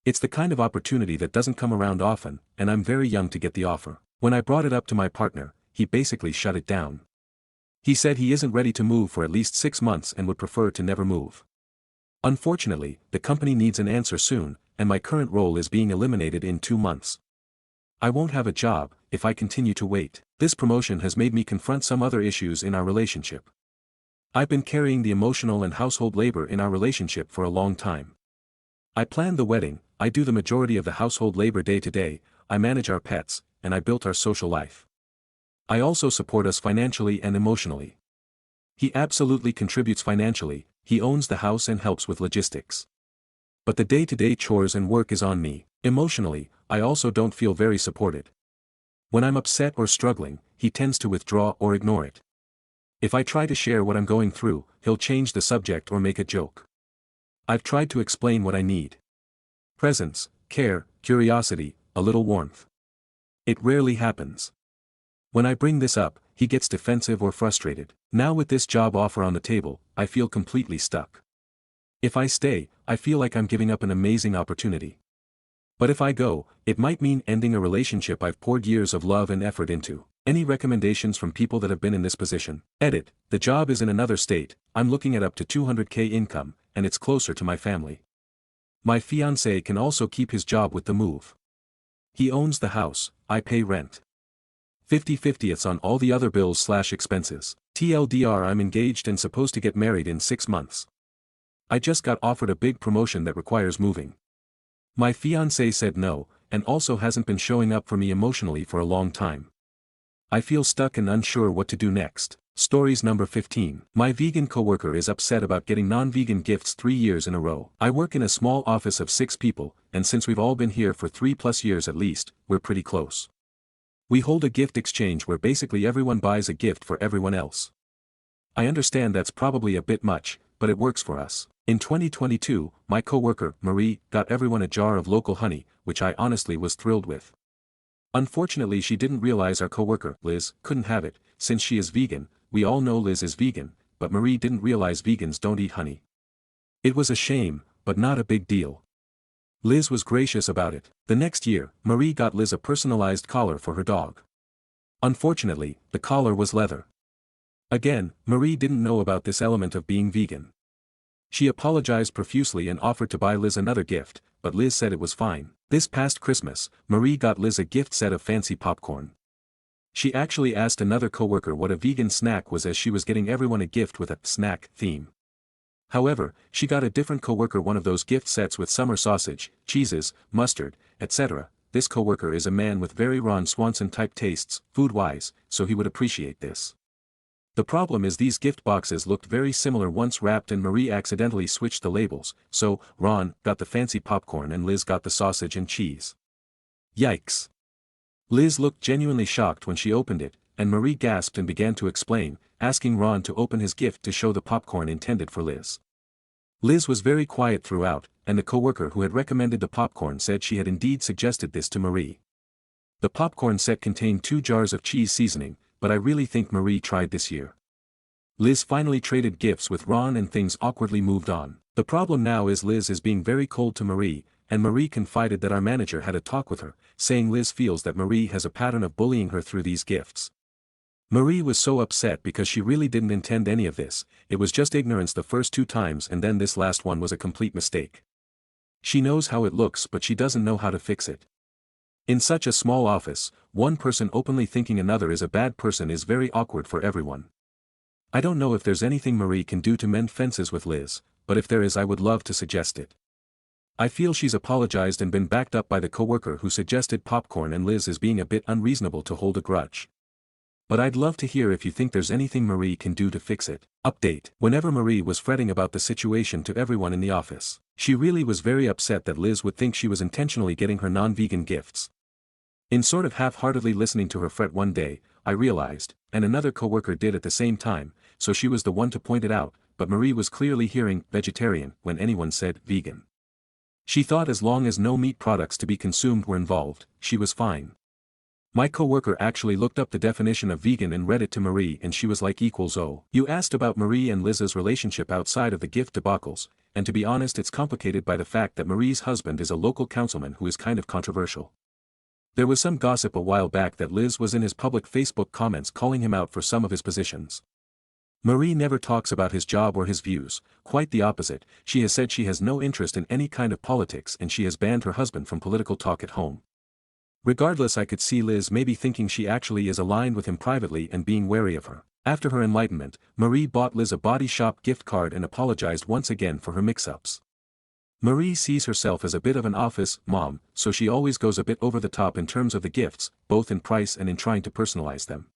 It's the kind of opportunity that doesn't come around often, and I'm very young to get the offer. When I brought it up to my partner, he basically shut it down. He said he isn't ready to move for at least 6 months and would prefer to never move. Unfortunately, the company needs an answer soon, and my current role is being eliminated in 2 months. I won't have a job if I continue to wait. This promotion has made me confront some other issues in our relationship. I've been carrying the emotional and household labor in our relationship for a long time. I planned the wedding, I do the majority of the household labor day to day, I manage our pets, and I built our social life. I also support us financially and emotionally. He absolutely contributes financially, he owns the house and helps with logistics. But the day-to-day chores and work is on me. Emotionally, I also don't feel very supported. When I'm upset or struggling, he tends to withdraw or ignore it. If I try to share what I'm going through, he'll change the subject or make a joke. I've tried to explain what I need. Presence, care, curiosity, a little warmth. It rarely happens. When I bring this up, he gets defensive or frustrated. Now with this job offer on the table, I feel completely stuck. If I stay, I feel like I'm giving up an amazing opportunity. But if I go, it might mean ending a relationship I've poured years of love and effort into. Any recommendations from people that have been in this position? Edit, the job is in another state, I'm looking at up to 200K income, and it's closer to my family. My fiancé can also keep his job with the move. He owns the house, I pay rent. 50/50 on all the other bills/expenses. TLDR, I'm engaged and supposed to get married in 6 months. I just got offered a big promotion that requires moving. My fiancé said no, and also hasn't been showing up for me emotionally for a long time. I feel stuck and unsure what to do next. Stories number 15. My vegan coworker is upset about getting non-vegan gifts 3 years in a row. I work in a small office of 6 people, and since we've all been here for 3+ years at least, we're pretty close. We hold a gift exchange where basically everyone buys a gift for everyone else. I understand that's probably a bit much, but it works for us. In 2022, my coworker, Marie, got everyone a jar of local honey, which I honestly was thrilled with. Unfortunately, she didn't realize our coworker, Liz, couldn't have it, since she is vegan. We all know Liz is vegan, but Marie didn't realize vegans don't eat honey. It was a shame, but not a big deal. Liz was gracious about it. The next year, Marie got Liz a personalized collar for her dog. Unfortunately, the collar was leather. Again, Marie didn't know about this element of being vegan. She apologized profusely and offered to buy Liz another gift, but Liz said it was fine. This past Christmas, Marie got Liz a gift set of fancy popcorn. She actually asked another coworker what a vegan snack was, as she was getting everyone a gift with a snack theme. However, she got a different coworker one of those gift sets with summer sausage, cheeses, mustard, etc. This coworker is a man with very Ron Swanson-type tastes, food-wise, so he would appreciate this. The problem is these gift boxes looked very similar once wrapped, and Marie accidentally switched the labels, so Ron got the fancy popcorn and Liz got the sausage and cheese. Yikes! Liz looked genuinely shocked when she opened it, and Marie gasped and began to explain, asking Ron to open his gift to show the popcorn intended for Liz. Liz was very quiet throughout, and the coworker who had recommended the popcorn said she had indeed suggested this to Marie. The popcorn set contained 2 jars of cheese seasoning, but I really think Marie tried this year. Liz finally traded gifts with Ron and things awkwardly moved on. The problem now is Liz is being very cold to Marie, and Marie confided that our manager had a talk with her, saying Liz feels that Marie has a pattern of bullying her through these gifts. Marie was so upset because she really didn't intend any of this, it was just ignorance the first 2 times, and then this last one was a complete mistake. She knows how it looks, but she doesn't know how to fix it. In such a small office, one person openly thinking another is a bad person is very awkward for everyone. I don't know if there's anything Marie can do to mend fences with Liz, but if there is I would love to suggest it. I feel she's apologized and been backed up by the coworker who suggested popcorn and Liz is being a bit unreasonable to hold a grudge. But I'd love to hear if you think there's anything Marie can do to fix it. Update. Whenever Marie was fretting about the situation to everyone in the office, she really was very upset that Liz would think she was intentionally getting her non-vegan gifts. In sort of half-heartedly listening to her fret one day, I realized, and another coworker did at the same time, so she was the one to point it out, but Marie was clearly hearing vegetarian when anyone said vegan. She thought as long as no meat products to be consumed were involved, she was fine. My coworker actually looked up the definition of vegan and read it to Marie and she was like "Oh. You asked about Marie and Liz's relationship outside of the gift debacles, and to be honest it's complicated by the fact that Marie's husband is a local councilman who is kind of controversial. There was some gossip a while back that Liz was in his public Facebook comments calling him out for some of his positions. Marie never talks about his job or his views, quite the opposite, she has said she has no interest in any kind of politics and she has banned her husband from political talk at home. Regardless, I could see Liz maybe thinking she actually is aligned with him privately and being wary of her. After her enlightenment, Marie bought Liz a Body Shop gift card and apologized once again for her mix-ups. Marie sees herself as a bit of an office mom, so she always goes a bit over the top in terms of the gifts, both in price and in trying to personalize them.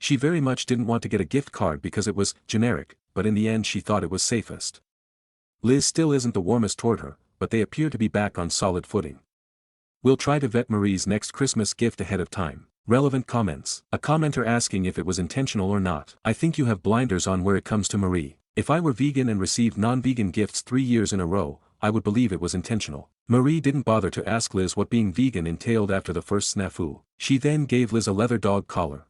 She very much didn't want to get a gift card because it was generic, but in the end she thought it was safest. Liz still isn't the warmest toward her, but they appear to be back on solid footing. We'll try to vet Marie's next Christmas gift ahead of time. Relevant comments. A commenter asking if it was intentional or not. I think you have blinders on where it comes to Marie. If I were vegan and received non-vegan gifts 3 years in a row, I would believe it was intentional. Marie didn't bother to ask Liz what being vegan entailed after the first snafu. She then gave Liz a leather dog collar.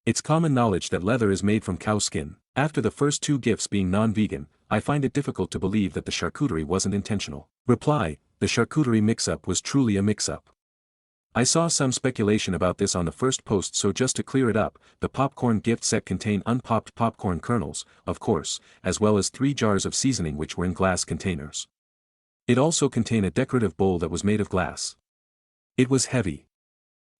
It's common knowledge that leather is made from cow skin. After the first 2 gifts being non-vegan, I find it difficult to believe that the charcuterie wasn't intentional. Reply, the charcuterie mix-up was truly a mix-up. I saw some speculation about this on the first post, so just to clear it up, the popcorn gift set contained unpopped popcorn kernels, of course, as well as 3 jars of seasoning which were in glass containers. It also contained a decorative bowl that was made of glass. It was heavy.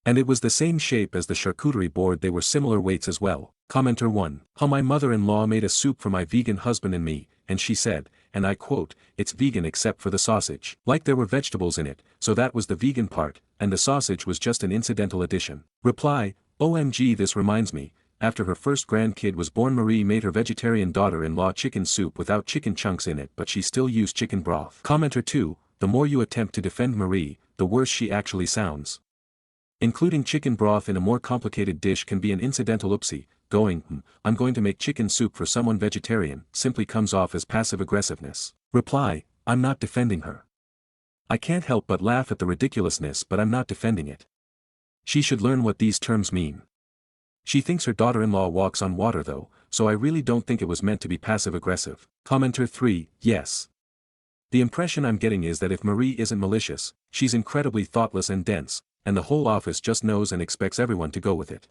And it was the same shape as the charcuterie board. They were similar weights as well. Commenter 1. How my mother-in-law made a soup for my vegan husband and me, and she said, and I quote, "It's vegan except for the sausage." Like there were vegetables in it, so that was the vegan part, and the sausage was just an incidental addition. Reply, OMG, this reminds me, after her first grandkid was born Marie made her vegetarian daughter-in-law chicken soup without chicken chunks in it, but she still used chicken broth. Commenter 2. The more you attempt to defend Marie, the worse she actually sounds. Including chicken broth in a more complicated dish can be an incidental oopsie. Going, I'm going to make chicken soup for someone vegetarian, simply comes off as passive aggressiveness. Reply, I'm not defending her. I can't help but laugh at the ridiculousness, but I'm not defending it. She should learn what these terms mean. She thinks her daughter-in-law walks on water though, so I really don't think it was meant to be passive-aggressive. Commenter 3, yes. The impression I'm getting is that if Marie isn't malicious, she's incredibly thoughtless and dense, and the whole office just knows and expects everyone to go with it.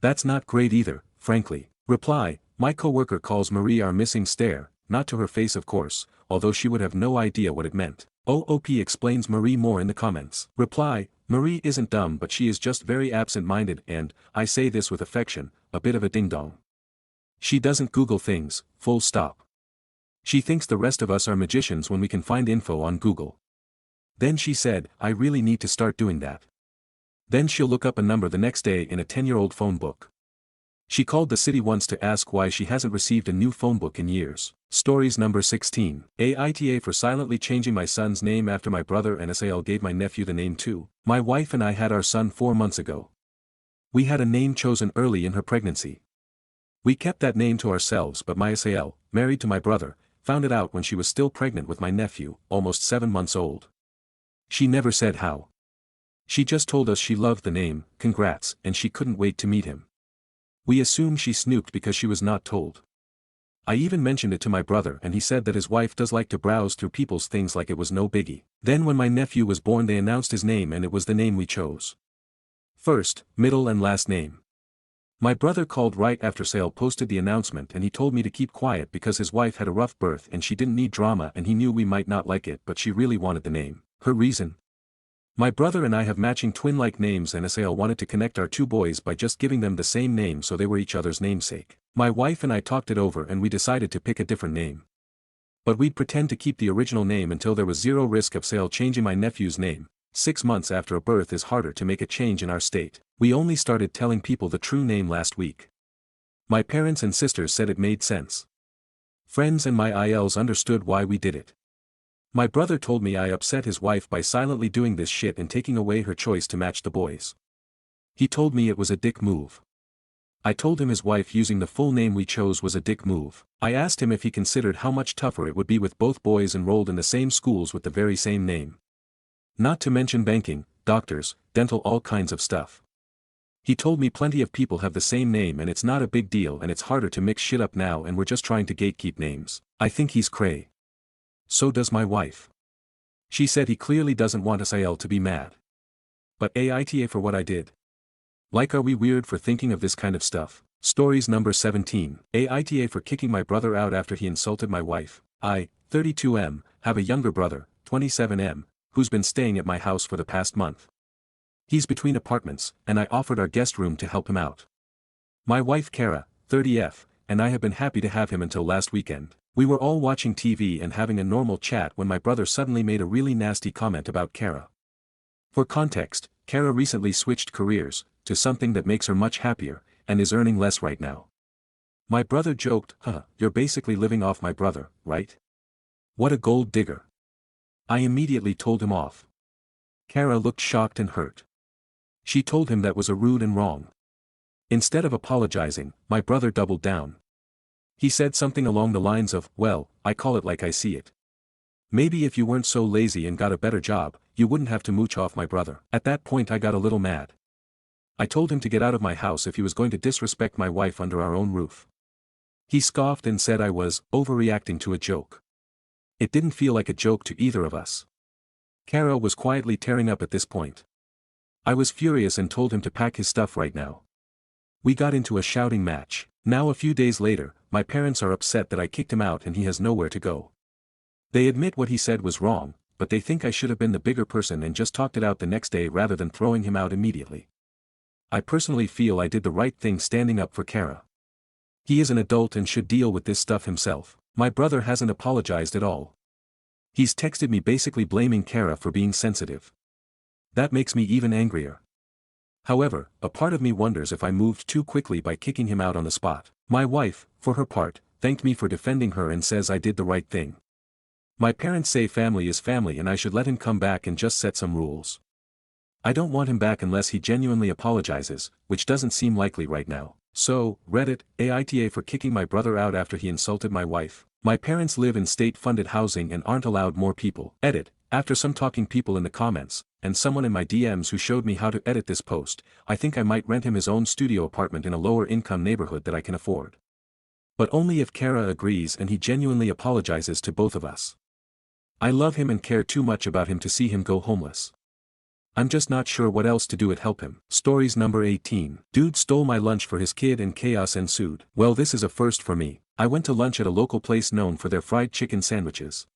That's not great either, frankly. Reply, my coworker calls Marie our missing stare, not to her face of course, although she would have no idea what it meant. OOP explains Marie more in the comments. Reply, Marie isn't dumb but she is just very absent-minded and, I say this with affection, a bit of a ding-dong. She doesn't Google things, full stop. She thinks the rest of us are magicians when we can find info on Google. Then she said, I really need to start doing that. Then she'll look up a number the next day in a 10-year-old phone book. She called the city once to ask why she hasn't received a new phone book in years. Stories number 16. AITA for silently changing my son's name after my brother and SAL gave my nephew the name too. My wife and I had our son 4 months ago. We had a name chosen early in her pregnancy. We kept that name to ourselves, but my SAL, married to my brother, found it out when she was still pregnant with my nephew, almost 7 months old. She never said how. She just told us she loved the name, congrats, and she couldn't wait to meet him. We assumed she snooped because she was not told. I even mentioned it to my brother and he said that his wife does like to browse through people's things like it was no biggie. Then when my nephew was born they announced his name and it was the name we chose. First, middle and last name. My brother called right after Sale posted the announcement and he told me to keep quiet because his wife had a rough birth and she didn't need drama and he knew we might not like it but she really wanted the name. Her reason? My brother and I have matching twin-like names and Sale wanted to connect our 2 boys by just giving them the same name so they were each other's namesake. My wife and I talked it over and we decided to pick a different name. But we'd pretend to keep the original name until there was zero risk of sale. Changing my nephew's name 6 months after a birth is harder to make a change in our state. We only started telling people the true name last week. My parents and sisters said it made sense. Friends and my ILs understood why we did it. My brother told me I upset his wife by silently doing this shit and taking away her choice to match the boys. He told me it was a dick move. I told him his wife using the full name we chose was a dick move. I asked him if he considered how much tougher it would be with both boys enrolled in the same schools with the very same name. Not to mention banking, doctors, dental, all kinds of stuff. He told me plenty of people have the same name and it's not a big deal and it's harder to mix shit up now and we're just trying to gatekeep names. I think he's cray. So does my wife. She said he clearly doesn't want us IL to be mad. But AITA for what I did. Like, are we weird for thinking of this kind of stuff? Stories number 17. AITA for kicking my brother out after he insulted my wife. I, 32M, have a younger brother, 27M, who's been staying at my house for the past month. He's between apartments, and I offered our guest room to help him out. My wife Kara, 30F, and I have been happy to have him until last weekend. We were all watching TV and having a normal chat when my brother suddenly made a really nasty comment about Kara. For context, Kara recently switched careers to something that makes her much happier, and is earning less right now. My brother joked, you're basically living off my brother, right? What a gold digger. I immediately told him off. Kara looked shocked and hurt. She told him that was a rude and wrong. Instead of apologizing, my brother doubled down. He said something along the lines of, well, I call it like I see it. Maybe if you weren't so lazy and got a better job, you wouldn't have to mooch off my brother. At that point I got a little mad. I told him to get out of my house if he was going to disrespect my wife under our own roof. He scoffed and said I was overreacting to a joke. It didn't feel like a joke to either of us. Kara was quietly tearing up at this point. I was furious and told him to pack his stuff right now. We got into a shouting match. Now a few days later, my parents are upset that I kicked him out and he has nowhere to go. They admit what he said was wrong, but they think I should have been the bigger person and just talked it out the next day rather than throwing him out immediately. I personally feel I did the right thing standing up for Kara. He is an adult and should deal with this stuff himself. My brother hasn't apologized at all. He's texted me basically blaming Kara for being sensitive. That makes me even angrier. However, a part of me wonders if I moved too quickly by kicking him out on the spot. My wife, for her part, thanked me for defending her and says I did the right thing. My parents say family is family and I should let him come back and just set some rules. I don't want him back unless he genuinely apologizes, which doesn't seem likely right now. So, Reddit, AITA for kicking my brother out after he insulted my wife. My parents live in state-funded housing and aren't allowed more people. Edit, after some talking people in the comments, and someone in my DMs who showed me how to edit this post, I think I might rent him his own studio apartment in a lower-income neighborhood that I can afford. But only if Kara agrees and he genuinely apologizes to both of us. I love him and care too much about him to see him go homeless. I'm just not sure what else to do to help him. Stories number 18. Dude stole my lunch for his kid and chaos ensued. Well, this is a first for me. I went to lunch at a local place known for their fried chicken sandwiches.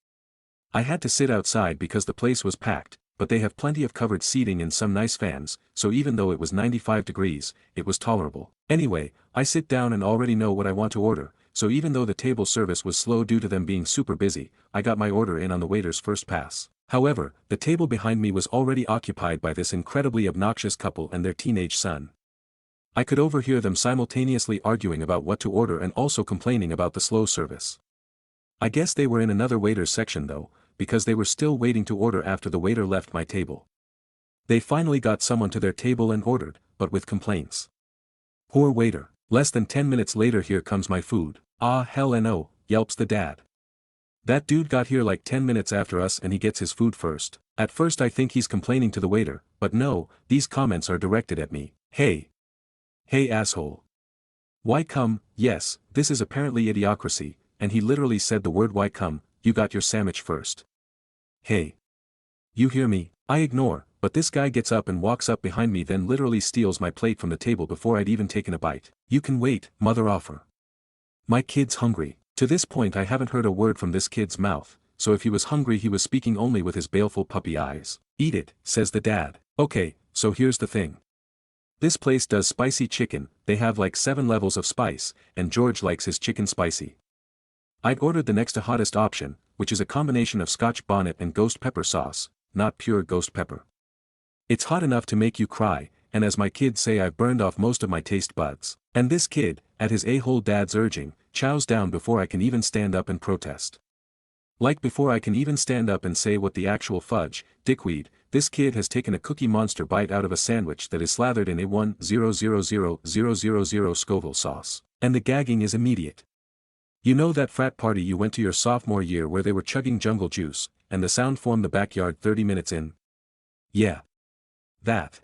I had to sit outside because the place was packed, but they have plenty of covered seating and some nice fans, so even though it was 95 degrees, it was tolerable. Anyway, I sit down and already know what I want to order, so even though the table service was slow due to them being super busy, I got my order in on the waiter's first pass. However, the table behind me was already occupied by this incredibly obnoxious couple and their teenage son. I could overhear them simultaneously arguing about what to order and also complaining about the slow service. I guess they were in another waiter's section though, because they were still waiting to order after the waiter left my table. They finally got someone to their table and ordered, but with complaints. Poor waiter. Less than 10 minutes later, here comes my food. Ah hell no, yelps the dad. That dude got here like 10 minutes after us and he gets his food first. At first I think he's complaining to the waiter, but no, these comments are directed at me. Hey, asshole. Why come? Yes, this is apparently idiocracy, and he literally said the word why come, you got your sandwich first. Hey. You hear me? I ignore, but this guy gets up and walks up behind me, then literally steals my plate from the table before I'd even taken a bite. You can wait, mother offer. My kid's hungry. To this point I haven't heard a word from this kid's mouth, so if he was hungry he was speaking only with his baleful puppy eyes. Eat it, says the dad. Okay, so here's the thing. This place does spicy chicken, they have like 7 levels of spice, and George likes his chicken spicy. I'd ordered the next to hottest option, which is a combination of Scotch bonnet and ghost pepper sauce, not pure ghost pepper. It's hot enough to make you cry, and as my kids say, I've burned off most of my taste buds. And this kid, at his a-hole dad's urging, chows down before I can even stand up and protest. Like before I can even stand up and say what the actual fudge, dickweed, this kid has taken a Cookie Monster bite out of a sandwich that is slathered in a 1,000,000 Scoville sauce. And the gagging is immediate. You know that frat party you went to your sophomore year where they were chugging jungle juice, and the sound formed the backyard 30 minutes in? Yeah. That.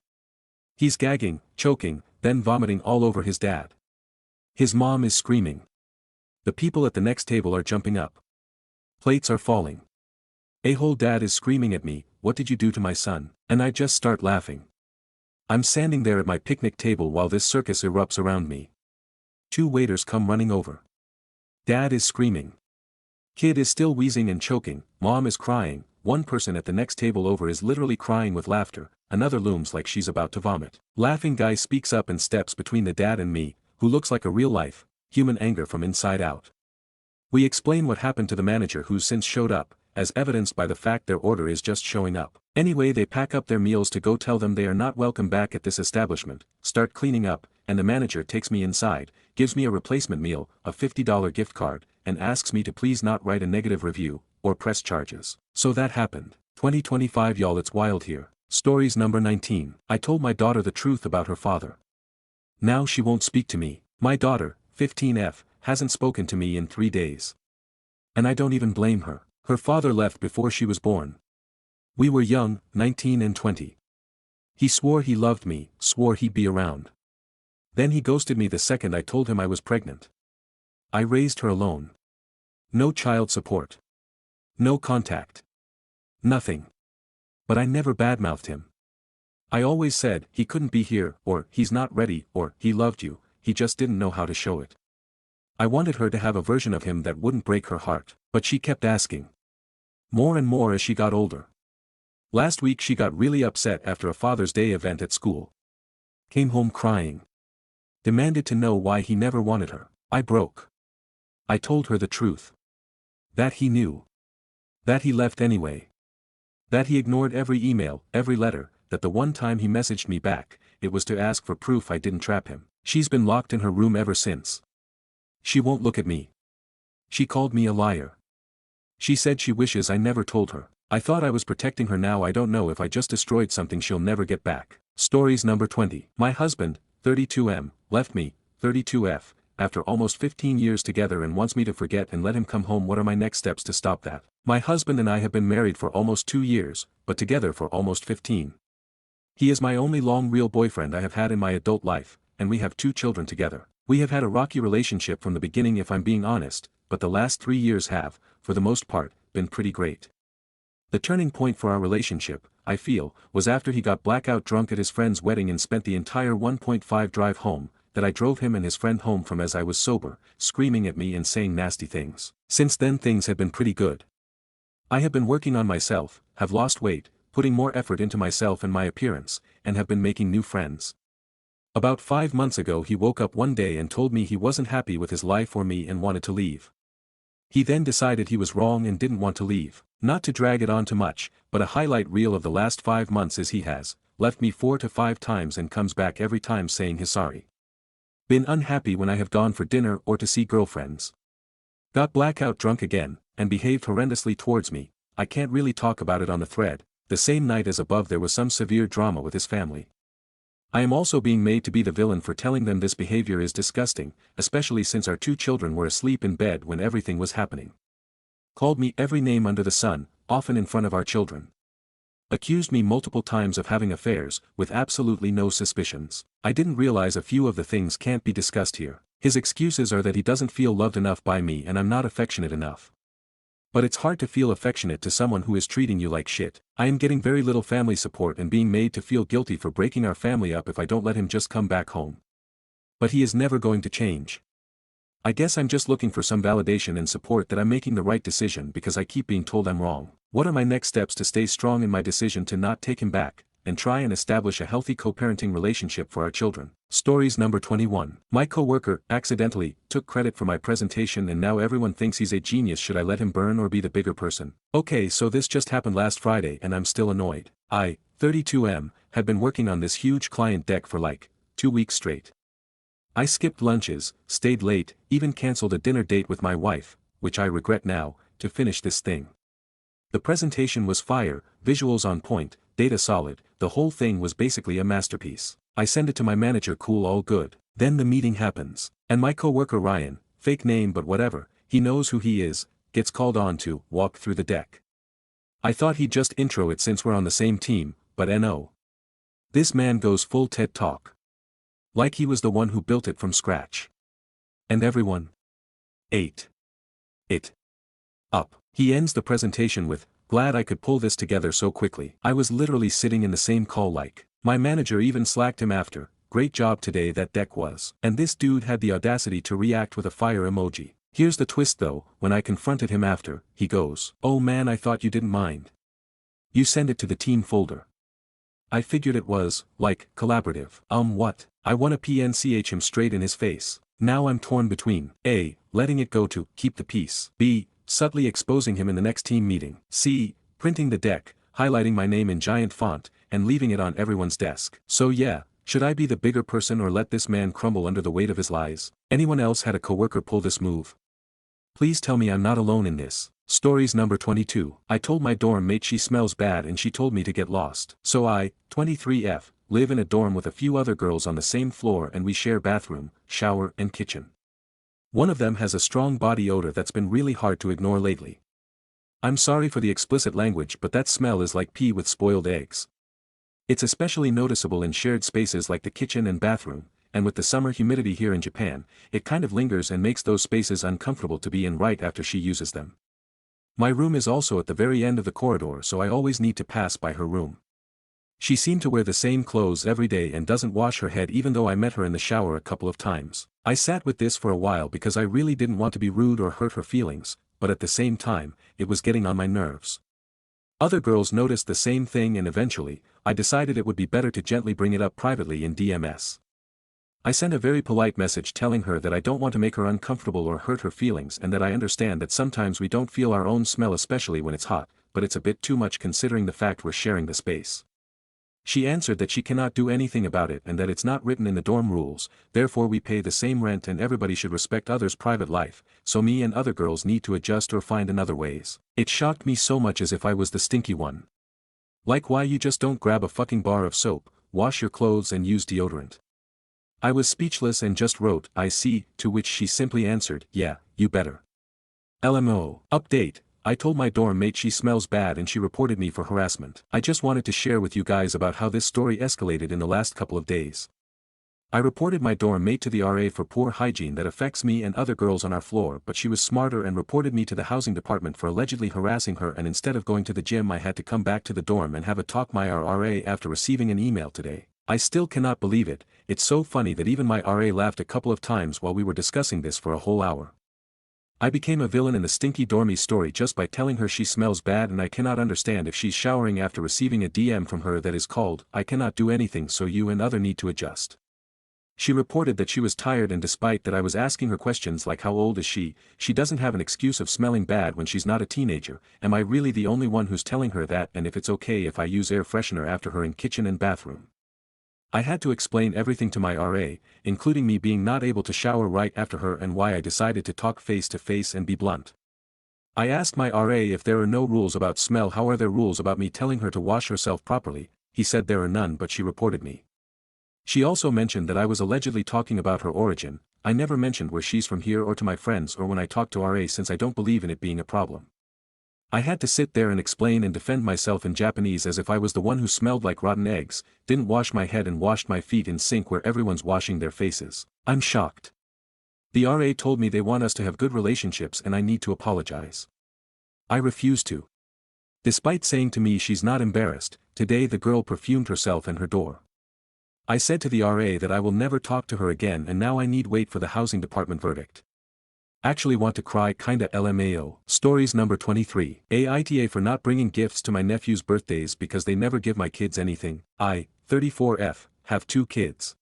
He's gagging, choking, then vomiting all over his dad. His mom is screaming. The people at the next table are jumping up. Plates are falling. A-hole dad is screaming at me, "What did you do to my son?" And I just start laughing. I'm standing there at my picnic table while this circus erupts around me. 2 waiters come running over. Dad is screaming. Kid is still wheezing and choking, mom is crying, one person at the next table over is literally crying with laughter, another looms like she's about to vomit. Laughing guy speaks up and steps between the dad and me, who looks like a real-life, human anger from inside out. We explain what happened to the manager who's since showed up, as evidenced by the fact their order is just showing up. Anyway, they pack up their meals to go tell them they are not welcome back at this establishment, start cleaning up, and the manager takes me inside, gives me a replacement meal, a $50 gift card, and asks me to please not write a negative review, or press charges. So that happened. 2025 y'all, it's wild here. Stories number 19. I told my daughter the truth about her father. Now she won't speak to me. My daughter, 15F, hasn't spoken to me in 3 days. And I don't even blame her. Her father left before she was born. We were young, 19 and 20. He swore he loved me, swore he'd be around. Then he ghosted me the second I told him I was pregnant. I raised her alone. No child support. No contact. Nothing. But I never badmouthed him. I always said, he couldn't be here, or, he's not ready, or, he loved you, he just didn't know how to show it. I wanted her to have a version of him that wouldn't break her heart, but she kept asking. More and more as she got older. Last week she got really upset after a Father's Day event at school. Came home crying. Demanded to know why he never wanted her. I broke. I told her the truth. That he knew. That he left anyway. That he ignored every email, every letter, that the one time he messaged me back, it was to ask for proof I didn't trap him. She's been locked in her room ever since. She won't look at me. She called me a liar. She said she wishes I never told her. I thought I was protecting her, now I don't know if I just destroyed something she'll never get back. Stories number 20. My husband, 32M, left me, 32F, after almost 15 years together and wants me to forget and let him come home. What are my next steps to stop that? My husband and I have been married for almost 2 years, but together for almost 15. He is my only long real boyfriend I have had in my adult life, and we have 2 children together. We have had a rocky relationship from the beginning if I'm being honest, but the last 3 years have, for the most part, been pretty great. The turning point for our relationship, I feel, was after he got blackout drunk at his friend's wedding and spent the entire 1.5 drive home, that I drove him and his friend home from as I was sober, screaming at me and saying nasty things. Since then things have been pretty good. I have been working on myself, have lost weight, putting more effort into myself and my appearance, and have been making new friends. About 5 months ago he woke up one day and told me he wasn't happy with his life or me and wanted to leave. He then decided he was wrong and didn't want to leave. Not to drag it on too much, but a highlight reel of the last 5 months is he has left me 4 to 5 times and comes back every time saying he's sorry. Been unhappy when I have gone for dinner or to see girlfriends. Got blackout drunk again, and behaved horrendously towards me. I can't really talk about it on the thread. The same night as above there was some severe drama with his family. I am also being made to be the villain for telling them this behavior is disgusting, especially since our 2 children were asleep in bed when everything was happening. Called me every name under the sun, often in front of our children. Accused me multiple times of having affairs, with absolutely no suspicions. I didn't realize a few of the things can't be discussed here. His excuses are that he doesn't feel loved enough by me and I'm not affectionate enough. But it's hard to feel affectionate to someone who is treating you like shit. I am getting very little family support and being made to feel guilty for breaking our family up if I don't let him just come back home. But he is never going to change. I guess I'm just looking for some validation and support that I'm making the right decision because I keep being told I'm wrong. What are my next steps to stay strong in my decision to not take him back, and try and establish a healthy co-parenting relationship for our children. Stories number 21. My coworker accidentally took credit for my presentation and now everyone thinks he's a genius. Should I let him burn or be the bigger person? Okay, so this just happened last Friday and I'm still annoyed. I, 32M, had been working on this huge client deck for like 2 weeks straight. I skipped lunches, stayed late, even cancelled a dinner date with my wife, which I regret now, to finish this thing. The presentation was fire, visuals on point, data solid, the whole thing was basically a masterpiece. I send it to my manager, cool, all good. Then the meeting happens, and my coworker Ryan, fake name but whatever, he knows who he is, gets called on to walk through the deck. I thought he'd just intro it since we're on the same team, but no. This man goes full TED Talk. Like he was the one who built it from scratch. And everyone ate it up. He ends the presentation with, "Glad I could pull this together so quickly." I was literally sitting in the same call like. My manager even slacked him after, "Great job today, that deck was." And this dude had the audacity to react with a fire emoji. Here's the twist though, when I confronted him after, he goes, "Oh man, I thought you didn't mind. You send it to the team folder." I figured it was, like, collaborative. What? I wanna PNCH him straight in his face. Now I'm torn between A, letting it go to keep the peace, B, subtly exposing him in the next team meeting, C, printing the deck, highlighting my name in giant font, and leaving it on everyone's desk. So yeah, should I be the bigger person or let this man crumble under the weight of his lies? Anyone else had a coworker pull this move? Please tell me I'm not alone in this. Stories number 22. I told my dorm mate she smells bad and she told me to get lost. So I, 23F, live in a dorm with a few other girls on the same floor and we share bathroom, shower and kitchen. One of them has a strong body odor that's been really hard to ignore lately. I'm sorry for the explicit language, but that smell is like pee with spoiled eggs. It's especially noticeable in shared spaces like the kitchen and bathroom, and with the summer humidity here in Japan, it kind of lingers and makes those spaces uncomfortable to be in right after she uses them. My room is also at the very end of the corridor, so I always need to pass by her room. She seemed to wear the same clothes every day and doesn't wash her head even though I met her in the shower a couple of times. I sat with this for a while because I really didn't want to be rude or hurt her feelings, but at the same time, it was getting on my nerves. Other girls noticed the same thing and eventually, I decided it would be better to gently bring it up privately in DMS. I sent a very polite message telling her that I don't want to make her uncomfortable or hurt her feelings and that I understand that sometimes we don't feel our own smell especially when it's hot, but it's a bit too much considering the fact we're sharing the space. She answered that she cannot do anything about it and that it's not written in the dorm rules, therefore we pay the same rent and everybody should respect others' private life, so me and other girls need to adjust or find another ways. It shocked me so much as if I was the stinky one. Like why you just don't grab a fucking bar of soap, wash your clothes and use deodorant. I was speechless and just wrote, "I see," to which she simply answered, "Yeah, you better." LMO. Update. I told my dorm mate she smells bad and she reported me for harassment. I just wanted to share with you guys about how this story escalated in the last couple of days. I reported my dorm mate to the RA for poor hygiene that affects me and other girls on our floor, but she was smarter and reported me to the housing department for allegedly harassing her, and instead of going to the gym I had to come back to the dorm and have a talk my RA after receiving an email today. I still cannot believe it. It's so funny that even my RA laughed a couple of times while we were discussing this for a whole hour. I became a villain in the stinky dormy story just by telling her she smells bad, and I cannot understand if she's showering after receiving a DM from her that is called, "I cannot do anything so you and other need to adjust." She reported that she was tired, and despite that I was asking her questions like how old is she doesn't have an excuse of smelling bad when she's not a teenager. Am I really the only one who's telling her that, and if it's okay if I use air freshener after her in kitchen and bathroom? I had to explain everything to my RA, including me being not able to shower right after her and why I decided to talk face to face and be blunt. I asked my RA if there are no rules about smell, how are there rules about me telling her to wash herself properly. He said there are none, but she reported me. She also mentioned that I was allegedly talking about her origin. I never mentioned where she's from here or to my friends or when I talk to RA, since I don't believe in it being a problem. I had to sit there and explain and defend myself in Japanese as if I was the one who smelled like rotten eggs, didn't wash my head and washed my feet in sink where everyone's washing their faces. I'm shocked. The RA told me they want us to have good relationships and I need to apologize. I refuse to. Despite saying to me she's not embarrassed, today the girl perfumed herself and her door. I said to the RA that I will never talk to her again, and now I need wait for the housing department verdict. Actually want to cry kinda LMAO. Stories number 23. Aita for not bringing gifts to my nephew's birthdays because they never give my kids anything. I, 34F, have 2 kids.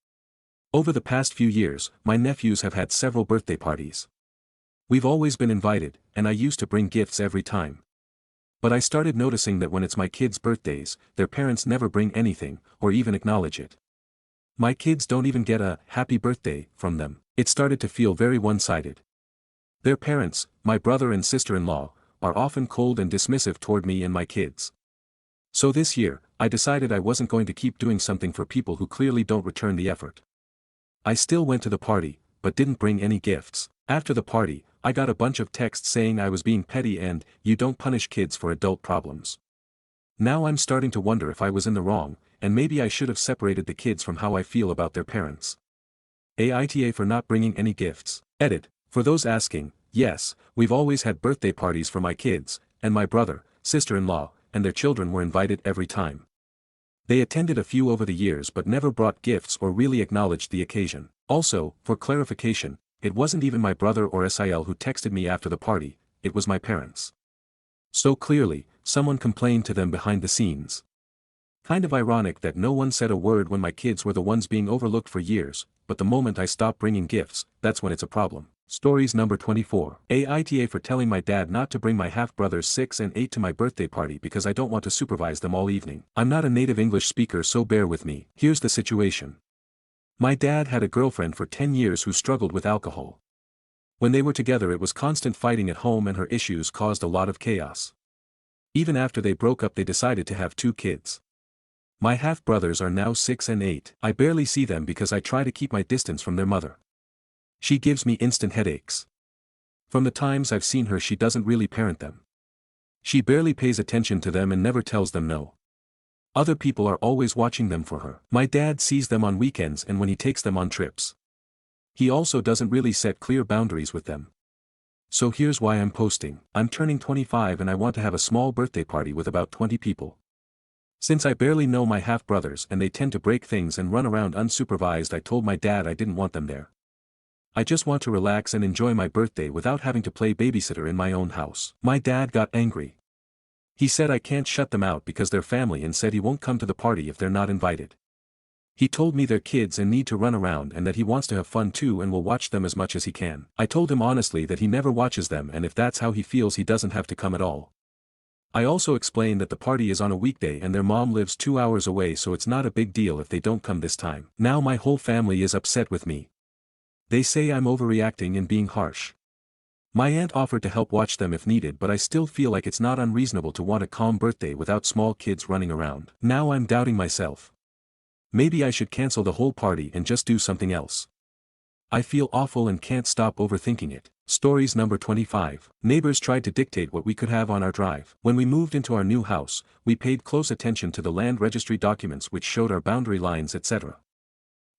Over the past few years, my nephews have had several birthday parties. We've always been invited, and I used to bring gifts every time. But I started noticing that when it's my kids' birthdays, their parents never bring anything, or even acknowledge it. My kids don't even get a happy birthday from them. It started to feel very one-sided. Their parents, my brother and sister-in-law, are often cold and dismissive toward me and my kids. So this year, I decided I wasn't going to keep doing something for people who clearly don't return the effort. I still went to the party, but didn't bring any gifts. After the party, I got a bunch of texts saying I was being petty and, you don't punish kids for adult problems. Now I'm starting to wonder if I was in the wrong, and maybe I should have separated the kids from how I feel about their parents. Aita for not bringing any gifts. Edit. For those asking, yes, we've always had birthday parties for my kids, and my brother, sister-in-law, and their children were invited every time. They attended a few over the years but never brought gifts or really acknowledged the occasion. Also, for clarification, it wasn't even my brother or Sil who texted me after the party, it was my parents. So clearly, someone complained to them behind the scenes. Kind of ironic that no one said a word when my kids were the ones being overlooked for years, but the moment I stop bringing gifts, that's when it's a problem. Stories number 24. Aita for telling my dad not to bring my half-brothers 6 and 8 to my birthday party because I don't want to supervise them all evening. I'm not a native English speaker, so bear with me. Here's the situation. My dad had a girlfriend for 10 years who struggled with alcohol. When they were together it was constant fighting at home and her issues caused a lot of chaos. Even after they broke up they decided to have 2 kids. My half-brothers are now 6 and 8. I barely see them because I try to keep my distance from their mother. She gives me instant headaches. From the times I've seen her she doesn't really parent them. She barely pays attention to them and never tells them no. Other people are always watching them for her. My dad sees them on weekends and when he takes them on trips. He also doesn't really set clear boundaries with them. So here's why I'm posting. I'm turning 25 and I want to have a small birthday party with about 20 people. Since I barely know my half-brothers and they tend to break things and run around unsupervised, I told my dad I didn't want them there. I just want to relax and enjoy my birthday without having to play babysitter in my own house. My dad got angry. He said I can't shut them out because they're family and said he won't come to the party if they're not invited. He told me they're kids and need to run around and that he wants to have fun too and will watch them as much as he can. I told him honestly that he never watches them and if that's how he feels he doesn't have to come at all. I also explained that the party is on a weekday and their mom lives 2 hours away so it's not a big deal if they don't come this time. Now my whole family is upset with me. They say I'm overreacting and being harsh. My aunt offered to help watch them if needed but I still feel like it's not unreasonable to want a calm birthday without small kids running around. Now I'm doubting myself. Maybe I should cancel the whole party and just do something else. I feel awful and can't stop overthinking it. Stories number 25. Neighbors tried to dictate what we could have on our drive. When we moved into our new house, we paid close attention to the land registry documents which showed our boundary lines, etc.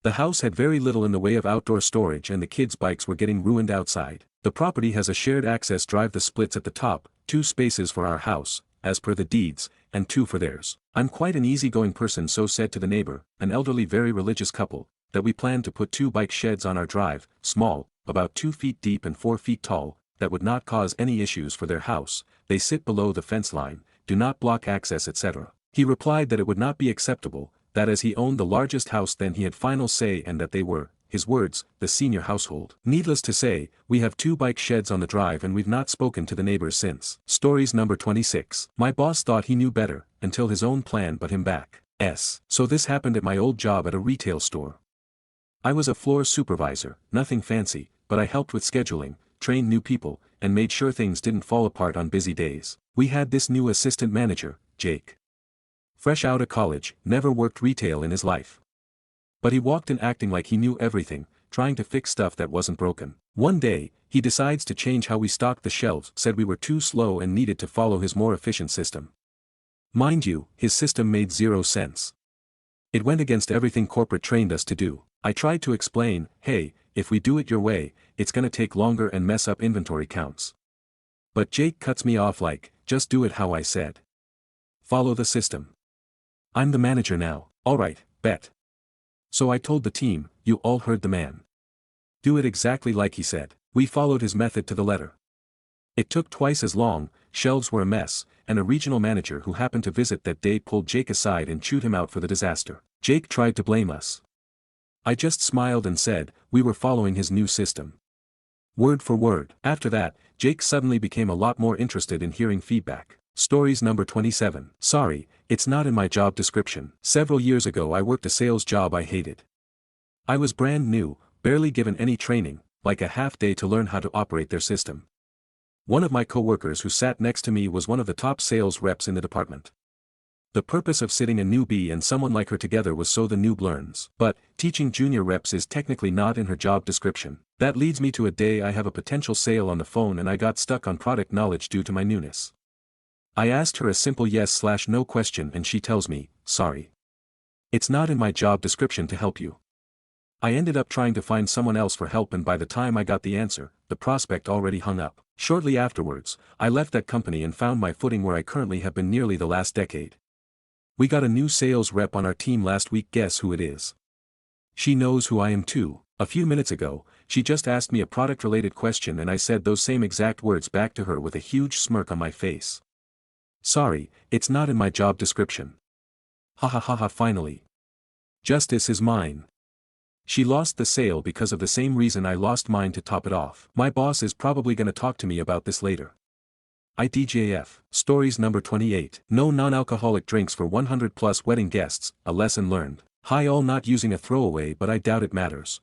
The house had very little in the way of outdoor storage and the kids' bikes were getting ruined outside. The property has a shared access drive that splits at the top, 2 spaces for our house, as per the deeds, and 2 for theirs. I'm quite an easygoing person, so said to the neighbor, an elderly very religious couple, that we planned to put 2 bike sheds on our drive, small, about 2 feet deep and 4 feet tall, that would not cause any issues for their house, they sit below the fence line, do not block access, etc. He replied that it would not be acceptable, that as he owned the largest house then he had final say and that they were, his words, the senior household. Needless to say, we have 2 bike sheds on the drive and we've not spoken to the neighbors since. Stories number 26. My boss thought he knew better, until his own plan put him back. So this happened at my old job at a retail store. I was a floor supervisor, nothing fancy, but I helped with scheduling, trained new people, and made sure things didn't fall apart on busy days. We had this new assistant manager, Jake. Fresh out of college, never worked retail in his life. But he walked in acting like he knew everything, trying to fix stuff that wasn't broken. One day, he decides to change how we stocked the shelves, said we were too slow and needed to follow his more efficient system. Mind you, his system made 0 sense. It went against everything corporate trained us to do. I tried to explain, hey, if we do it your way, it's gonna take longer and mess up inventory counts. But Jake cuts me off like, just do it how I said. Follow the system. I'm the manager now. Alright, bet. So I told the team, you all heard the man. Do it exactly like he said. We followed his method to the letter. It took twice as long, shelves were a mess, and a regional manager who happened to visit that day pulled Jake aside and chewed him out for the disaster. Jake tried to blame us. I just smiled and said, we were following his new system. Word for word. After that, Jake suddenly became a lot more interested in hearing feedback. Stories number 27. Sorry, it's not in my job description. Several years ago I worked a sales job I hated. I was brand new, barely given any training, like a half day to learn how to operate their system. One of my coworkers who sat next to me was one of the top sales reps in the department. The purpose of sitting a newbie and someone like her together was so the noob learns. But, teaching junior reps is technically not in her job description. That leads me to a day I have a potential sale on the phone and I got stuck on product knowledge due to my newness. I asked her a simple yes/no question and she tells me, sorry. It's not in my job description to help you. I ended up trying to find someone else for help and by the time I got the answer, the prospect already hung up. Shortly afterwards, I left that company and found my footing where I currently have been nearly the last decade. We got a new sales rep on our team last week. Guess who it is? She knows who I am too. A few minutes ago, she just asked me a product-related question and I said those same exact words back to her with a huge smirk on my face. Sorry, it's not in my job description. Ha ha ha ha. Finally. Justice is mine. She lost the sale because of the same reason I lost mine to top it off. My boss is probably gonna talk to me about this later. ITJF. Stories number 28. No non-alcoholic drinks for 100 plus wedding guests, a lesson learned. Hi all, not using a throwaway but I doubt it matters.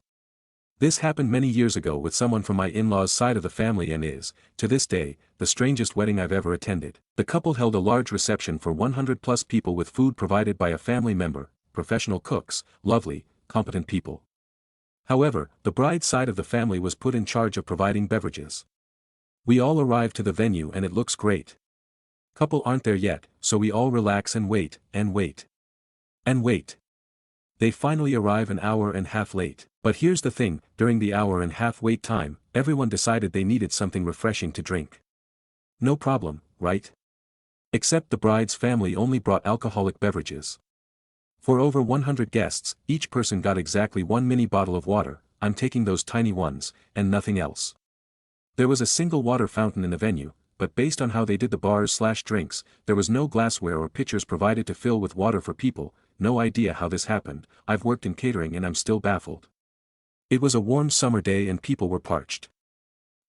This happened many years ago with someone from my in-laws side of the family and is, to this day, the strangest wedding I've ever attended. The couple held a large reception for 100 plus people with food provided by a family member, professional cooks, lovely, competent people. However, the bride's side of the family was put in charge of providing beverages. We all arrived to the venue and it looks great. Couple aren't there yet, so we all relax and wait, and wait. And wait. They finally arrive an hour and a half late. But here's the thing, during the hour and a half wait time, everyone decided they needed something refreshing to drink. No problem, right? Except the bride's family only brought alcoholic beverages. For over 100 guests, each person got exactly one mini bottle of water. I'm taking those tiny ones, and nothing else. There was a single water fountain in the venue, but based on how they did the bars/drinks, there was no glassware or pitchers provided to fill with water for people. No idea how this happened. I've worked in catering and I'm still baffled. It was a warm summer day and people were parched.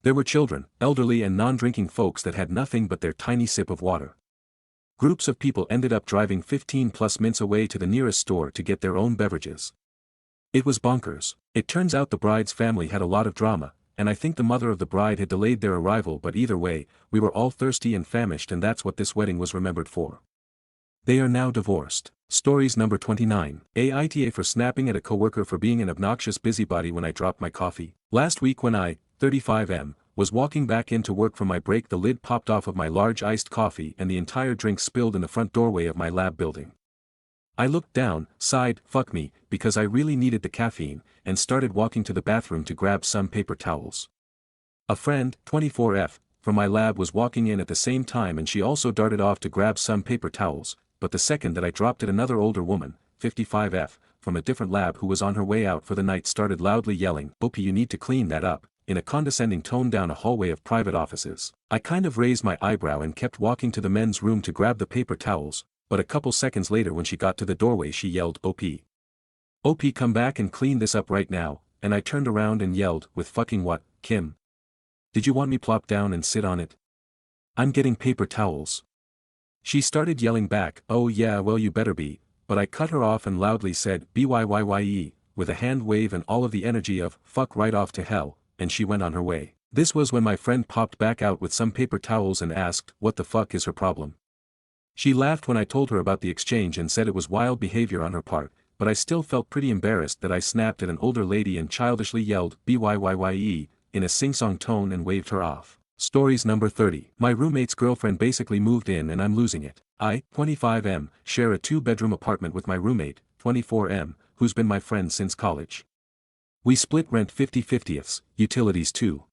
There were children, elderly and non-drinking folks that had nothing but their tiny sip of water. Groups of people ended up driving 15 plus minutes away to the nearest store to get their own beverages. It was bonkers. It turns out the bride's family had a lot of drama, and I think the mother of the bride had delayed their arrival, but either way, we were all thirsty and famished and that's what this wedding was remembered for. They are now divorced. Stories number 29. Aita for snapping at a coworker for being an obnoxious busybody when I dropped my coffee. Last week when I, 35M, was walking back into work from my break, the lid popped off of my large iced coffee and the entire drink spilled in the front doorway of my lab building. I looked down, sighed, fuck me, because I really needed the caffeine, and started walking to the bathroom to grab some paper towels. A friend, 24F, from my lab was walking in at the same time and she also darted off to grab some paper towels, but the second that I dropped it, another older woman, 55F, from a different lab who was on her way out for the night started loudly yelling, "Opie, you need to clean that up," in a condescending tone down a hallway of private offices. I kind of raised my eyebrow and kept walking to the men's room to grab the paper towels, but a couple seconds later when she got to the doorway she yelled, "OP. OP, come back and clean this up right now," and I turned around and yelled, "With fucking what, Kim? Did you want me plop down and sit on it? I'm getting paper towels." She started yelling back, "Oh yeah, well you better be," but I cut her off and loudly said, "BYYYE," with a hand wave and all of the energy of, "fuck right off to hell," and she went on her way. This was when my friend popped back out with some paper towels and asked, "What the fuck is her problem?" She laughed when I told her about the exchange and said it was wild behavior on her part, but I still felt pretty embarrassed that I snapped at an older lady and childishly yelled, "BYYYE," in a sing-song tone and waved her off. Stories number 30. My roommate's girlfriend basically moved in and I'm losing it. I, 25M, share a 2-bedroom apartment with my roommate, 24M, who's been my friend since college. We split rent 50/50, utilities too.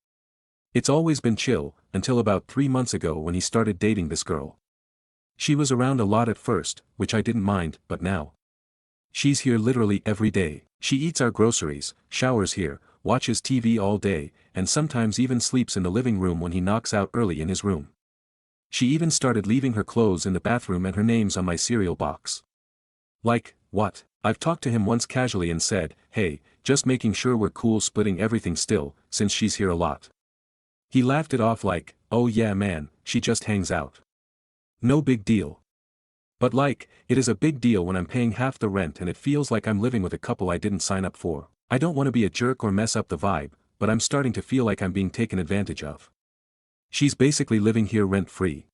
It's always been chill, until about 3 months ago when he started dating this girl. She was around a lot at first, which I didn't mind, but now. She's here literally every day. She eats our groceries, showers here, watches TV all day, and sometimes even sleeps in the living room when he knocks out early in his room. She even started leaving her clothes in the bathroom and her name's on my cereal box. Like, what? I've talked to him once casually and said, hey, just making sure we're cool splitting everything still, since she's here a lot. He laughed it off like, oh yeah man, she just hangs out. No big deal. But like, it is a big deal when I'm paying half the rent and it feels like I'm living with a couple I didn't sign up for. I don't want to be a jerk or mess up the vibe, but I'm starting to feel like I'm being taken advantage of. She's basically living here rent-free.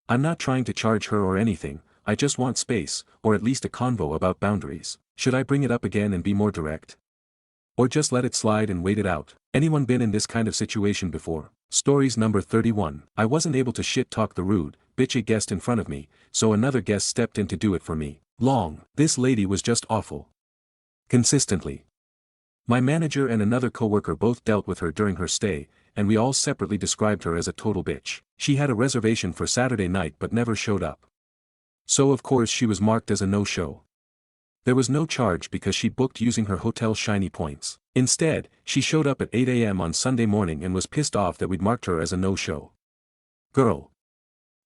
I'm not trying to charge her or anything, I just want space, or at least a convo about boundaries. Should I bring it up again and be more direct? Or just let it slide and wait it out? Anyone been in this kind of situation before? Stories number 31. I wasn't able to shit-talk the rude, bitchy guest in front of me, so another guest stepped in to do it for me. This lady was just awful. Consistently. My manager and another coworker both dealt with her during her stay, and we all separately described her as a total bitch. She had a reservation for Saturday night but never showed up. So of course she was marked as a no-show. There was no charge because she booked using her hotel shiny points. Instead, she showed up at 8 a.m. on Sunday morning and was pissed off that we'd marked her as a no-show. Girl.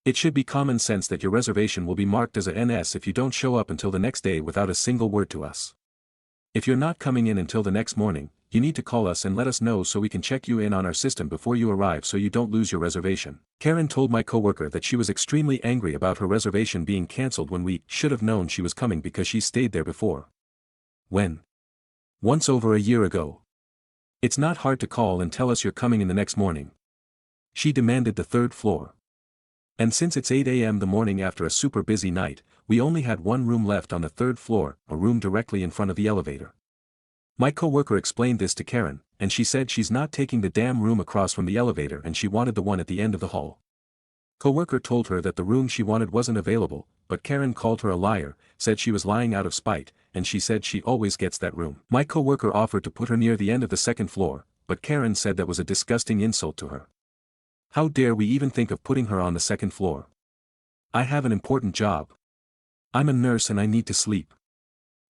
It should be common sense that your reservation will be marked as a NS if you don't show up until the next day without a single word to us. If you're not coming in until the next morning, you need to call us and let us know so we can check you in on our system before you arrive so you don't lose your reservation. Karen told my coworker that she was extremely angry about her reservation being cancelled when we should have known she was coming because she stayed there before. When? Once over a year ago. It's not hard to call and tell us you're coming in the next morning. She demanded the third floor. And since it's 8 a.m. the morning after a super busy night, we only had one room left on the third floor, a room directly in front of the elevator. My coworker explained this to Karen, and she said she's not taking the damn room across from the elevator and she wanted the one at the end of the hall. Coworker told her that the room she wanted wasn't available, but Karen called her a liar, said she was lying out of spite, and she said she always gets that room. My coworker offered to put her near the end of the second floor, but Karen said that was a disgusting insult to her. How dare we even think of putting her on the second floor? I have an important job. I'm a nurse and I need to sleep.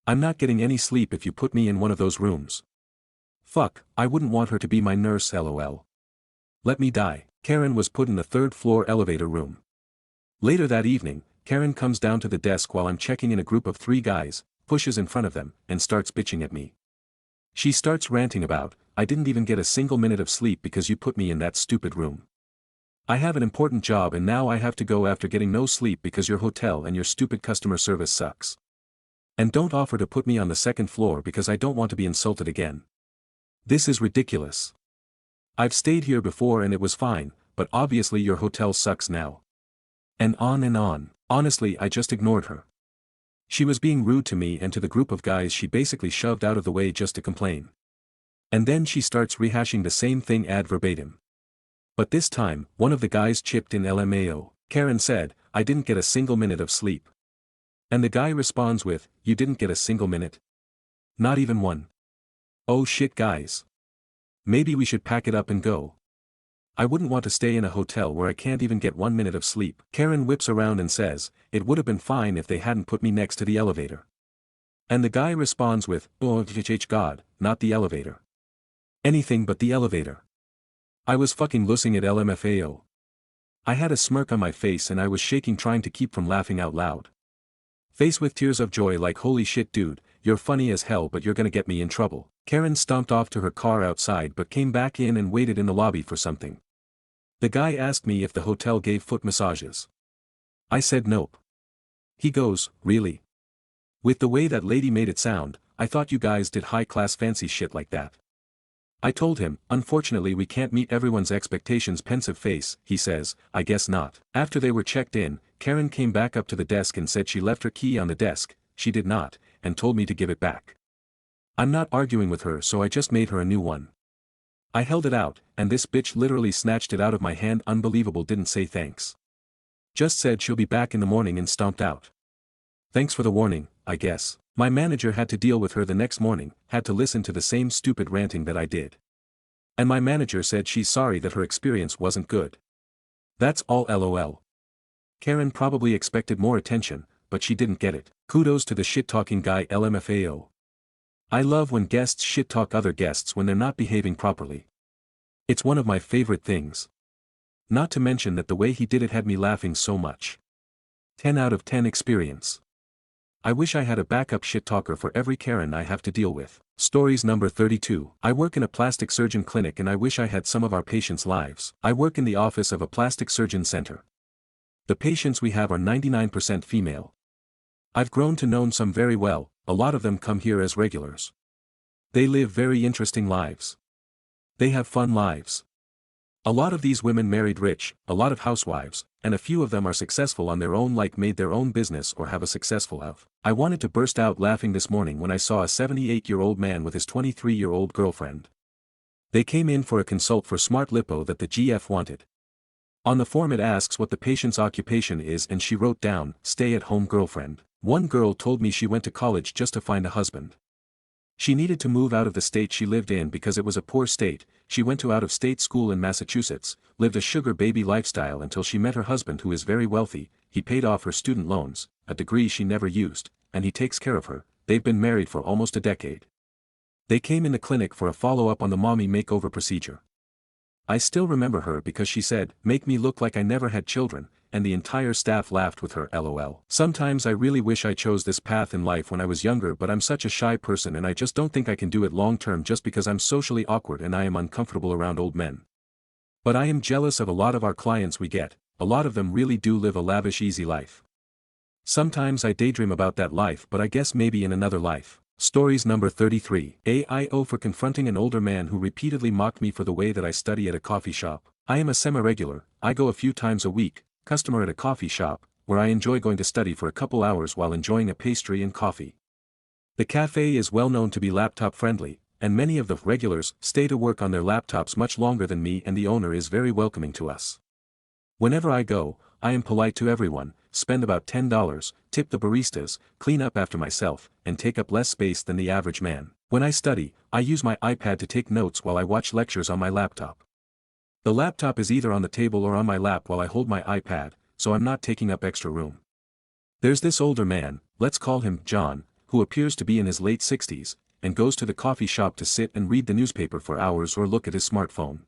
I'm not getting any sleep if you put me in one of those rooms. Fuck, I wouldn't want her to be my nurse lol. Let me die. Karen was put in the third floor elevator room. Later that evening, Karen comes down to the desk while I'm checking in a group of 3 guys, pushes in front of them, and starts bitching at me. She starts ranting about, I didn't even get a single minute of sleep because you put me in that stupid room. I have an important job and now I have to go after getting no sleep because your hotel and your stupid customer service sucks. And don't offer to put me on the second floor because I don't want to be insulted again. This is ridiculous. I've stayed here before and it was fine, but obviously your hotel sucks now. And on and on. Honestly, I just ignored her. She was being rude to me and to the group of guys she basically shoved out of the way just to complain. And then she starts rehashing the same thing ad verbatim. But this time, one of the guys chipped in LMAO. Karen said, I didn't get a single minute of sleep. And the guy responds with, you didn't get a single minute? Not even one. Oh shit guys. Maybe we should pack it up and go. I wouldn't want to stay in a hotel where I can't even get 1 minute of sleep. Karen whips around and says, it would have been fine if they hadn't put me next to the elevator. And the guy responds with, oh God, not the elevator. Anything but the elevator. I was fucking losing it LMFAO. I had a smirk on my face and I was shaking trying to keep from laughing out loud. Face with tears of joy like holy shit dude, you're funny as hell but you're gonna get me in trouble. Karen stomped off to her car outside but came back in and waited in the lobby for something. The guy asked me if the hotel gave foot massages. I said nope. He goes, really? With the way that lady made it sound, I thought you guys did high-class fancy shit like that. I told him, unfortunately we can't meet everyone's expectations. Pensive face, he says, I guess not. After they were checked in, Karen came back up to the desk and said she left her key on the desk, she did not, and told me to give it back. I'm not arguing with her so I just made her a new one. I held it out, and this bitch literally snatched it out of my hand. Unbelievable. Didn't say thanks. Just said she'll be back in the morning and stomped out. Thanks for the warning, I guess. My manager had to deal with her the next morning, had to listen to the same stupid ranting that I did. And my manager said she's sorry that her experience wasn't good. That's all lol. Karen probably expected more attention, but she didn't get it. Kudos to the shit-talking guy LMFAO. I love when guests shit-talk other guests when they're not behaving properly. It's one of my favorite things. Not to mention that the way he did it had me laughing so much. 10 out of 10 experience. I wish I had a backup shit-talker for every Karen I have to deal with. Stories number 32. I work in a plastic surgeon clinic and I wish I had some of our patients' lives. I work in the office of a plastic surgeon center. The patients we have are 99% female. I've grown to know some very well, a lot of them come here as regulars. They live very interesting lives. They have fun lives. A lot of these women married rich, a lot of housewives, and a few of them are successful on their own, like made their own business or have a successful of. I wanted to burst out laughing this morning when I saw a 78-year-old man with his 23-year-old girlfriend. They came in for a consult for smart lipo that the GF wanted. On the form it asks what the patient's occupation is and she wrote down, stay-at-home girlfriend. One girl told me she went to college just to find a husband. She needed to move out of the state she lived in because it was a poor state. She went to out-of-state school in Massachusetts, lived a sugar baby lifestyle until she met her husband who is very wealthy. He paid off her student loans, a degree she never used, and he takes care of her. They've been married for almost a decade. They came in the clinic for a follow-up on the mommy makeover procedure. I still remember her because she said, "Make me look like I never had children," and the entire staff laughed with her, LOL. Sometimes I really wish I chose this path in life when I was younger, but I'm such a shy person and I just don't think I can do it long term just because I'm socially awkward and I am uncomfortable around old men. But I am jealous of a lot of our clients we get, a lot of them really do live a lavish easy life. Sometimes I daydream about that life, but I guess maybe in another life. Stories number 33. AIO for confronting an older man who repeatedly mocked me for the way that I study at a coffee shop. I am a semi-regular, I go a few times a week, customer at a coffee shop, where I enjoy going to study for a couple hours while enjoying a pastry and coffee. The cafe is well known to be laptop friendly, and many of the regulars stay to work on their laptops much longer than me, and the owner is very welcoming to us. Whenever I go, I am polite to everyone, spend about $10, tip the baristas, clean up after myself, and take up less space than the average man. When I study, I use my iPad to take notes while I watch lectures on my laptop. The laptop is either on the table or on my lap while I hold my iPad, so I'm not taking up extra room. There's this older man, let's call him John, who appears to be in his late 60s, and goes to the coffee shop to sit and read the newspaper for hours or look at his smartphone.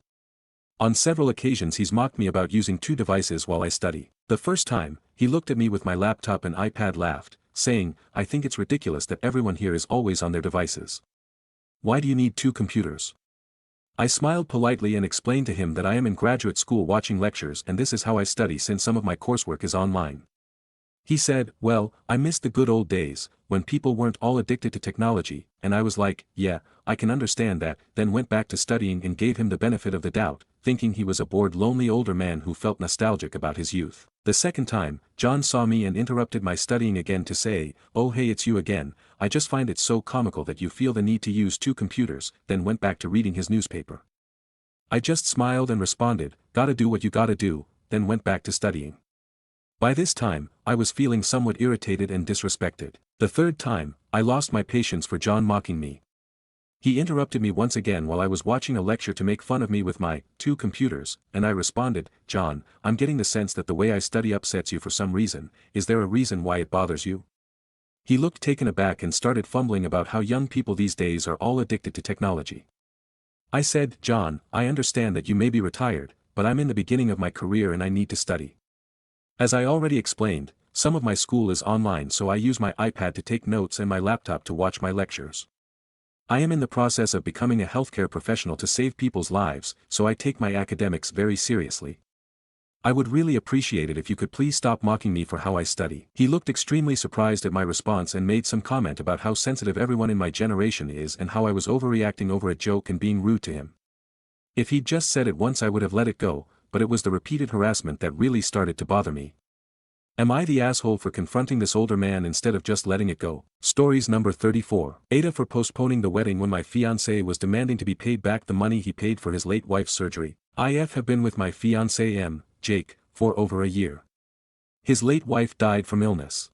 On several occasions he's mocked me about using two devices while I study. The first time, he looked at me with my laptop and iPad, laughed, saying, "I think it's ridiculous that everyone here is always on their devices. Why do you need two computers?" I smiled politely and explained to him that I am in graduate school watching lectures and this is how I study since some of my coursework is online. He said, "Well, I miss the good old days, when people weren't all addicted to technology," and I was like, "Yeah, I can understand that," then went back to studying and gave him the benefit of the doubt, thinking he was a bored lonely older man who felt nostalgic about his youth. The second time, John saw me and interrupted my studying again to say, "Oh hey, it's you again, I just find it so comical that you feel the need to use two computers," then went back to reading his newspaper. I just smiled and responded, "Gotta do what you gotta do," then went back to studying. By this time, I was feeling somewhat irritated and disrespected. The third time, I lost my patience for John mocking me. He interrupted me once again while I was watching a lecture to make fun of me with my two computers, and I responded, "John, I'm getting the sense that the way I study upsets you for some reason. Is there a reason why it bothers you?" He looked taken aback and started fumbling about how young people these days are all addicted to technology. I said, "John, I understand that you may be retired, but I'm in the beginning of my career and I need to study. As I already explained, some of my school is online, so I use my iPad to take notes and my laptop to watch my lectures. I am in the process of becoming a healthcare professional to save people's lives, so I take my academics very seriously. I would really appreciate it if you could please stop mocking me for how I study." He looked extremely surprised at my response and made some comment about how sensitive everyone in my generation is and how I was overreacting over a joke and being rude to him. If he'd just said it once I would have let it go, but it was the repeated harassment that really started to bother me. Am I the asshole for confronting this older man instead of just letting it go? Stories number 34. Aita for postponing the wedding when my fiancé was demanding to be paid back the money he paid for his late wife's surgery. I have been with my fiancé Jake, for over a year. His late wife died from illness.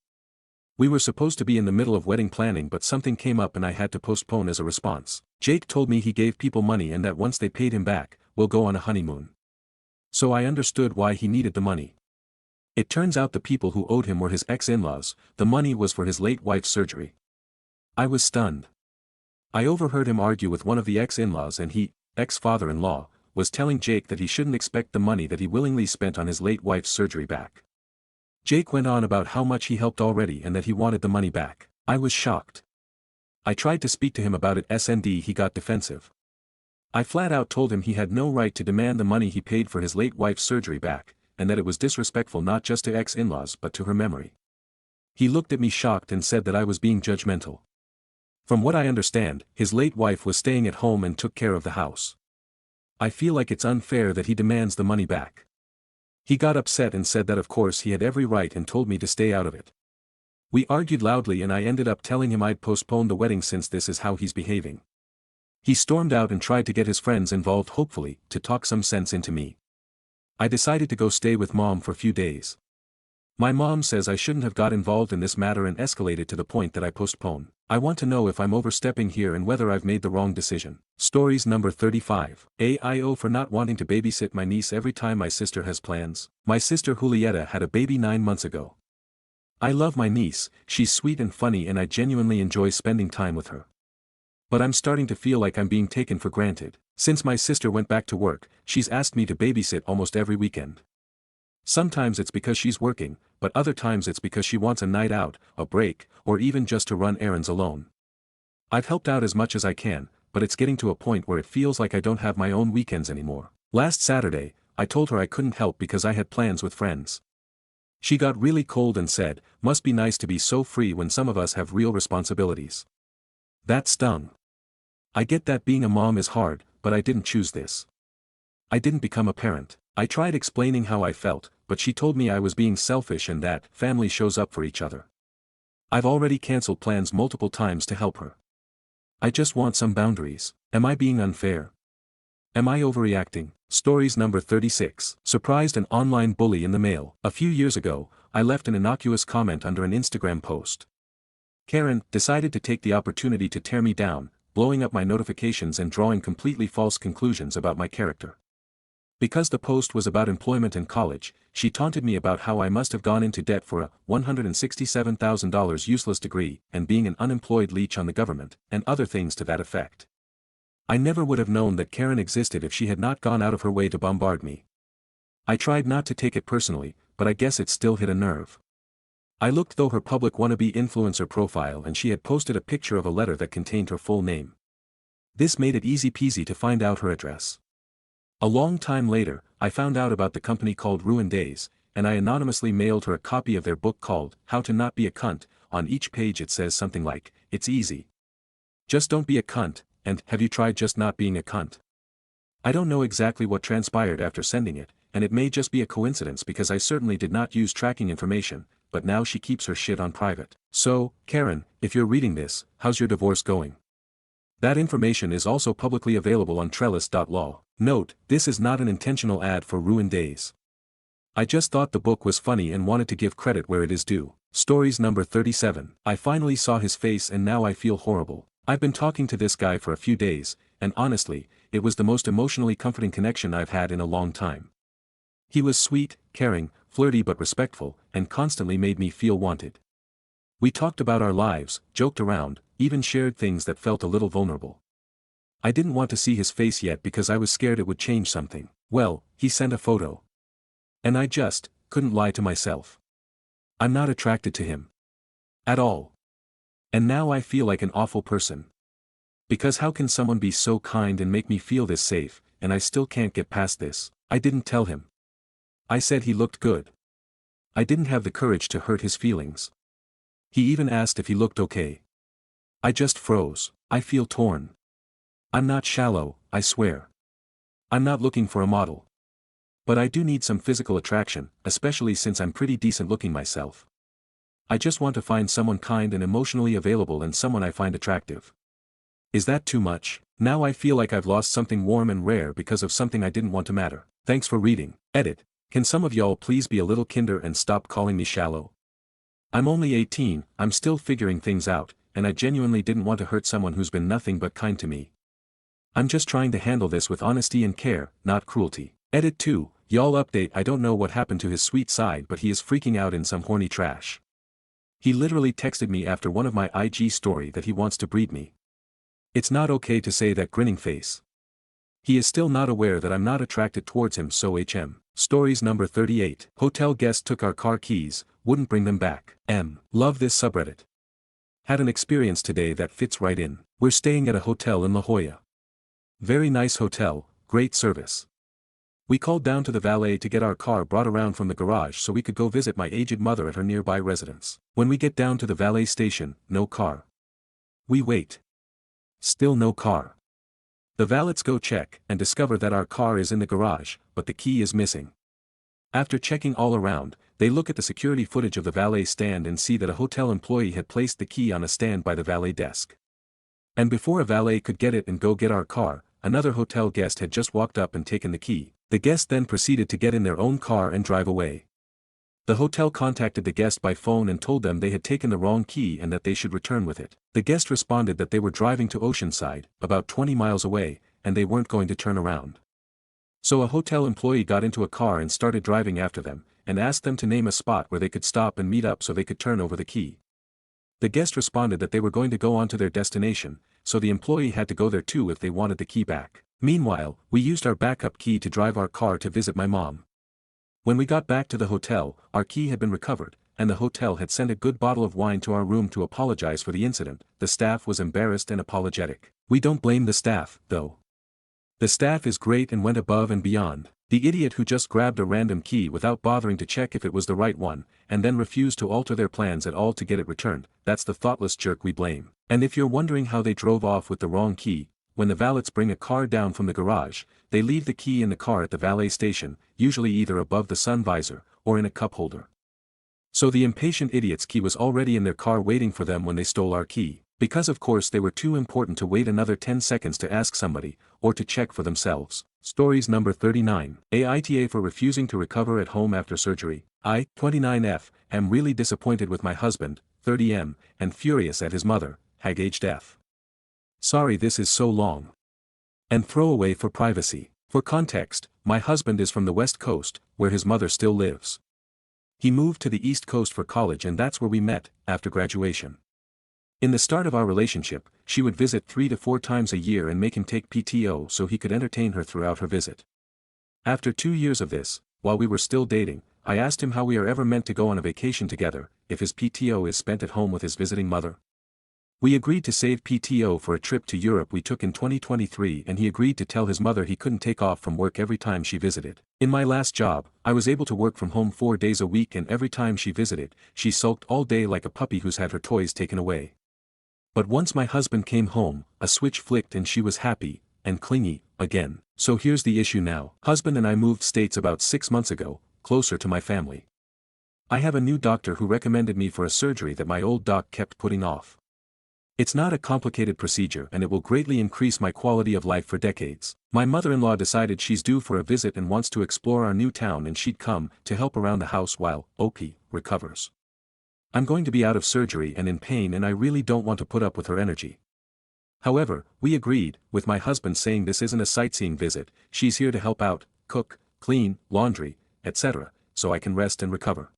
We were supposed to be in the middle of wedding planning, but something came up and I had to postpone as a response. Jake told me he gave people money and that once they paid him back, we'll go on a honeymoon. So I understood why he needed the money. It turns out the people who owed him were his ex-in-laws. The money was for his late wife's surgery. I was stunned. I overheard him argue with one of the ex-in-laws and he, ex-father-in-law, was telling Jake that he shouldn't expect the money that he willingly spent on his late wife's surgery back. Jake went on about how much he helped already and that he wanted the money back. I was shocked. I tried to speak to him about it and he got defensive. I flat out told him he had no right to demand the money he paid for his late wife's surgery back, and that it was disrespectful not just to ex-in-laws but to her memory. He looked at me shocked and said that I was being judgmental. From what I understand, his late wife was staying at home and took care of the house. I feel like it's unfair that he demands the money back. He got upset and said that of course he had every right and told me to stay out of it. We argued loudly and I ended up telling him I'd postpone the wedding since this is how he's behaving. He stormed out and tried to get his friends involved, hopefully, to talk some sense into me. I decided to go stay with Mom for a few days. My mom says I shouldn't have got involved in this matter and escalated to the point that I postpone. I want to know if I'm overstepping here and whether I've made the wrong decision. Stories number 35. AIO for not wanting to babysit my niece every time my sister has plans. My sister Julieta had a baby 9 months ago. I love my niece, she's sweet and funny and I genuinely enjoy spending time with her. But I'm starting to feel like I'm being taken for granted. Since my sister went back to work, she's asked me to babysit almost every weekend. Sometimes it's because she's working, but other times it's because she wants a night out, a break, or even just to run errands alone. I've helped out as much as I can, but it's getting to a point where it feels like I don't have my own weekends anymore. Last Saturday, I told her I couldn't help because I had plans with friends. She got really cold and said, "Must be nice to be so free when some of us have real responsibilities." That stung. I get that being a mom is hard, but I didn't choose this. I didn't become a parent. I tried explaining how I felt, but she told me I was being selfish and that family shows up for each other. I've already canceled plans multiple times to help her. I just want some boundaries. Am I being unfair? Am I overreacting? Stories number 36. Surprised an online bully in the mail. A few years ago, I left an innocuous comment under an Instagram post. Karen decided to take the opportunity to tear me down, blowing up my notifications and drawing completely false conclusions about my character. Because the post was about employment and college, she taunted me about how I must have gone into debt for a $167,000 useless degree and being an unemployed leech on the government, and other things to that effect. I never would have known that Karen existed if she had not gone out of her way to bombard me. I tried not to take it personally, but I guess it still hit a nerve. I looked through her public wannabe influencer profile and she had posted a picture of a letter that contained her full name. This made it easy peasy to find out her address. A long time later, I found out about the company called Ruined Days, and I anonymously mailed her a copy of their book called How to Not Be a Cunt. On each page it says something like, "It's easy. Just don't be a cunt," and "Have you tried just not being a cunt?" I don't know exactly what transpired after sending it, and it may just be a coincidence because I certainly did not use tracking information, but now she keeps her shit on private. So, Karen, if you're reading this, how's your divorce going? That information is also publicly available on trellis.law. Note, this is not an intentional ad for Ruined Days. I just thought the book was funny and wanted to give credit where it is due. Stories number 37. I finally saw his face and now I feel horrible. I've been talking to this guy for a few days, and honestly, it was the most emotionally comforting connection I've had in a long time. He was sweet, caring, flirty but respectful, and constantly made me feel wanted. We talked about our lives, joked around, even shared things that felt a little vulnerable. I didn't want to see his face yet because I was scared it would change something. Well, he sent a photo. And I just couldn't lie to myself. I'm not attracted to him. At all. And now I feel like an awful person. Because how can someone be so kind and make me feel this safe, and I still can't get past this? I didn't tell him. I said he looked good. I didn't have the courage to hurt his feelings. He even asked if he looked okay. I just froze. I feel torn. I'm not shallow, I swear. I'm not looking for a model. But I do need some physical attraction, especially since I'm pretty decent looking myself. I just want to find someone kind and emotionally available and someone I find attractive. Is that too much? Now I feel like I've lost something warm and rare because of something I didn't want to matter. Thanks for reading. Edit. Can some of y'all please be a little kinder and stop calling me shallow? I'm only 18, I'm still figuring things out, and I genuinely didn't want to hurt someone who's been nothing but kind to me. I'm just trying to handle this with honesty and care, not cruelty. Edit 2, y'all update. I don't know what happened to his sweet side, but he is freaking out in some horny trash. He literally texted me after one of my IG story that he wants to breed me. It's not okay to say that grinning face. He is still not aware that I'm not attracted towards him, so Stories number 38. Hotel guest took our car keys, wouldn't bring them back. Love this subreddit. Had an experience today that fits right in. We're staying at a hotel in La Jolla. Very nice hotel, great service. We called down to the valet to get our car brought around from the garage so we could go visit my aged mother at her nearby residence. When we get down to the valet station, no car. We wait. Still no car. The valets go check and discover that our car is in the garage, but the key is missing. After checking all around, they look at the security footage of the valet stand and see that a hotel employee had placed the key on a stand by the valet desk. And before a valet could get it and go get our car, another hotel guest had just walked up and taken the key. The guest then proceeded to get in their own car and drive away. The hotel contacted the guest by phone and told them they had taken the wrong key and that they should return with it. The guest responded that they were driving to Oceanside, about 20 miles away, and they weren't going to turn around. So a hotel employee got into a car and started driving after them, and asked them to name a spot where they could stop and meet up so they could turn over the key. The guest responded that they were going to go on to their destination, so the employee had to go there too if they wanted the key back. Meanwhile, we used our backup key to drive our car to visit my mom. When we got back to the hotel, our key had been recovered, and the hotel had sent a good bottle of wine to our room to apologize for the incident. The staff was embarrassed and apologetic. We don't blame the staff, though. The staff is great and went above and beyond. The idiot who just grabbed a random key without bothering to check if it was the right one, and then refused to alter their plans at all to get it returned, that's the thoughtless jerk we blame. And if you're wondering how they drove off with the wrong key, when the valets bring a car down from the garage, they leave the key in the car at the valet station, usually either above the sun visor, or in a cup holder. So the impatient idiot's key was already in their car waiting for them when they stole our key, because of course they were too important to wait another 10 seconds to ask somebody, or to check for themselves. Stories number 39. Aita for refusing to recover at home after surgery. I, 29F, am really disappointed with my husband, 30M, and furious at his mother, aged F. Sorry this is so long. And throwaway for privacy. For context, my husband is from the West Coast, where his mother still lives. He moved to the East Coast for college and that's where we met, after graduation. In the start of our relationship, she would visit 3 to 4 times a year and make him take PTO so he could entertain her throughout her visit. After 2 years of this, while we were still dating, I asked him how we are ever meant to go on a vacation together, if his PTO is spent at home with his visiting mother. We agreed to save PTO for a trip to Europe we took in 2023 and he agreed to tell his mother he couldn't take off from work every time she visited. In my last job, I was able to work from home 4 days a week and every time she visited, she sulked all day like a puppy who's had her toys taken away. But once my husband came home, a switch flicked and she was happy, and clingy, again. So here's the issue now. Husband and I moved states about 6 months ago, closer to my family. I have a new doctor who recommended me for a surgery that my old doc kept putting off. It's not a complicated procedure and it will greatly increase my quality of life for decades. My mother-in-law decided she's due for a visit and wants to explore our new town and she'd come to help around the house while OP recovers. I'm going to be out of surgery and in pain and I really don't want to put up with her energy. However, we agreed, with my husband saying this isn't a sightseeing visit, she's here to help out, cook, clean, laundry, etc., so I can rest and recover.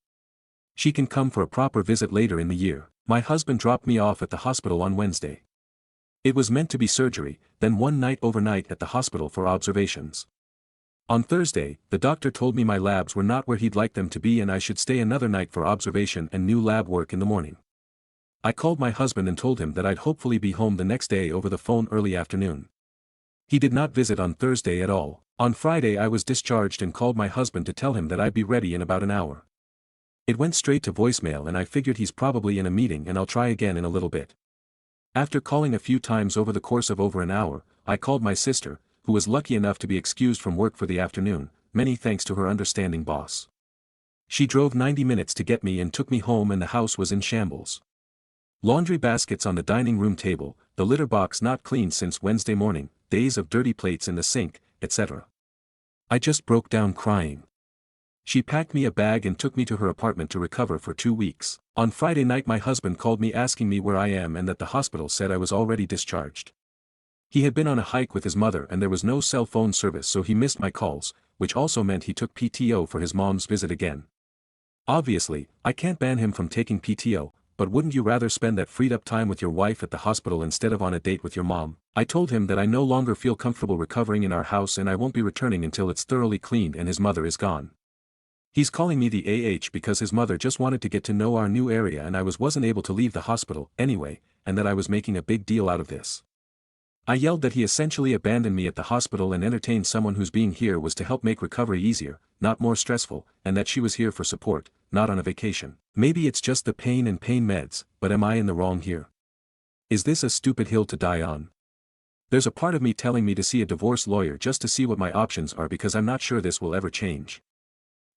She can come for a proper visit later in the year. My husband dropped me off at the hospital on Wednesday. It was meant to be surgery, then one night overnight at the hospital for observations. On Thursday, the doctor told me my labs were not where he'd like them to be and I should stay another night for observation and new lab work in the morning. I called my husband and told him that I'd hopefully be home the next day over the phone early afternoon. He did not visit on Thursday at all. On Friday I was discharged and called my husband to tell him that I'd be ready in about an hour. It went straight to voicemail and I figured he's probably in a meeting and I'll try again in a little bit. After calling a few times over the course of over an hour, I called my sister, who was lucky enough to be excused from work for the afternoon, many thanks to her understanding boss. She drove 90 minutes to get me and took me home and the house was in shambles. Laundry baskets on the dining room table, the litter box not cleaned since Wednesday morning, days of dirty plates in the sink, etc. I just broke down crying. She packed me a bag and took me to her apartment to recover for 2 weeks. On Friday night my husband called me asking me where I am and that the hospital said I was already discharged. He had been on a hike with his mother and there was no cell phone service so he missed my calls, which also meant he took PTO for his mom's visit again. Obviously, I can't ban him from taking PTO, but wouldn't you rather spend that freed up time with your wife at the hospital instead of on a date with your mom? I told him that I no longer feel comfortable recovering in our house and I won't be returning until it's thoroughly cleaned and his mother is gone. He's calling me the because his mother just wanted to get to know our new area and I wasn't able to leave the hospital anyway, and that I was making a big deal out of this. I yelled that he essentially abandoned me at the hospital and entertained someone whose being here was to help make recovery easier, not more stressful, and that she was here for support, not on a vacation. Maybe it's just the pain and pain meds, but am I in the wrong here? Is this a stupid hill to die on? There's a part of me telling me to see a divorce lawyer just to see what my options are because I'm not sure this will ever change.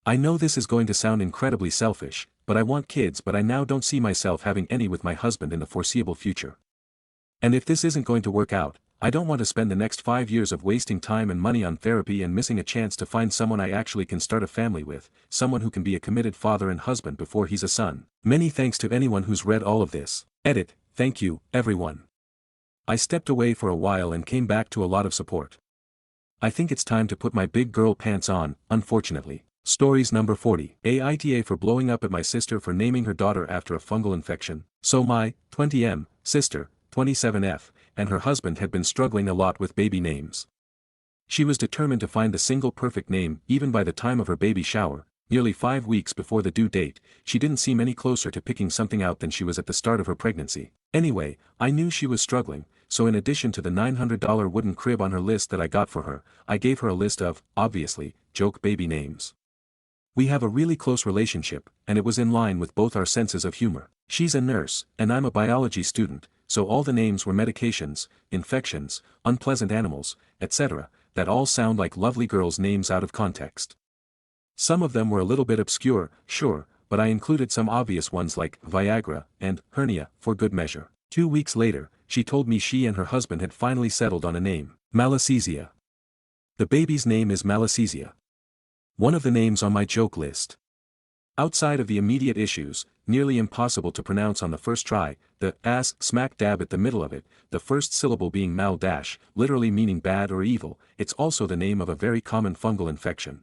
I know this is going to sound incredibly selfish, but I want kids but I now don't see myself having any with my husband in the foreseeable future. And if this isn't going to work out, I don't want to spend the next 5 years of wasting time and money on therapy and missing a chance to find someone I actually can start a family with, someone who can be a committed father and husband before he's a son. Many thanks to anyone who's read all of this. Edit, thank you, everyone. I stepped away for a while and came back to a lot of support. I think it's time to put my big girl pants on, unfortunately. Stories number 40. Aita for blowing up at my sister for naming her daughter after a fungal infection. So my, 20M, sister, 27F, and her husband had been struggling a lot with baby names. She was determined to find the single perfect name even by the time of her baby shower, nearly 5 weeks before the due date. She didn't seem any closer to picking something out than she was at the start of her pregnancy. Anyway, I knew she was struggling, so in addition to the $900 wooden crib on her list that I got for her, I gave her a list of, obviously, joke baby names. We have a really close relationship, and it was in line with both our senses of humor. She's a nurse, and I'm a biology student, so all the names were medications, infections, unpleasant animals, etc., that all sound like lovely girls' names out of context. Some of them were a little bit obscure, sure, but I included some obvious ones like Viagra and hernia for good measure. 2 weeks later, she told me she and her husband had finally settled on a name, Malacesia. The baby's name is Malacesia. One of the names on my joke list. Outside of the immediate issues, nearly impossible to pronounce on the first try, the ass smack dab at the middle of it, the first syllable being mal dash, literally meaning bad or evil, it's also the name of a very common fungal infection.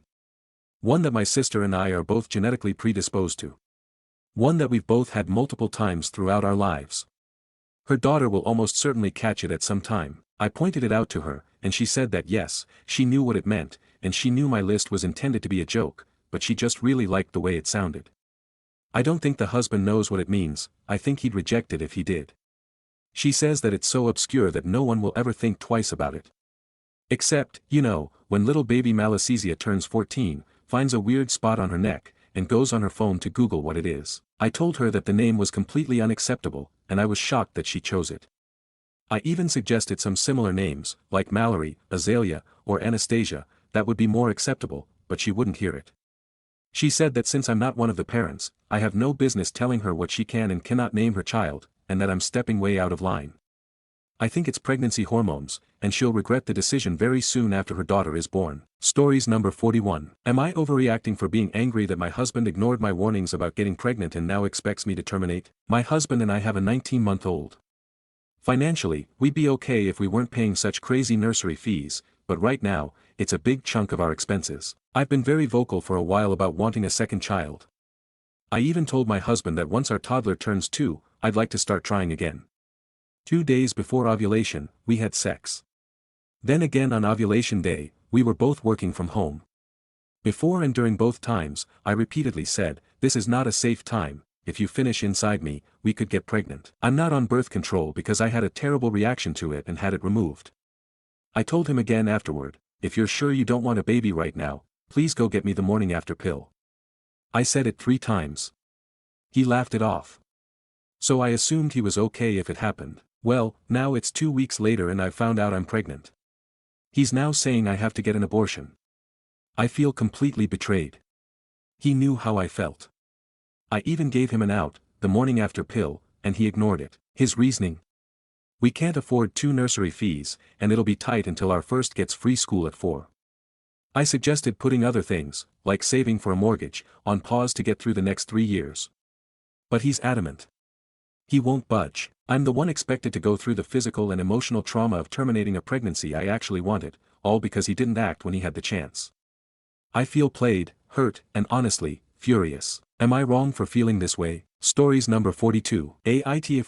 One that my sister and I are both genetically predisposed to. One that we've both had multiple times throughout our lives. Her daughter will almost certainly catch it at some time. I pointed it out to her, and she said that yes, she knew what it meant, and she knew my list was intended to be a joke, but she just really liked the way it sounded. I don't think the husband knows what it means, I think he'd reject it if he did. She says that it's so obscure that no one will ever think twice about it. Except, you know, when little baby Malacesia turns 14, finds a weird spot on her neck, and goes on her phone to Google what it is. I told her that the name was completely unacceptable, and I was shocked that she chose it. I even suggested some similar names, like Mallory, Azalea, or Anastasia, that would be more acceptable, but she wouldn't hear it. She said that since I'm not one of the parents, I have no business telling her what she can and cannot name her child, and that I'm stepping way out of line. I think it's pregnancy hormones, and she'll regret the decision very soon after her daughter is born. Stories number 41. Am I overreacting for being angry that my husband ignored my warnings about getting pregnant and now expects me to terminate? My husband and I have a 19-month-old. Financially, we'd be okay if we weren't paying such crazy nursery fees, but right now, it's a big chunk of our expenses. I've been very vocal for a while about wanting a second child. I even told my husband that once our toddler turns 2, I'd like to start trying again. 2 days before ovulation, we had sex. Then again on ovulation day, we were both working from home. Before and during both times, I repeatedly said, "This is not a safe time, if you finish inside me, we could get pregnant." I'm not on birth control because I had a terrible reaction to it and had it removed. I told him again afterward, "If you're sure you don't want a baby right now, please go get me the morning after pill." I said it 3 times. He laughed it off. So I assumed he was okay if it happened. Well, now it's 2 weeks later and I've found out I'm pregnant. He's now saying I have to get an abortion. I feel completely betrayed. He knew how I felt. I even gave him an out, the morning after pill, and he ignored it. His reasoning? We can't afford 2 nursery fees, and it'll be tight until our first gets free school at 4. I suggested putting other things, like saving for a mortgage, on pause to get through the next 3 years. But he's adamant. He won't budge. I'm the one expected to go through the physical and emotional trauma of terminating a pregnancy I actually wanted, all because he didn't act when he had the chance. I feel played, hurt, and honestly, furious. Am I wrong for feeling this way? Stories number 42. Aita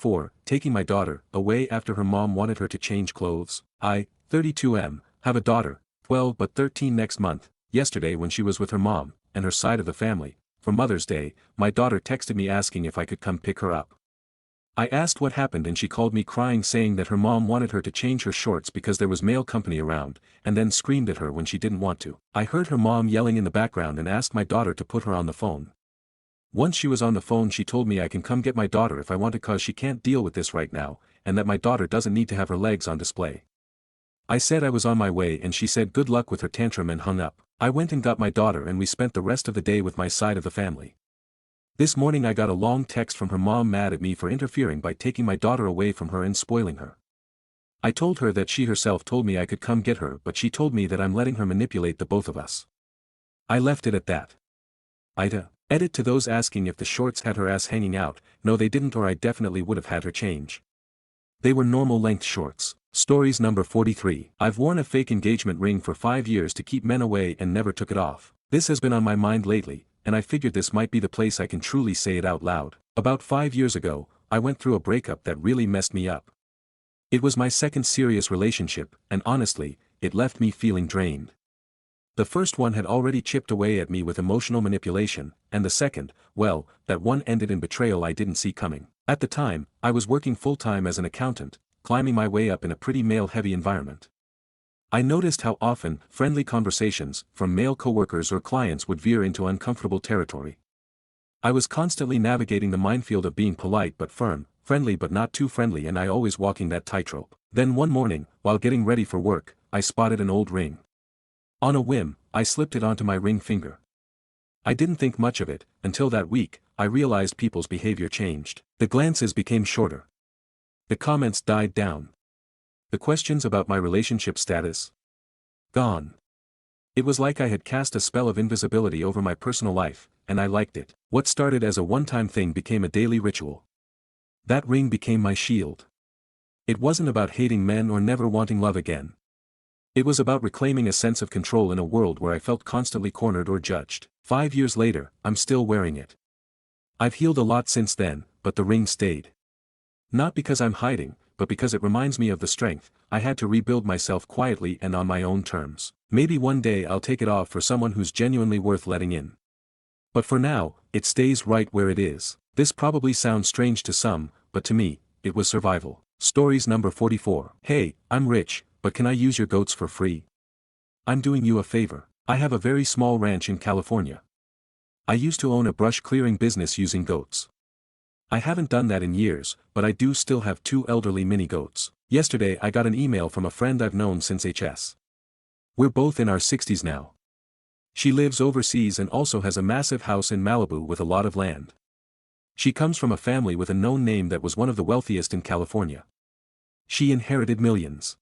taking my daughter away after her mom wanted her to change clothes. I, 32 have a daughter, 12 but 13 next month. Yesterday when she was with her mom, and her side of the family, for Mother's Day, my daughter texted me asking if I could come pick her up. I asked what happened and she called me crying saying that her mom wanted her to change her shorts because there was male company around, and then screamed at her when she didn't want to. I heard her mom yelling in the background and asked my daughter to put her on the phone. Once she was on the phone she told me I can come get my daughter if I want to cause she can't deal with this right now, and that my daughter doesn't need to have her legs on display. I said I was on my way and she said good luck with her tantrum and hung up. I went and got my daughter and we spent the rest of the day with my side of the family. This morning I got a long text from her mom mad at me for interfering by taking my daughter away from her and spoiling her. I told her that she herself told me I could come get her but she told me that I'm letting her manipulate the both of us. I left it at that. Aita Edit to those asking if the shorts had her ass hanging out, no they didn't or I definitely would have had her change. They were normal length shorts. Stories number 43. I've worn a fake engagement ring for 5 years to keep men away and never took it off. This has been on my mind lately, and I figured this might be the place I can truly say it out loud. About 5 years ago, I went through a breakup that really messed me up. It was my second serious relationship, and honestly, it left me feeling drained. The first one had already chipped away at me with emotional manipulation, and the second, well, that one ended in betrayal I didn't see coming. At the time, I was working full-time as an accountant, climbing my way up in a pretty male-heavy environment. I noticed how often friendly conversations from male coworkers or clients would veer into uncomfortable territory. I was constantly navigating the minefield of being polite but firm, friendly but not too friendly, and I always walking that tightrope. Then one morning, while getting ready for work, I spotted an old ring. On a whim, I slipped it onto my ring finger. I didn't think much of it, until that week, I realized people's behavior changed. The glances became shorter. The comments died down. The questions about my relationship status? Gone. It was like I had cast a spell of invisibility over my personal life, and I liked it. What started as a one-time thing became a daily ritual. That ring became my shield. It wasn't about hating men or never wanting love again. It was about reclaiming a sense of control in a world where I felt constantly cornered or judged. 5 years later, I'm still wearing it. I've healed a lot since then, but the ring stayed. Not because I'm hiding, but because it reminds me of the strength I had to rebuild myself quietly and on my own terms. Maybe one day I'll take it off for someone who's genuinely worth letting in. But for now, it stays right where it is. This probably sounds strange to some, but to me, it was survival. Stories number 44. Hey, I'm rich, but can I use your goats for free? I'm doing you a favor. I have a very small ranch in California. I used to own a brush clearing business using goats. I haven't done that in years, but I do still have 2 elderly mini goats. Yesterday I got an email from a friend I've known since HS. We're both in our 60s now. She lives overseas and also has a massive house in Malibu with a lot of land. She comes from a family with a known name that was one of the wealthiest in California. She inherited millions.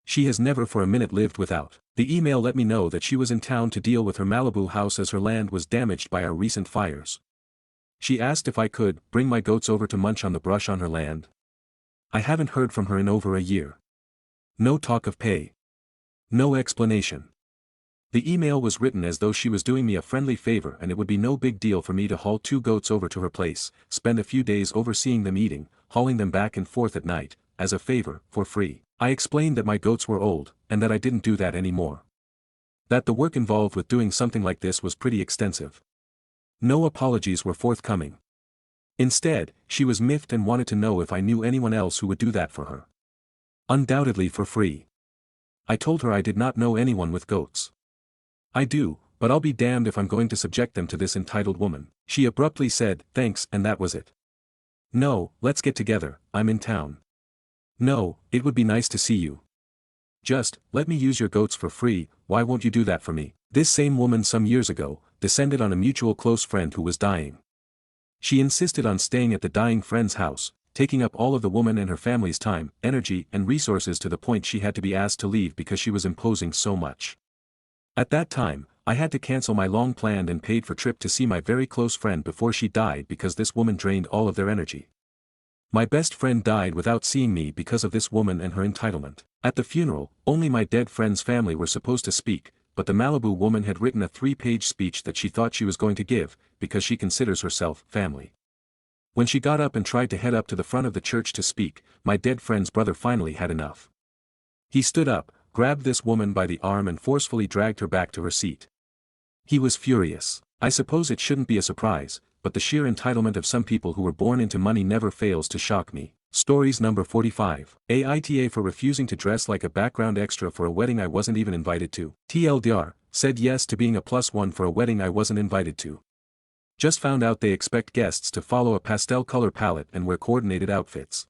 She has never for a minute lived without. The email let me know that she was in town to deal with her Malibu house as her land was damaged by our recent fires. She asked if I could bring my goats over to munch on the brush on her land. I haven't heard from her in over a year. No talk of pay. No explanation. The email was written as though she was doing me a friendly favor and it would be no big deal for me to haul 2 goats over to her place, spend a few days overseeing them eating, hauling them back and forth at night, as a favor, for free. I explained that my goats were old, and that I didn't do that anymore. That the work involved with doing something like this was pretty extensive. No apologies were forthcoming. Instead, she was miffed and wanted to know if I knew anyone else who would do that for her. Undoubtedly for free. I told her I did not know anyone with goats. I do, but I'll be damned if I'm going to subject them to this entitled woman. She abruptly said, thanks, and that was it. No, let's get together, I'm in town. No, it would be nice to see you. Just, let me use your goats for free, why won't you do that for me? This same woman some years ago, descended on a mutual close friend who was dying. She insisted on staying at the dying friend's house, taking up all of the woman and her family's time, energy, and resources to the point she had to be asked to leave because she was imposing so much. At that time, I had to cancel my long-planned and paid-for trip to see my very close friend before she died because this woman drained all of their energy. My best friend died without seeing me because of this woman and her entitlement. At the funeral, only my dead friend's family were supposed to speak, but the Malibu woman had written a 3-page speech that she thought she was going to give, because she considers herself family. When she got up and tried to head up to the front of the church to speak, my dead friend's brother finally had enough. He stood up, grabbed this woman by the arm and forcefully dragged her back to her seat. He was furious. I suppose it shouldn't be a surprise, but the sheer entitlement of some people who were born into money never fails to shock me. Stories number 45. Aita for refusing to dress like a background extra for a wedding I wasn't even invited to. TLDR, said yes to being a +1 for a wedding I wasn't invited to. Just found out they expect guests to follow a pastel color palette and wear coordinated outfits.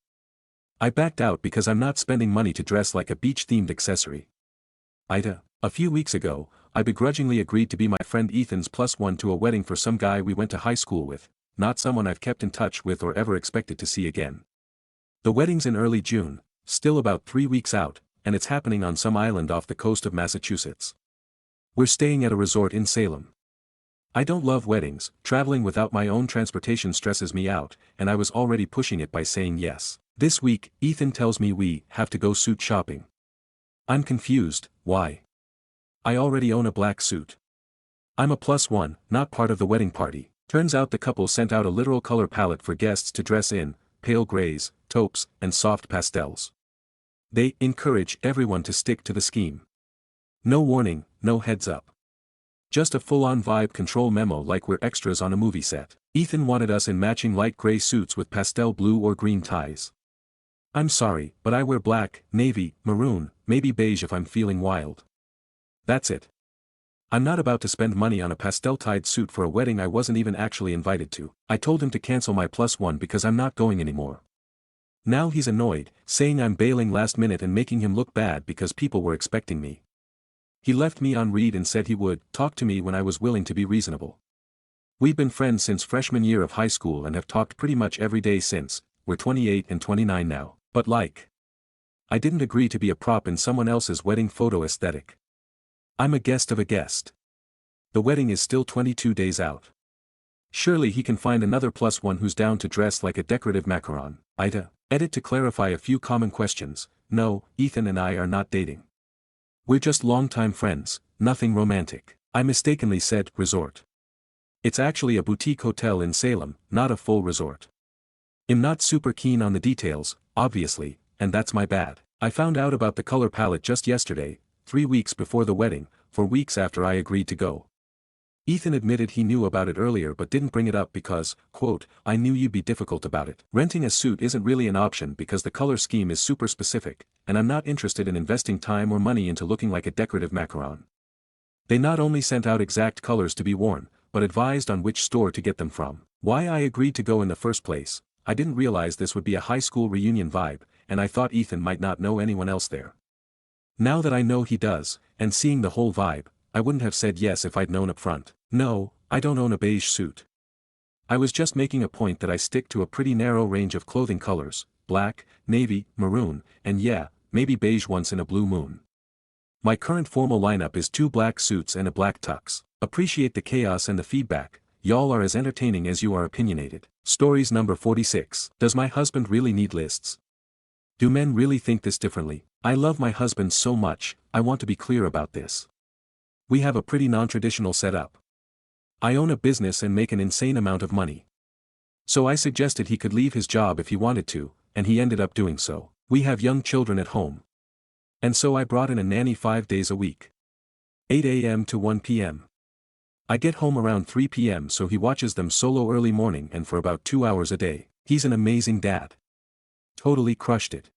I backed out because I'm not spending money to dress like a beach-themed accessory. Aita. A few weeks ago, I begrudgingly agreed to be my friend Ethan's +1 to a wedding for some guy we went to high school with, not someone I've kept in touch with or ever expected to see again. The wedding's in early June, still about 3 weeks out, and it's happening on some island off the coast of Massachusetts. We're staying at a resort in Salem. I don't love weddings, traveling without my own transportation stresses me out, and I was already pushing it by saying yes. This week, Ethan tells me we have to go suit shopping. I'm confused, why? I already own a black suit. I'm a +1, not part of the wedding party. Turns out the couple sent out a literal color palette for guests to dress in, pale grays, taupes, and soft pastels. They encourage everyone to stick to the scheme. No warning, no heads up. Just a full-on vibe control memo like we're extras on a movie set. Ethan wanted us in matching light gray suits with pastel blue or green ties. I'm sorry, but I wear black, navy, maroon, maybe beige if I'm feeling wild. That's it. I'm not about to spend money on a pastel-tied suit for a wedding I wasn't even actually invited to. I told him to cancel my +1 because I'm not going anymore. Now he's annoyed, saying I'm bailing last minute and making him look bad because people were expecting me. He left me on read and said he would talk to me when I was willing to be reasonable. We've been friends since freshman year of high school and have talked pretty much every day since. We're 28 and 29 now. But I didn't agree to be a prop in someone else's wedding photo aesthetic. I'm a guest of a guest. The wedding is still 22 days out. Surely he can find another +1 who's down to dress like a decorative macaron. Aita. Edit to clarify a few common questions. No, Ethan and I are not dating. We're just longtime friends, nothing romantic. I mistakenly said resort. It's actually a boutique hotel in Salem, not a full resort. I'm not super keen on the details, obviously, and that's my bad. I found out about the color palette just yesterday, 3 weeks before the wedding, 4 weeks after I agreed to go. Ethan admitted he knew about it earlier but didn't bring it up because, quote, I knew you'd be difficult about it. Renting a suit isn't really an option because the color scheme is super specific, and I'm not interested in investing time or money into looking like a decorative macaron. They not only sent out exact colors to be worn, but advised on which store to get them from. Why I agreed to go in the first place, I didn't realize this would be a high school reunion vibe, and I thought Ethan might not know anyone else there. Now that I know he does, and seeing the whole vibe, I wouldn't have said yes if I'd known up front. No, I don't own a beige suit. I was just making a point that I stick to a pretty narrow range of clothing colors, black, navy, maroon, and yeah, maybe beige once in a blue moon. My current formal lineup is 2 black suits and a black tux. Appreciate the chaos and the feedback, y'all are as entertaining as you are opinionated. Stories number 46. Does my husband really need lists? Do men really think this differently? I love my husband so much, I want to be clear about this. We have a pretty non-traditional setup. I own a business and make an insane amount of money. So I suggested he could leave his job if he wanted to, and he ended up doing so. We have young children at home. And so I brought in a nanny 5 days a week. 8 a.m. to 1 p.m. I get home around 3 p.m. so he watches them solo early morning and for about 2 hours a day. He's an amazing dad. Totally crushed it.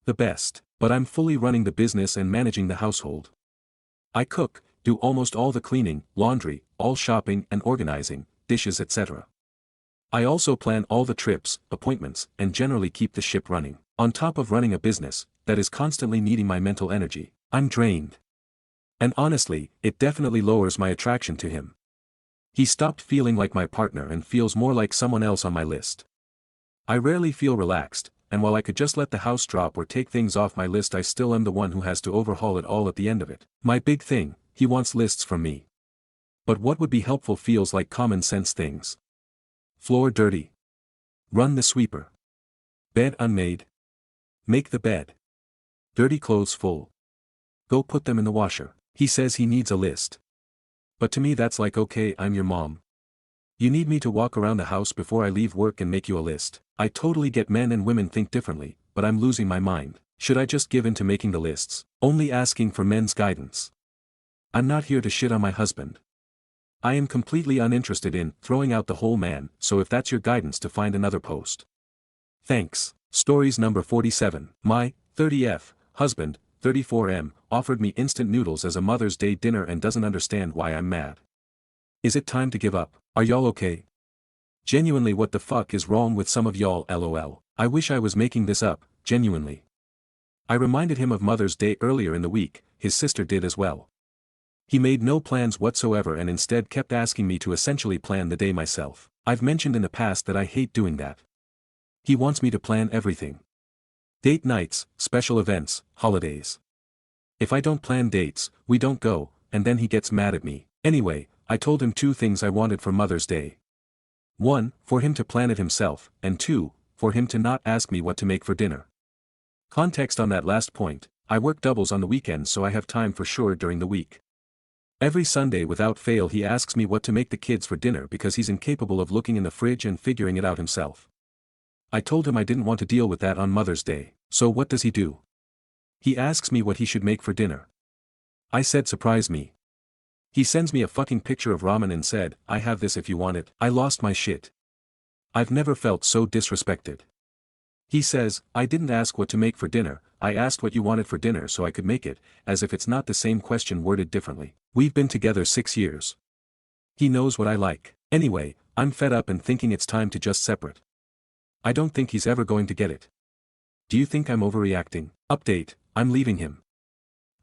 The best, but I'm fully running the business and managing the household. I cook, do almost all the cleaning, laundry, all shopping and organizing, dishes etc. I also plan all the trips, appointments, and generally keep the ship running. On top of running a business that is constantly needing my mental energy, I'm drained. And honestly, it definitely lowers my attraction to him. He stopped feeling like my partner and feels more like someone else on my list. I rarely feel relaxed, and while I could just let the house drop or take things off my list, I still am the one who has to overhaul it all at the end of it. My big thing, he wants lists from me. But what would be helpful feels like common sense things. Floor dirty. Run the sweeper. Bed unmade. Make the bed. Dirty clothes full. Go put them in the washer. He says he needs a list. But to me that's like, okay, I'm your mom. You need me to walk around the house before I leave work and make you a list. I totally get men and women think differently, but I'm losing my mind. Should I just give in to making the lists? Only asking for men's guidance. I'm not here to shit on my husband. I am completely uninterested in throwing out the whole man, so if that's your guidance to find another post. Thanks. Stories number 47. My 30F husband, 34M, offered me instant noodles as a Mother's Day dinner and doesn't understand why I'm mad. Is it time to give up? Are y'all okay? Genuinely, what the fuck is wrong with some of y'all, lol. I wish I was making this up, genuinely. I reminded him of Mother's Day earlier in the week, his sister did as well. He made no plans whatsoever and instead kept asking me to essentially plan the day myself. I've mentioned in the past that I hate doing that. He wants me to plan everything. Date nights, special events, holidays. If I don't plan dates, we don't go, and then he gets mad at me. Anyway, I told him 2 things I wanted for Mother's Day. 1, for him to plan it himself, and 2, for him to not ask me what to make for dinner. Context on that last point: I work doubles on the weekends, so I have time for sure during the week. Every Sunday without fail he asks me what to make the kids for dinner because he's incapable of looking in the fridge and figuring it out himself. I told him I didn't want to deal with that on Mother's Day, so what does he do? He asks me what he should make for dinner. I said surprise me. He sends me a fucking picture of ramen and said, I have this if you want it. I lost my shit. I've never felt so disrespected. He says, I didn't ask what to make for dinner, I asked what you wanted for dinner so I could make it, as if it's not the same question worded differently. We've been together 6 years. He knows what I like. Anyway, I'm fed up and thinking it's time to just separate. I don't think he's ever going to get it. Do you think I'm overreacting? Update, I'm leaving him.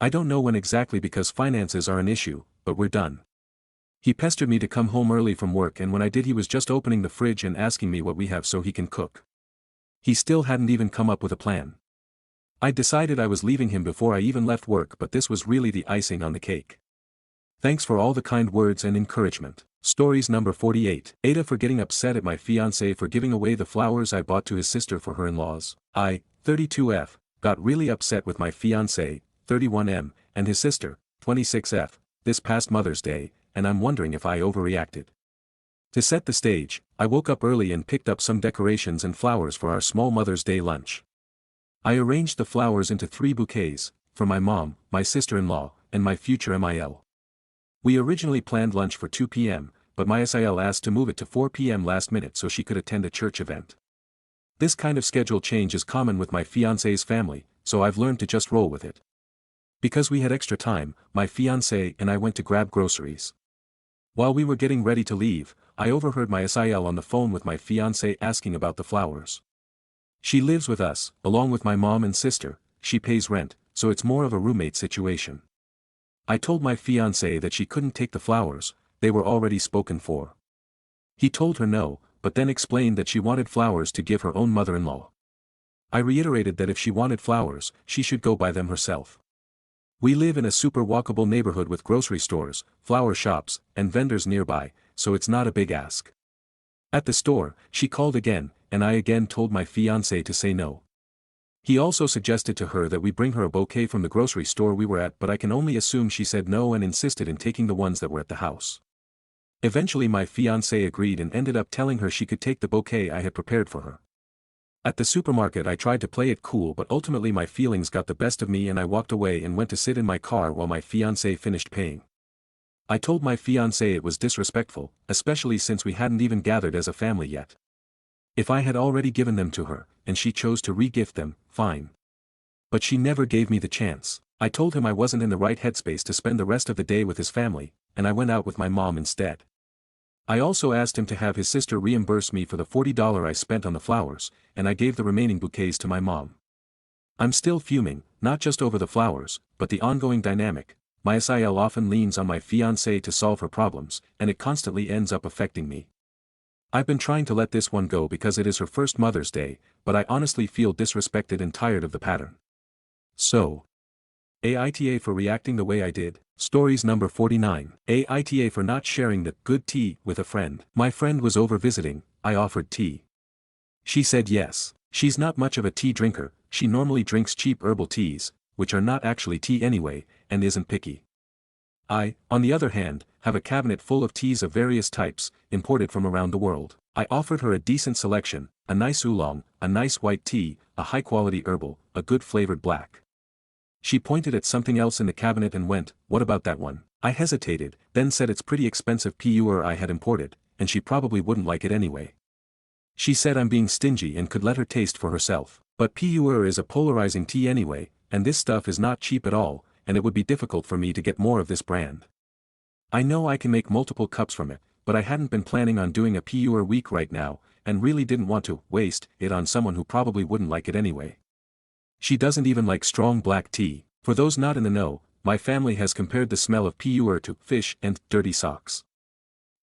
I don't know when exactly because finances are an issue, but we're done. He pestered me to come home early from work, and when I did he was just opening the fridge and asking me what we have so he can cook. He still hadn't even come up with a plan. I decided I was leaving him before I even left work, but this was really the icing on the cake. Thanks for all the kind words and encouragement. Stories number 48. Aita for getting upset at my fiancé for giving away the flowers I bought to his sister for her in-laws. I, 32F, got really upset with my fiancé, 31M, and his sister, 26F, this past Mother's Day, and I'm wondering if I overreacted. To set the stage, I woke up early and picked up some decorations and flowers for our small Mother's Day lunch. I arranged the flowers into 3 bouquets, for my mom, my sister-in-law, and my future MIL. We originally planned lunch for 2 p.m., but my SIL asked to move it to 4 p.m. last minute so she could attend a church event. This kind of schedule change is common with my fiancé's family, so I've learned to just roll with it. Because we had extra time, my fiancé and I went to grab groceries. While we were getting ready to leave, I overheard my SIL on the phone with my fiancé asking about the flowers. She lives with us, along with my mom and sister, she pays rent, so it's more of a roommate situation. I told my fiancé that she couldn't take the flowers, they were already spoken for. He told her no, but then explained that she wanted flowers to give her own mother-in-law. I reiterated that if she wanted flowers, she should go buy them herself. We live in a super walkable neighborhood with grocery stores, flower shops, and vendors nearby, so it's not a big ask. At the store, she called again, and I again told my fiancé to say no. He also suggested to her that we bring her a bouquet from the grocery store we were at, but I can only assume she said no and insisted in taking the ones that were at the house. Eventually my fiancé agreed and ended up telling her she could take the bouquet I had prepared for her. At the supermarket I tried to play it cool, but ultimately my feelings got the best of me and I walked away and went to sit in my car while my fiancé finished paying. I told my fiancé it was disrespectful, especially since we hadn't even gathered as a family yet. If I had already given them to her, and she chose to re-gift them, fine. But she never gave me the chance. I told him I wasn't in the right headspace to spend the rest of the day with his family, and I went out with my mom instead. I also asked him to have his sister reimburse me for the $40 I spent on the flowers, and I gave the remaining bouquets to my mom. I'm still fuming, not just over the flowers, but the ongoing dynamic. My SIL often leans on my fiancé to solve her problems, and it constantly ends up affecting me. I've been trying to let this one go because it is her first Mother's Day, but I honestly feel disrespected and tired of the pattern. So, AITA for reacting the way I did. Stories number 49. AITA for not sharing the good tea with a friend. My friend was over visiting, I offered tea. She said yes. She's not much of a tea drinker, she normally drinks cheap herbal teas, which are not actually tea anyway, and isn't picky. I, on the other hand, have a cabinet full of teas of various types, imported from around the world. I offered her a decent selection, a nice oolong, a nice white tea, a high-quality herbal, a good flavored black. She pointed at something else in the cabinet and went, "What about that one?" I hesitated, then said it's pretty expensive pur I had imported, and she probably wouldn't like it anyway. She said I'm being stingy and could let her taste for herself. But pur is a polarizing tea anyway, and this stuff is not cheap at all, and it would be difficult for me to get more of this brand. I know I can make multiple cups from it, but I hadn't been planning on doing a pur week right now, and really didn't want to waste it on someone who probably wouldn't like it anyway. She doesn't even like strong black tea. For those not in the know, my family has compared the smell of pur to fish and dirty socks.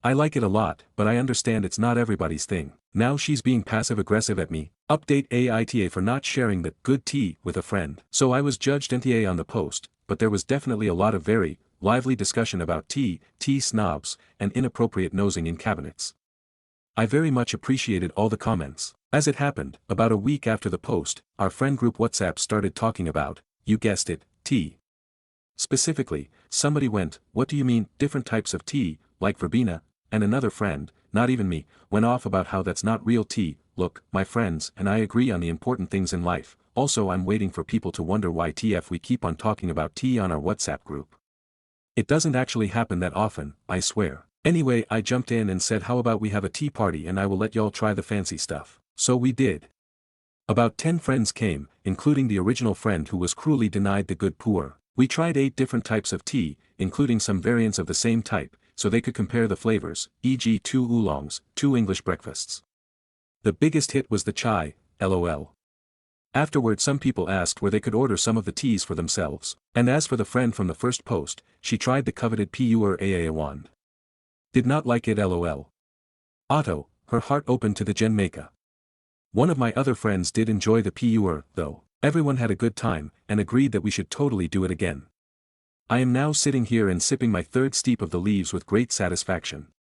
I like it a lot, but I understand it's not everybody's thing. Now she's being passive-aggressive at me. Update Aita for not sharing the good tea with a friend. So I was judged NTA on the post, but there was definitely a lot of very lively discussion about tea snobs, and inappropriate nosing in cabinets. I very much appreciated all the comments. As it happened, about a week after the post, our friend group WhatsApp started talking about, you guessed it, tea. Specifically, somebody went, "What do you mean, different types of tea, like verbena?" And another friend, not even me, went off about how that's not real tea. Look, my friends and I agree on the important things in life. Also, I'm waiting for people to wonder why TF we keep on talking about tea on our WhatsApp group. It doesn't actually happen that often, I swear. Anyway, I jumped in and said, how about we have a tea party and I will let y'all try the fancy stuff. So we did. About 10 friends came, including the original friend who was cruelly denied the good pour. We tried 8 different types of tea, including some variants of the same type, so they could compare the flavors, e.g. 2 oolongs, 2 English breakfasts. The biggest hit was the chai, lol. Afterward some people asked where they could order some of the teas for themselves, and as for the friend from the first post, she tried the coveted pur wand. Did not like it lol. Otto, her heart opened to the Genmaica. One of my other friends did enjoy the pur, though. Everyone had a good time, and agreed that we should totally do it again. I am now sitting here and sipping my third steep of the leaves with great satisfaction.